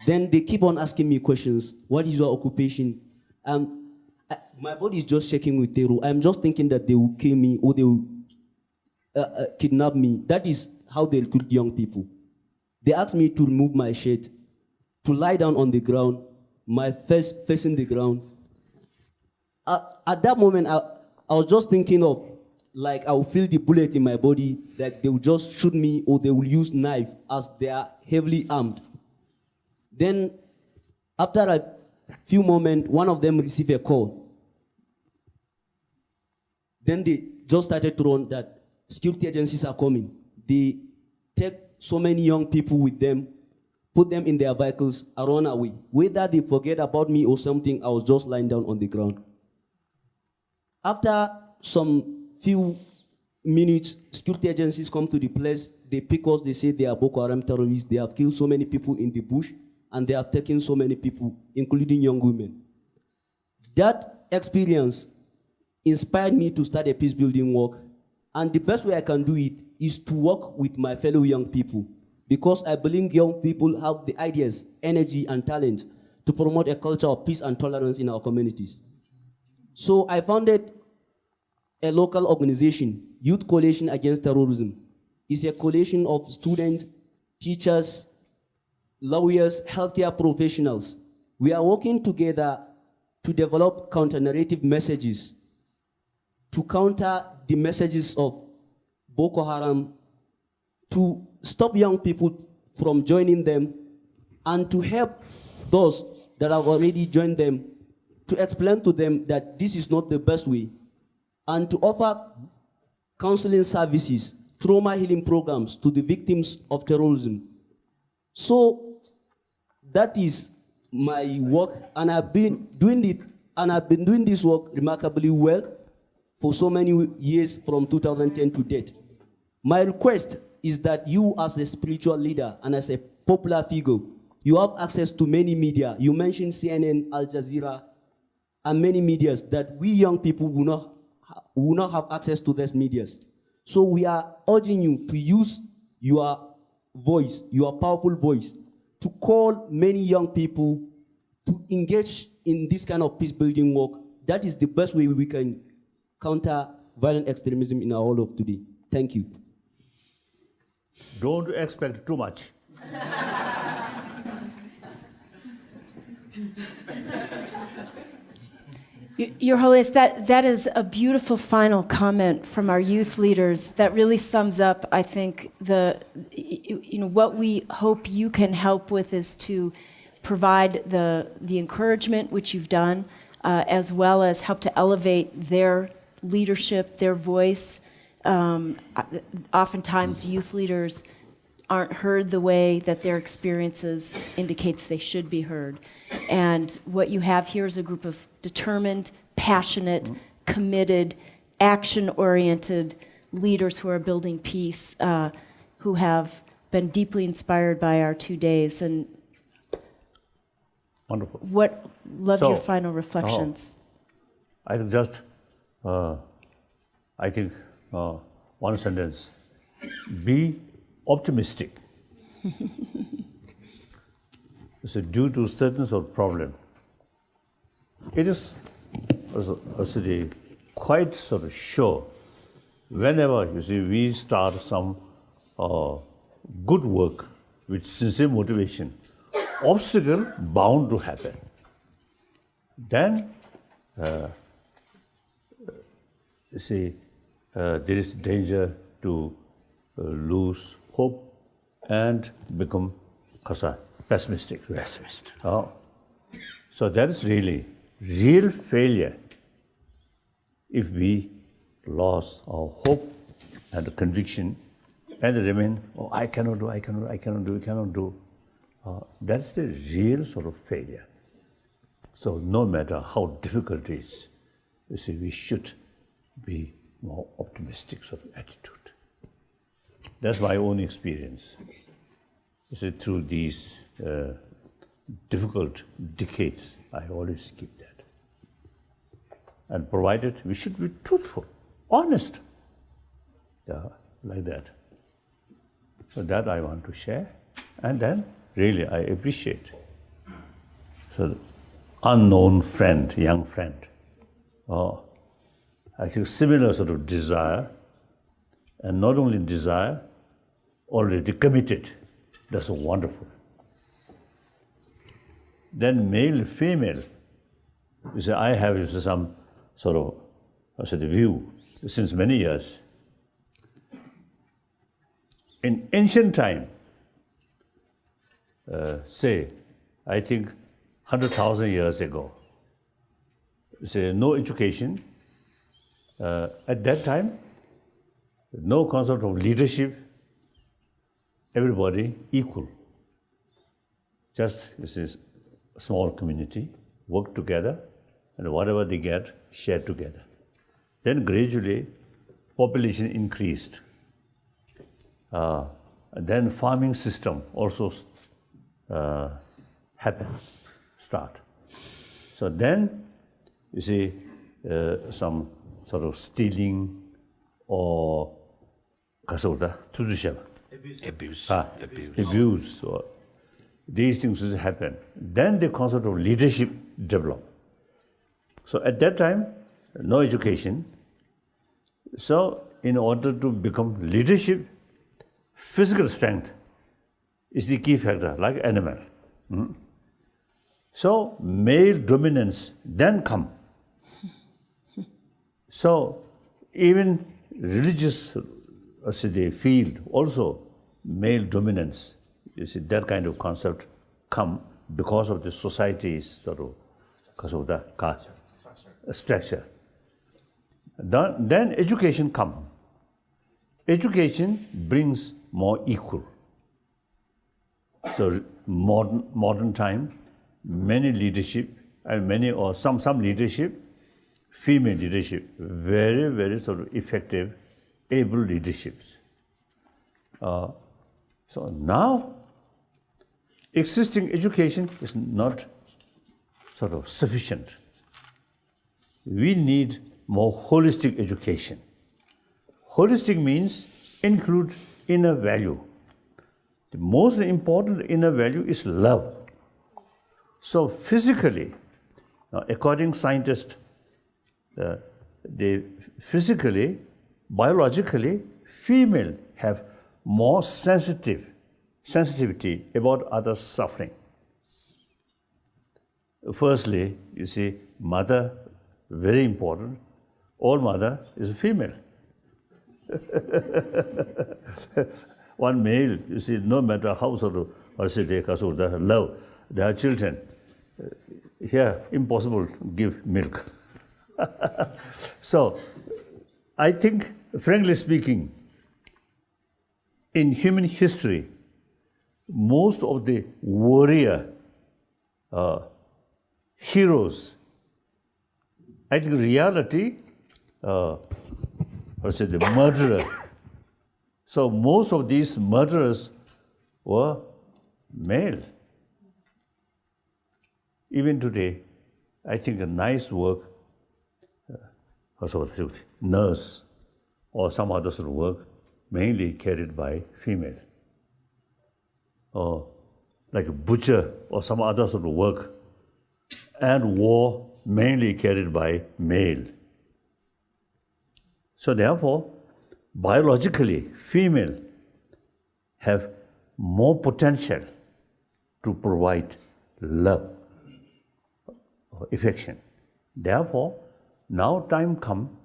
Then they keep on asking me questions. What is your occupation? My body is just shaking with terror. I'm just thinking that they will kill me or they will kidnap me. That is how they recruit young people. They asked me to remove my shirt, to lie down on the ground, my face facing the ground. At that moment, I was just thinking of, like, I will feel the bullet in my body, that they will just shoot me or they will use knife as they are heavily armed. Then, after a few moments, one of them received a call. Then they just started to run that security agencies are coming. They take so many young people with them, put them in their vehicles, and run away. Whether they forget about me or something, I was just lying down on the ground. After some few minutes, security agencies come to the place, they pick us, they say they are Boko Haram terrorists, they have killed so many people in the bush, and they have taken so many people, including young women. That experience inspired me to start a peace building work, and the best way I can do it is to work with my fellow young people, because I believe young people have the ideas, energy, and talent to promote a culture of peace and tolerance in our communities. So I founded a local organization, Youth Coalition Against Terrorism. It's a coalition of students, teachers, lawyers, healthcare professionals. We are working together to develop counter-narrative messages to counter the messages of Boko Haram, to stop young people from joining them, and to help those that have already joined them to explain to them that this is not the best way, and to offer counseling services, trauma healing programs to the victims of terrorism. So that is my work, and I've been doing it, and I've been doing this work remarkably well for so many years from 2010 to date. My request is that you, as a spiritual leader and as a popular figure, you have access to many media. You mentioned CNN, Al Jazeera, and many medias that we young people will not have access to these medias. So we are urging you to use your voice, your powerful voice, to call many young people to engage in this kind of peace-building work. That is the best way we can counter violent extremism in our world of today. Thank you. Don't expect too much. Your Holiness, that is a beautiful final comment from our youth leaders that really sums up, I think, what we hope you can help with is to provide the encouragement which you've done, as well as help to elevate their leadership, their voice. Oftentimes, youth leaders aren't heard the way that their experiences indicates they should be heard. And what you have here is a group of determined, passionate, committed, action-oriented leaders who are building peace, who have been deeply inspired by our 2 days. And wonderful. Love your final reflections. I think just, one sentence: be optimistic. So due to certain sort of problem, it is also quite sort of sure whenever we start some good work with sincere motivation, obstacle bound to happen. Then there is danger to lose hope and become pessimistic. So that is really real failure if we lost our hope and conviction and remain, I cannot do. That's the real sort of failure. So no matter how difficult it is, we should be more optimistic sort of attitude. That's my own experience. Through these difficult decades, I always keep that. And provided we should be truthful, honest, like that. So that I want to share. And then really I appreciate. So unknown friend, young friend, I think similar sort of desire, and not only desire, already committed. That's wonderful. Then male, female, I have some sort of view since many years. In ancient time, I think 100,000 years ago, no education. At that time, no concept of leadership, everybody equal. Just this is a small community, work together, and whatever they get, share together. Then gradually, population increased. Then farming system also start. So then, you see, some sort of stealing or abuse, or these things happen. Then the concept of leadership developed. So at that time, no education. So in order to become leadership, physical strength is the key factor, like animal. So male dominance then come. So even religious field also male dominance. You see that kind of concept come because of the society's sort of structure. Then education come. Education brings more equal. So modern time, many leadership and many or some leadership, female leadership, very, very sort of effective, able leaderships. So now, existing education is not sort of sufficient. We need more holistic education. Holistic means include inner value. The most important inner value is love. So physically, according to scientists, physically, biologically, female have more sensitivity about others' suffering. Firstly, you see, mother, very important. All mother is a female. One male, you see, no matter how sort of love their children, here impossible to give milk. So, I think, frankly speaking, in human history, most of the warrior heroes, I think reality, the murderer. So most of these murderers were male. Even today, I think a nice work, nurse or some other sort of work, mainly carried by female. Or like a butcher or some other sort of work, and war mainly carried by male. So therefore, biologically, female have more potential to provide love or affection. Therefore, now time come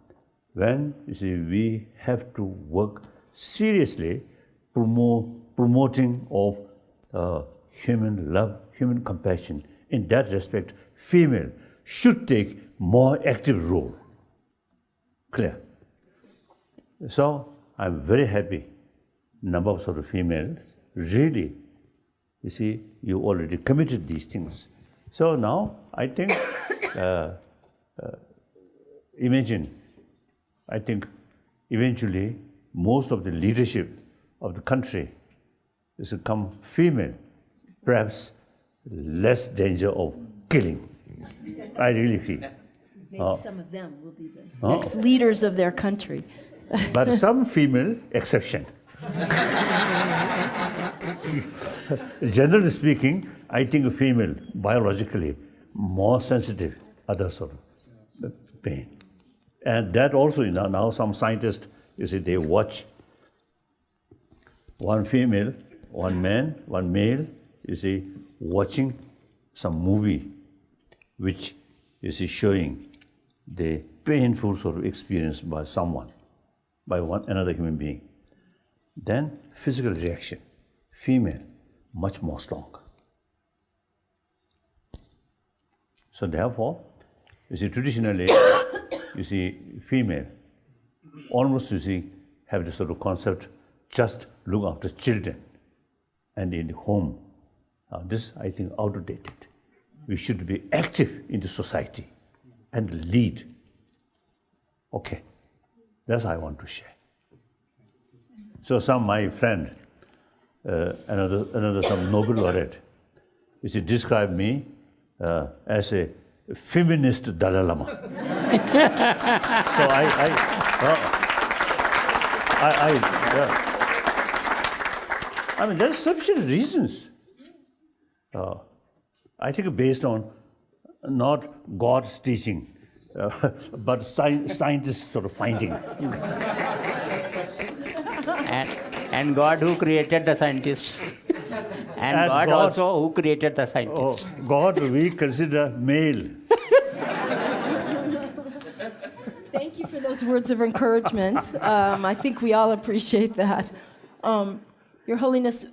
when you see we have to work seriously promoting of human love, human compassion. In that respect, female should take more active role. Clear? So I'm very happy. Number of sort of females really, you see, you already committed these things. So now I think, imagine, I think eventually most of the leadership of the country is to come female, perhaps less danger of killing. I really feel. Maybe some of them will be the next leaders of their country. But some female exception. Generally speaking, I think a female biologically more sensitive, other sort of pain. And that also, now some scientists, you see, they watch one female, one man, one male, you see, watching some movie which is showing the painful sort of experience by someone, by another human being. Then physical reaction, female, much more strong. So therefore, you see, traditionally, you see, female, almost, you see, have this sort of concept, just look after children and in the home. Now this, I think, outdated. We should be active in the society and lead. Okay. That's what I want to share. So some my friend, another some Nobel laureate, you see, described me as a feminist Dalai Lama. So I mean, there's sufficient reasons. I think based on not God's teaching, but scientists sort of finding. And God who created the scientists. And God also who created the scientists. God we consider male. Thank you for those words of encouragement. I think we all appreciate that. Your Holiness.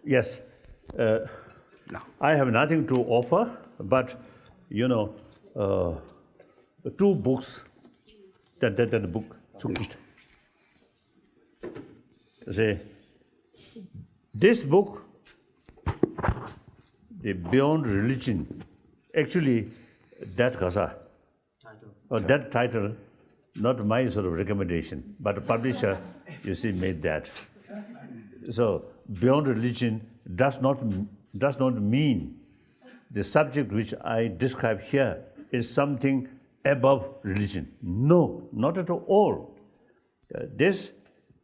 Yes. I have nothing to offer, but, you know, 2 books, that book, say, this book, the Beyond Religion, actually, that title, not my sort of recommendation, but the publisher, you see, made that. So, Beyond Religion does not mean the subject which I describe here is something above religion. No, not at all. This,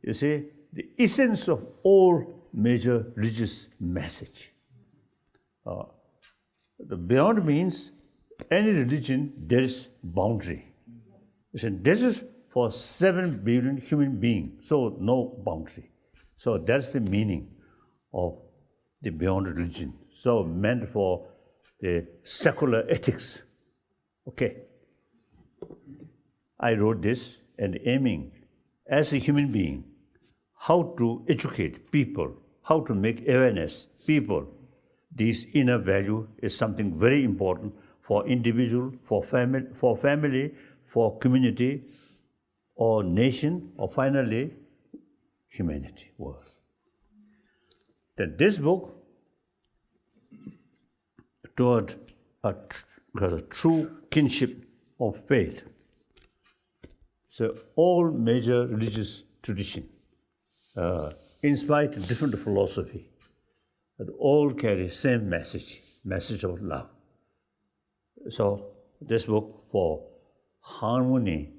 you see, the essence of all major religious message. The beyond means any religion, there is boundary. This is for 7 billion human beings, so no boundary. So that's the meaning of the beyond religion. So meant for the secular ethics. Okay. I wrote this and aiming as a human being, how to educate people, how to make awareness people. This inner value is something very important for individual, for family, for community, or nation, or finally, humanity, world. Then this book, toward a true kinship of faith. So all major religious traditions, in spite of different philosophy, but all carry same message of love. So this book for harmony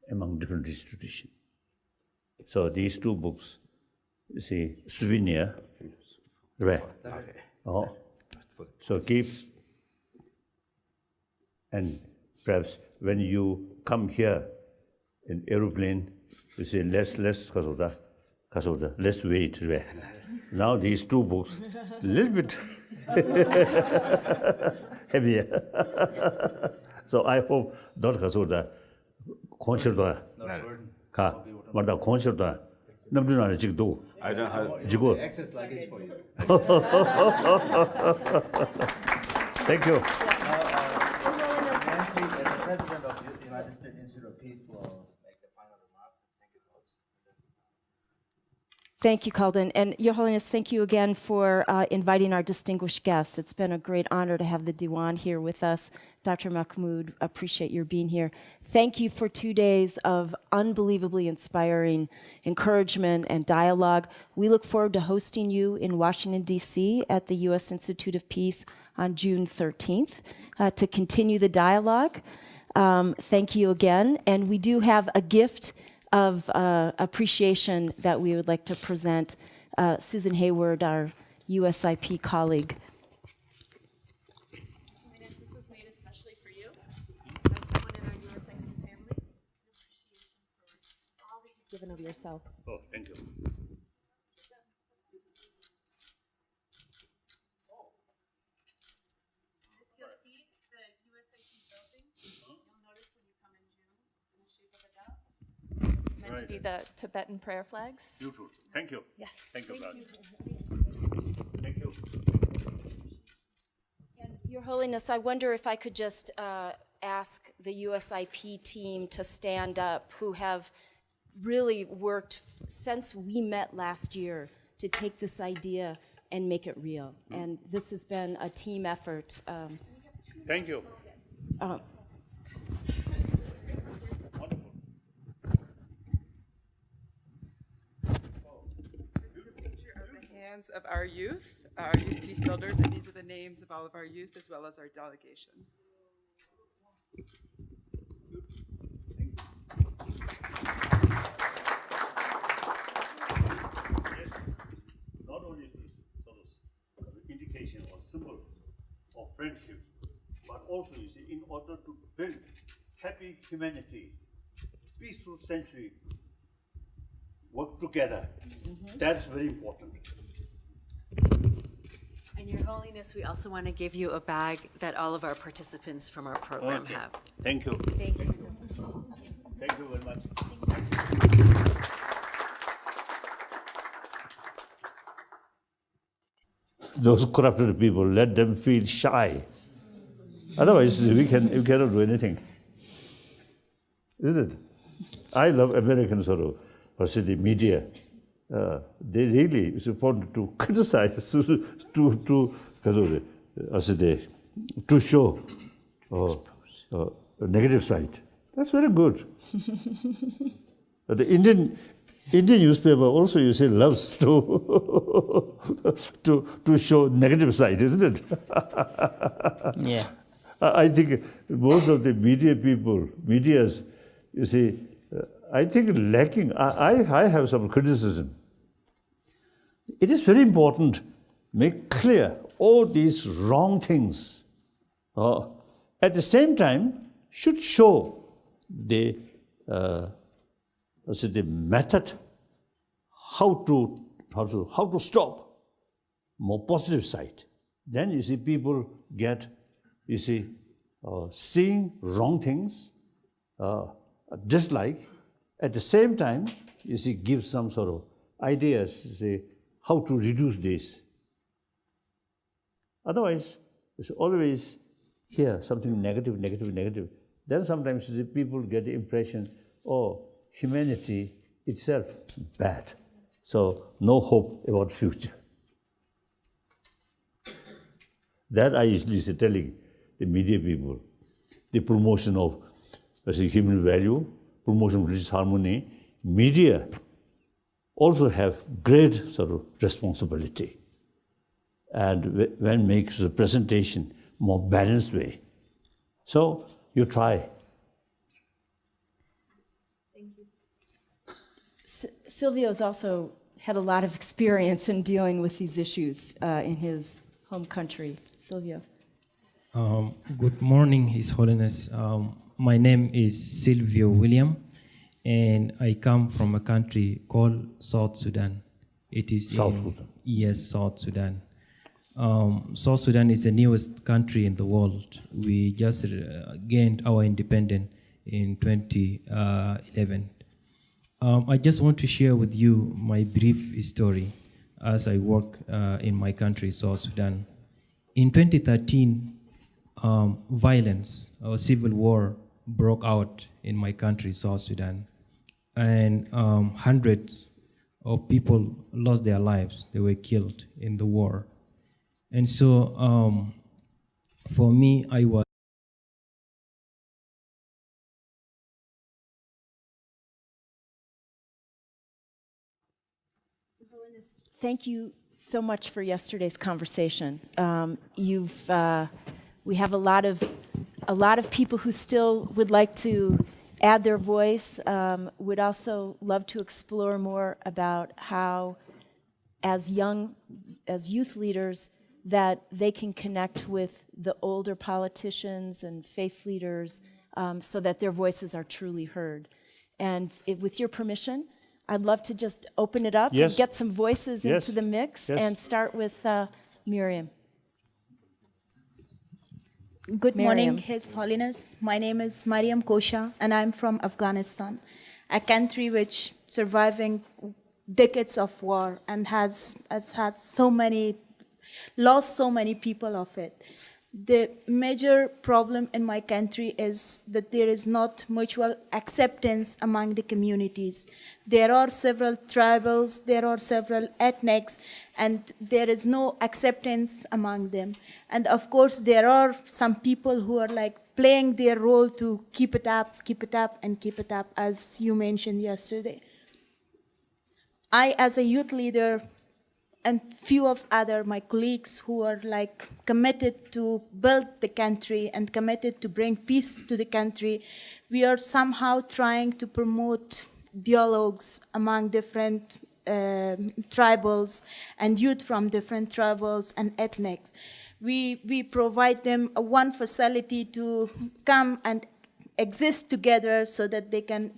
among different religious traditions. So these 2 books, you see, souvenir, right? Oh, so keep, and perhaps when you come here in aeroplane, you say less weight. Right? Now these 2 books, a little bit heavier. So I hope not Kasuda consider Marta consider Namduna Jigdo. I don't have access luggage for you. Thank you. Nancy, as the president of the United States Institute of Peace, will make the final remarks. Thank you, folks. Thank you, Kalden. And Your Holiness, thank you again for inviting our distinguished guests. It's been a great honor to have the Diwan here with us. Dr. Mahmood, appreciate your being here. Thank you for 2 days of unbelievably inspiring encouragement and dialogue. We look forward to hosting you in Washington, D.C. at the U.S. Institute of Peace on June 13th to continue the dialogue. Thank you again. And we do have a gift of appreciation that we would like to present Susan Hayward, our USIP colleague. This was made especially for you, as someone in our USIP family. Appreciation for all that you've given of yourself. Oh, thank you. This you'll see the USIP building. You'll notice when you come in June in the shape of a dove. This is meant to be the Tibetan prayer flags. Beautiful. Thank you. Yes. Thank you, brother. Thank you. And Your Holiness, I wonder if I could just ask the USIP team to stand up, who have really worked since we met last year to take this idea and make it real. And this has been a team effort. Thank you. hands of our youth peace builders, and these are the names of all of our youth as well as our delegation. Not only is this sort of indication or symbol of friendship, but also, you see, in order to build happy humanity, peaceful century, work together. That's very important. And Your Holiness, we also want to give you a bag that all of our participants from our program Okay. have. Thank you. Thank you so much. Thank you very much. Those corrupted people, let them feel shy. Otherwise, we cannot do anything. Isn't it? I love American sort of, or say the media. They really it's important to criticize, to show a negative side. That's very good. The Indian newspaper also, you say, loves to show negative side, isn't it? Yeah. I think most of the medias, you see, I think lacking. I have some criticism. It is very important make clear all these wrong things. At the same time, should show the method how to stop more positive side. Then you see people get seeing wrong things, dislike. At the same time, you see, give some sort of ideas, you see, how to reduce this. Otherwise, it's always hear something negative. Then sometimes you see, people get the impression, oh, humanity itself bad. So no hope about future. That I usually say telling the media people, the promotion of human value, promotion of religious harmony, media also have great sort of responsibility. And when makes the presentation more balanced way. So you try. Thank you. Silvio's also had a lot of experience in dealing with these issues in his home country. Silvio. Good morning, His Holiness. My name is Silvio William, and I come from a country called South Sudan. It is South Sudan. Yes, South Sudan. South Sudan is the newest country in the world. We just gained our independence in 2011. I just want to share with you my brief story as I work in my country, South Sudan. In 2013, violence or civil war broke out in my country, South Sudan, and hundreds of people lost their lives. They were killed in the war. And so for me, I was Thank you so much for yesterday's conversation. We have a lot of people who still would like to add their voice. Would also love to explore more about how, as youth leaders, that they can connect with the older politicians and faith leaders, so that their voices are truly heard. And with your permission, I'd love to just open it up and get some voices into the mix and start with Miriam. Good morning, His Holiness. My name is Mariam Kosha, and I'm from Afghanistan, a country which surviving decades of war and has had lost so many people of it. The major problem in my country is that there is not mutual acceptance among the communities. There are several tribals, there are several ethnics, and there is no acceptance among them. And of course, there are some people who are like playing their role to keep it up, and keep it up, as you mentioned yesterday. I, as a youth leader, and few of other my colleagues who are like committed to build the country and committed to bring peace to the country, we are somehow trying to promote dialogues among different tribals and youth from different tribals and ethnics. We provide them one facility to come and exist together so that they can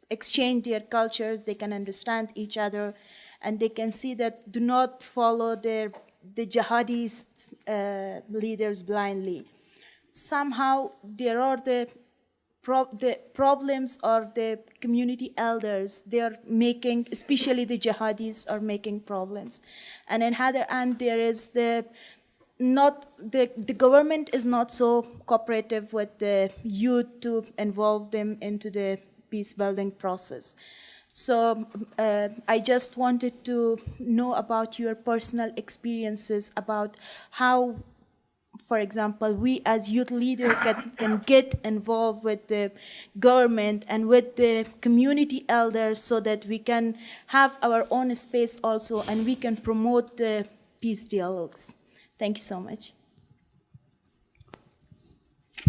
exchange their cultures, they can understand each other, and they can see that do not follow the jihadist leaders blindly. Somehow there are the problems or the community elders, they are making, especially the jihadis are making problems. And on the other hand, there is the government is not so cooperative with the youth to involve them into the peace building process. So I just wanted to know about your personal experiences about how, for example, we as youth leaders can get involved with the government and with the community elders so that we can have our own space also and we can promote the peace dialogues. Thank you so much.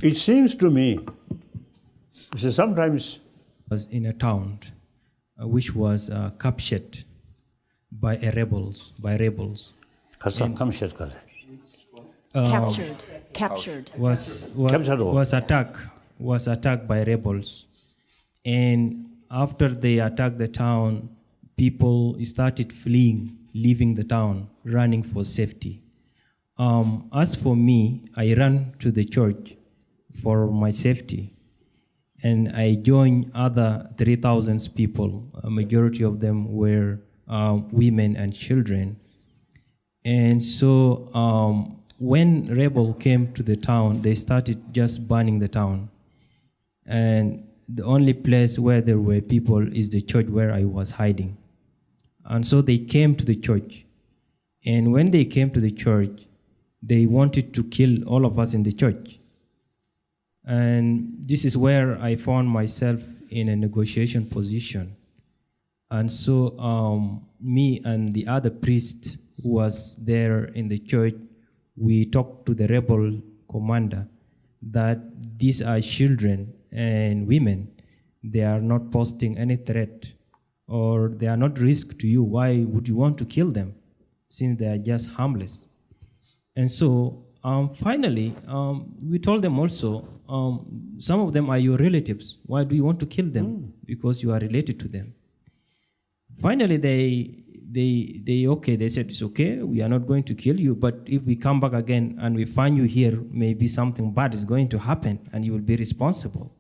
It seems to me, sometimes was in a town which was captured by rebels. Captured. Was attacked by rebels, and after they attacked the town, people started fleeing, leaving the town, running for safety. As for me, I ran to the church for my safety, and I joined other 3,000 people. A majority of them were women and children. And so when rebel came to the town, they started just burning the town. And the only place where there were people is the church where I was hiding. And so they came to the church. And when they came to the church, they wanted to kill all of us in the church. And this is where I found myself in a negotiation position. And so me and the other priest who was there in the church, we talked to the rebel commander that these are children and women. They are not posting any threat or they are not risk to you. Why would you want to kill them since they are just harmless? And so finally, we told them also, some of them are your relatives. Why do you want to kill them? Because you are related to them. Finally, they said, it's okay, we are not going to kill you, but if we come back again and we find you here, maybe something bad is going to happen and you will be responsible.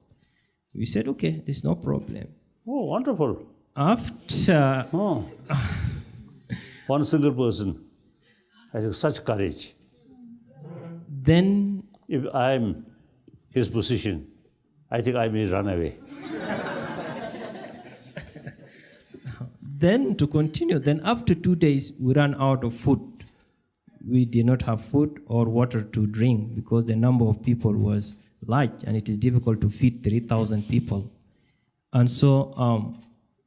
We said, okay, there's no problem. Oh, wonderful. After... one single person has such courage. Then... if I'm his position, I think I may run away. Then to continue, then after 2 days, we ran out of food. We did not have food or water to drink because the number of people was large and it is difficult to feed 3,000 people. And so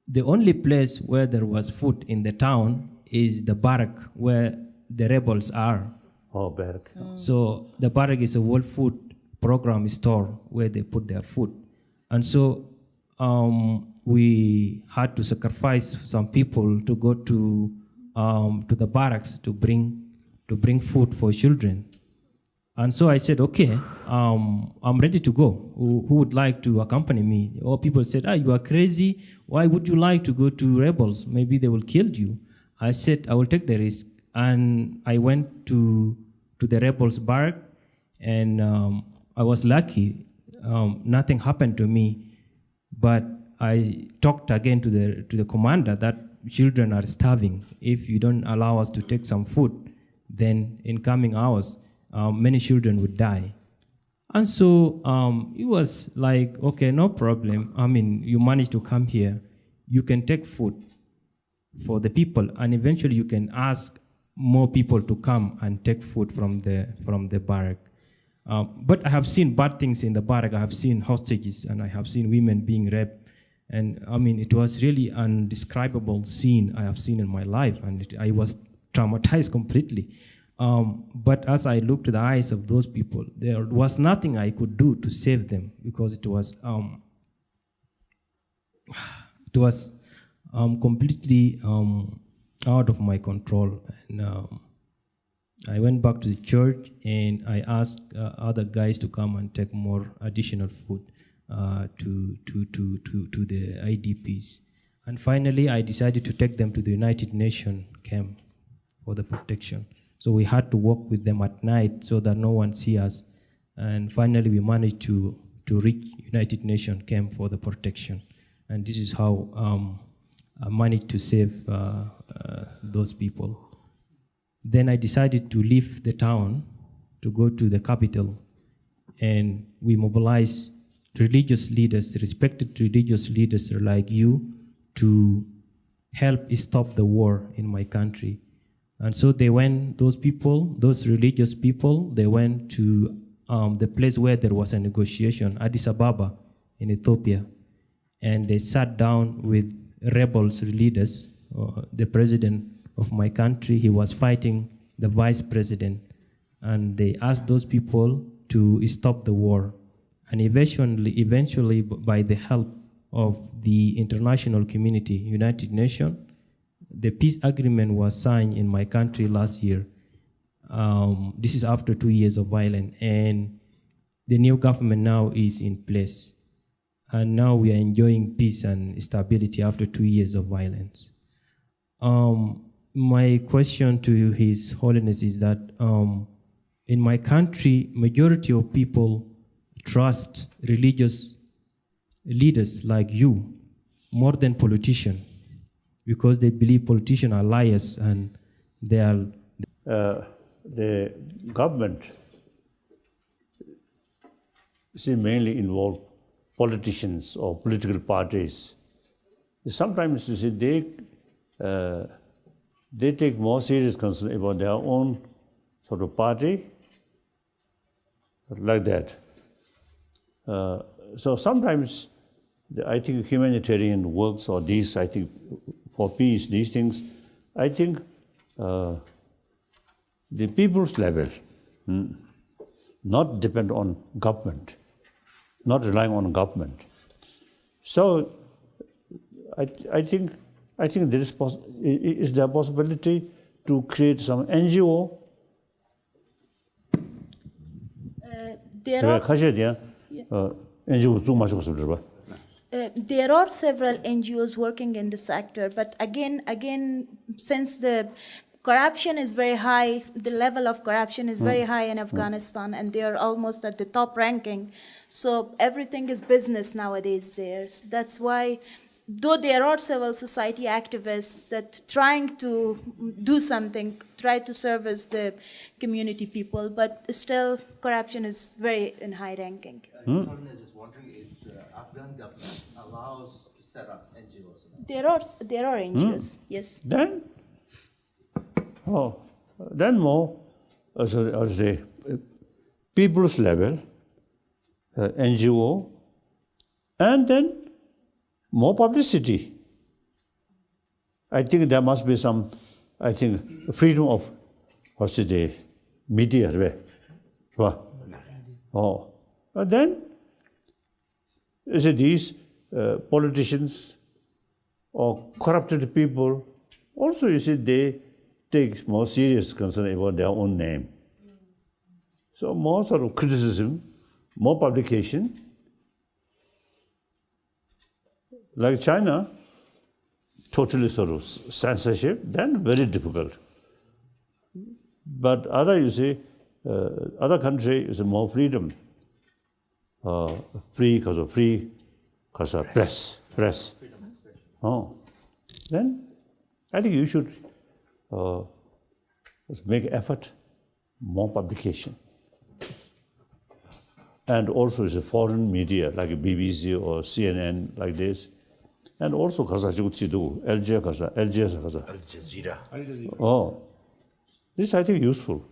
the only place where there was food in the town is the barrack where the rebels are. Oh, barrack. So the barrack is a World Food Program store where they put their food. And so we had to sacrifice some people to go to the barracks to bring food for children. And so I said, okay, I'm ready to go. Who would like to accompany me? Or people said, you are crazy. Why would you like to go to rebels? Maybe they will kill you. I said, I will take the risk. And I went to the rebels' barrack, and I was lucky. Nothing happened to me. But I talked again to the commander that children are starving. If you don't allow us to take some food, then in coming hours, many children would die. And so it was like, okay, no problem. I mean, you managed to come here. You can take food for the people, and eventually you can ask more people to come and take food from the barrack. But I have seen bad things in the barrack. I have seen hostages, and I have seen women being raped. And I mean, it was really an indescribable scene I have seen in my life, and I was traumatized completely. But as I looked to the eyes of those people, there was nothing I could do to save them because it was completely out of my control. And I went back to the church and I asked other guys to come and take more additional food to the IDPs. And finally, I decided to take them to the United Nations camp for the protection. So we had to walk with them at night so that no one see us. And finally, we managed to reach United Nations camp for the protection. And this is how I managed to save those people. Then I decided to leave the town to go to the capital. And we mobilized religious leaders, respected religious leaders like you, to help stop the war in my country. And so they went, those people, those religious people, they went to the place where there was a negotiation, Addis Ababa in Ethiopia. And they sat down with rebels leaders. The president of my country, he was fighting the vice president. And they asked those people to stop the war. And eventually, by the help of the international community, United Nations, the peace agreement was signed in my country last year. This is after 2 years of violence, and the new government now is in place. And now we are enjoying peace and stability after 2 years of violence. My question to His Holiness is that in my country, majority of people trust religious leaders like you more than politicians, because they believe politicians are liars and they are... the government mainly involve politicians or political parties. Sometimes you see they take more serious concern about their own sort of party, like that. So sometimes I think humanitarian works or these, I think, for peace, these things, I think the people's level, not depend on government, not relying on government. So I think there is there a possibility to create some NGO? There are several NGOs working in the sector, but again, since the corruption is very high, the level of corruption is very high in Afghanistan, and they are almost at the top ranking. So everything is business nowadays there. So that's why, though there are civil society activists that trying to do something, try to service the community people, but still corruption is very in high ranking. Holiness is wondering if the Afghan government allows to set up NGOs. There are NGOs, yes. Then more as the people's level, NGO, and then more publicity. I think there must be some, I think, freedom of, what's the media, right? And then, you see, these politicians or corrupted people, also, you see, they take more serious concern about their own name. So more sort of criticism, more publication. Like China, totally sort of censorship, then very difficult. But other, you see, other country is more freedom. Free because of press. Then I think you should make effort, more publication. And also it's a foreign media like BBC or CNN like this. And also Al Jazeera. This I think useful.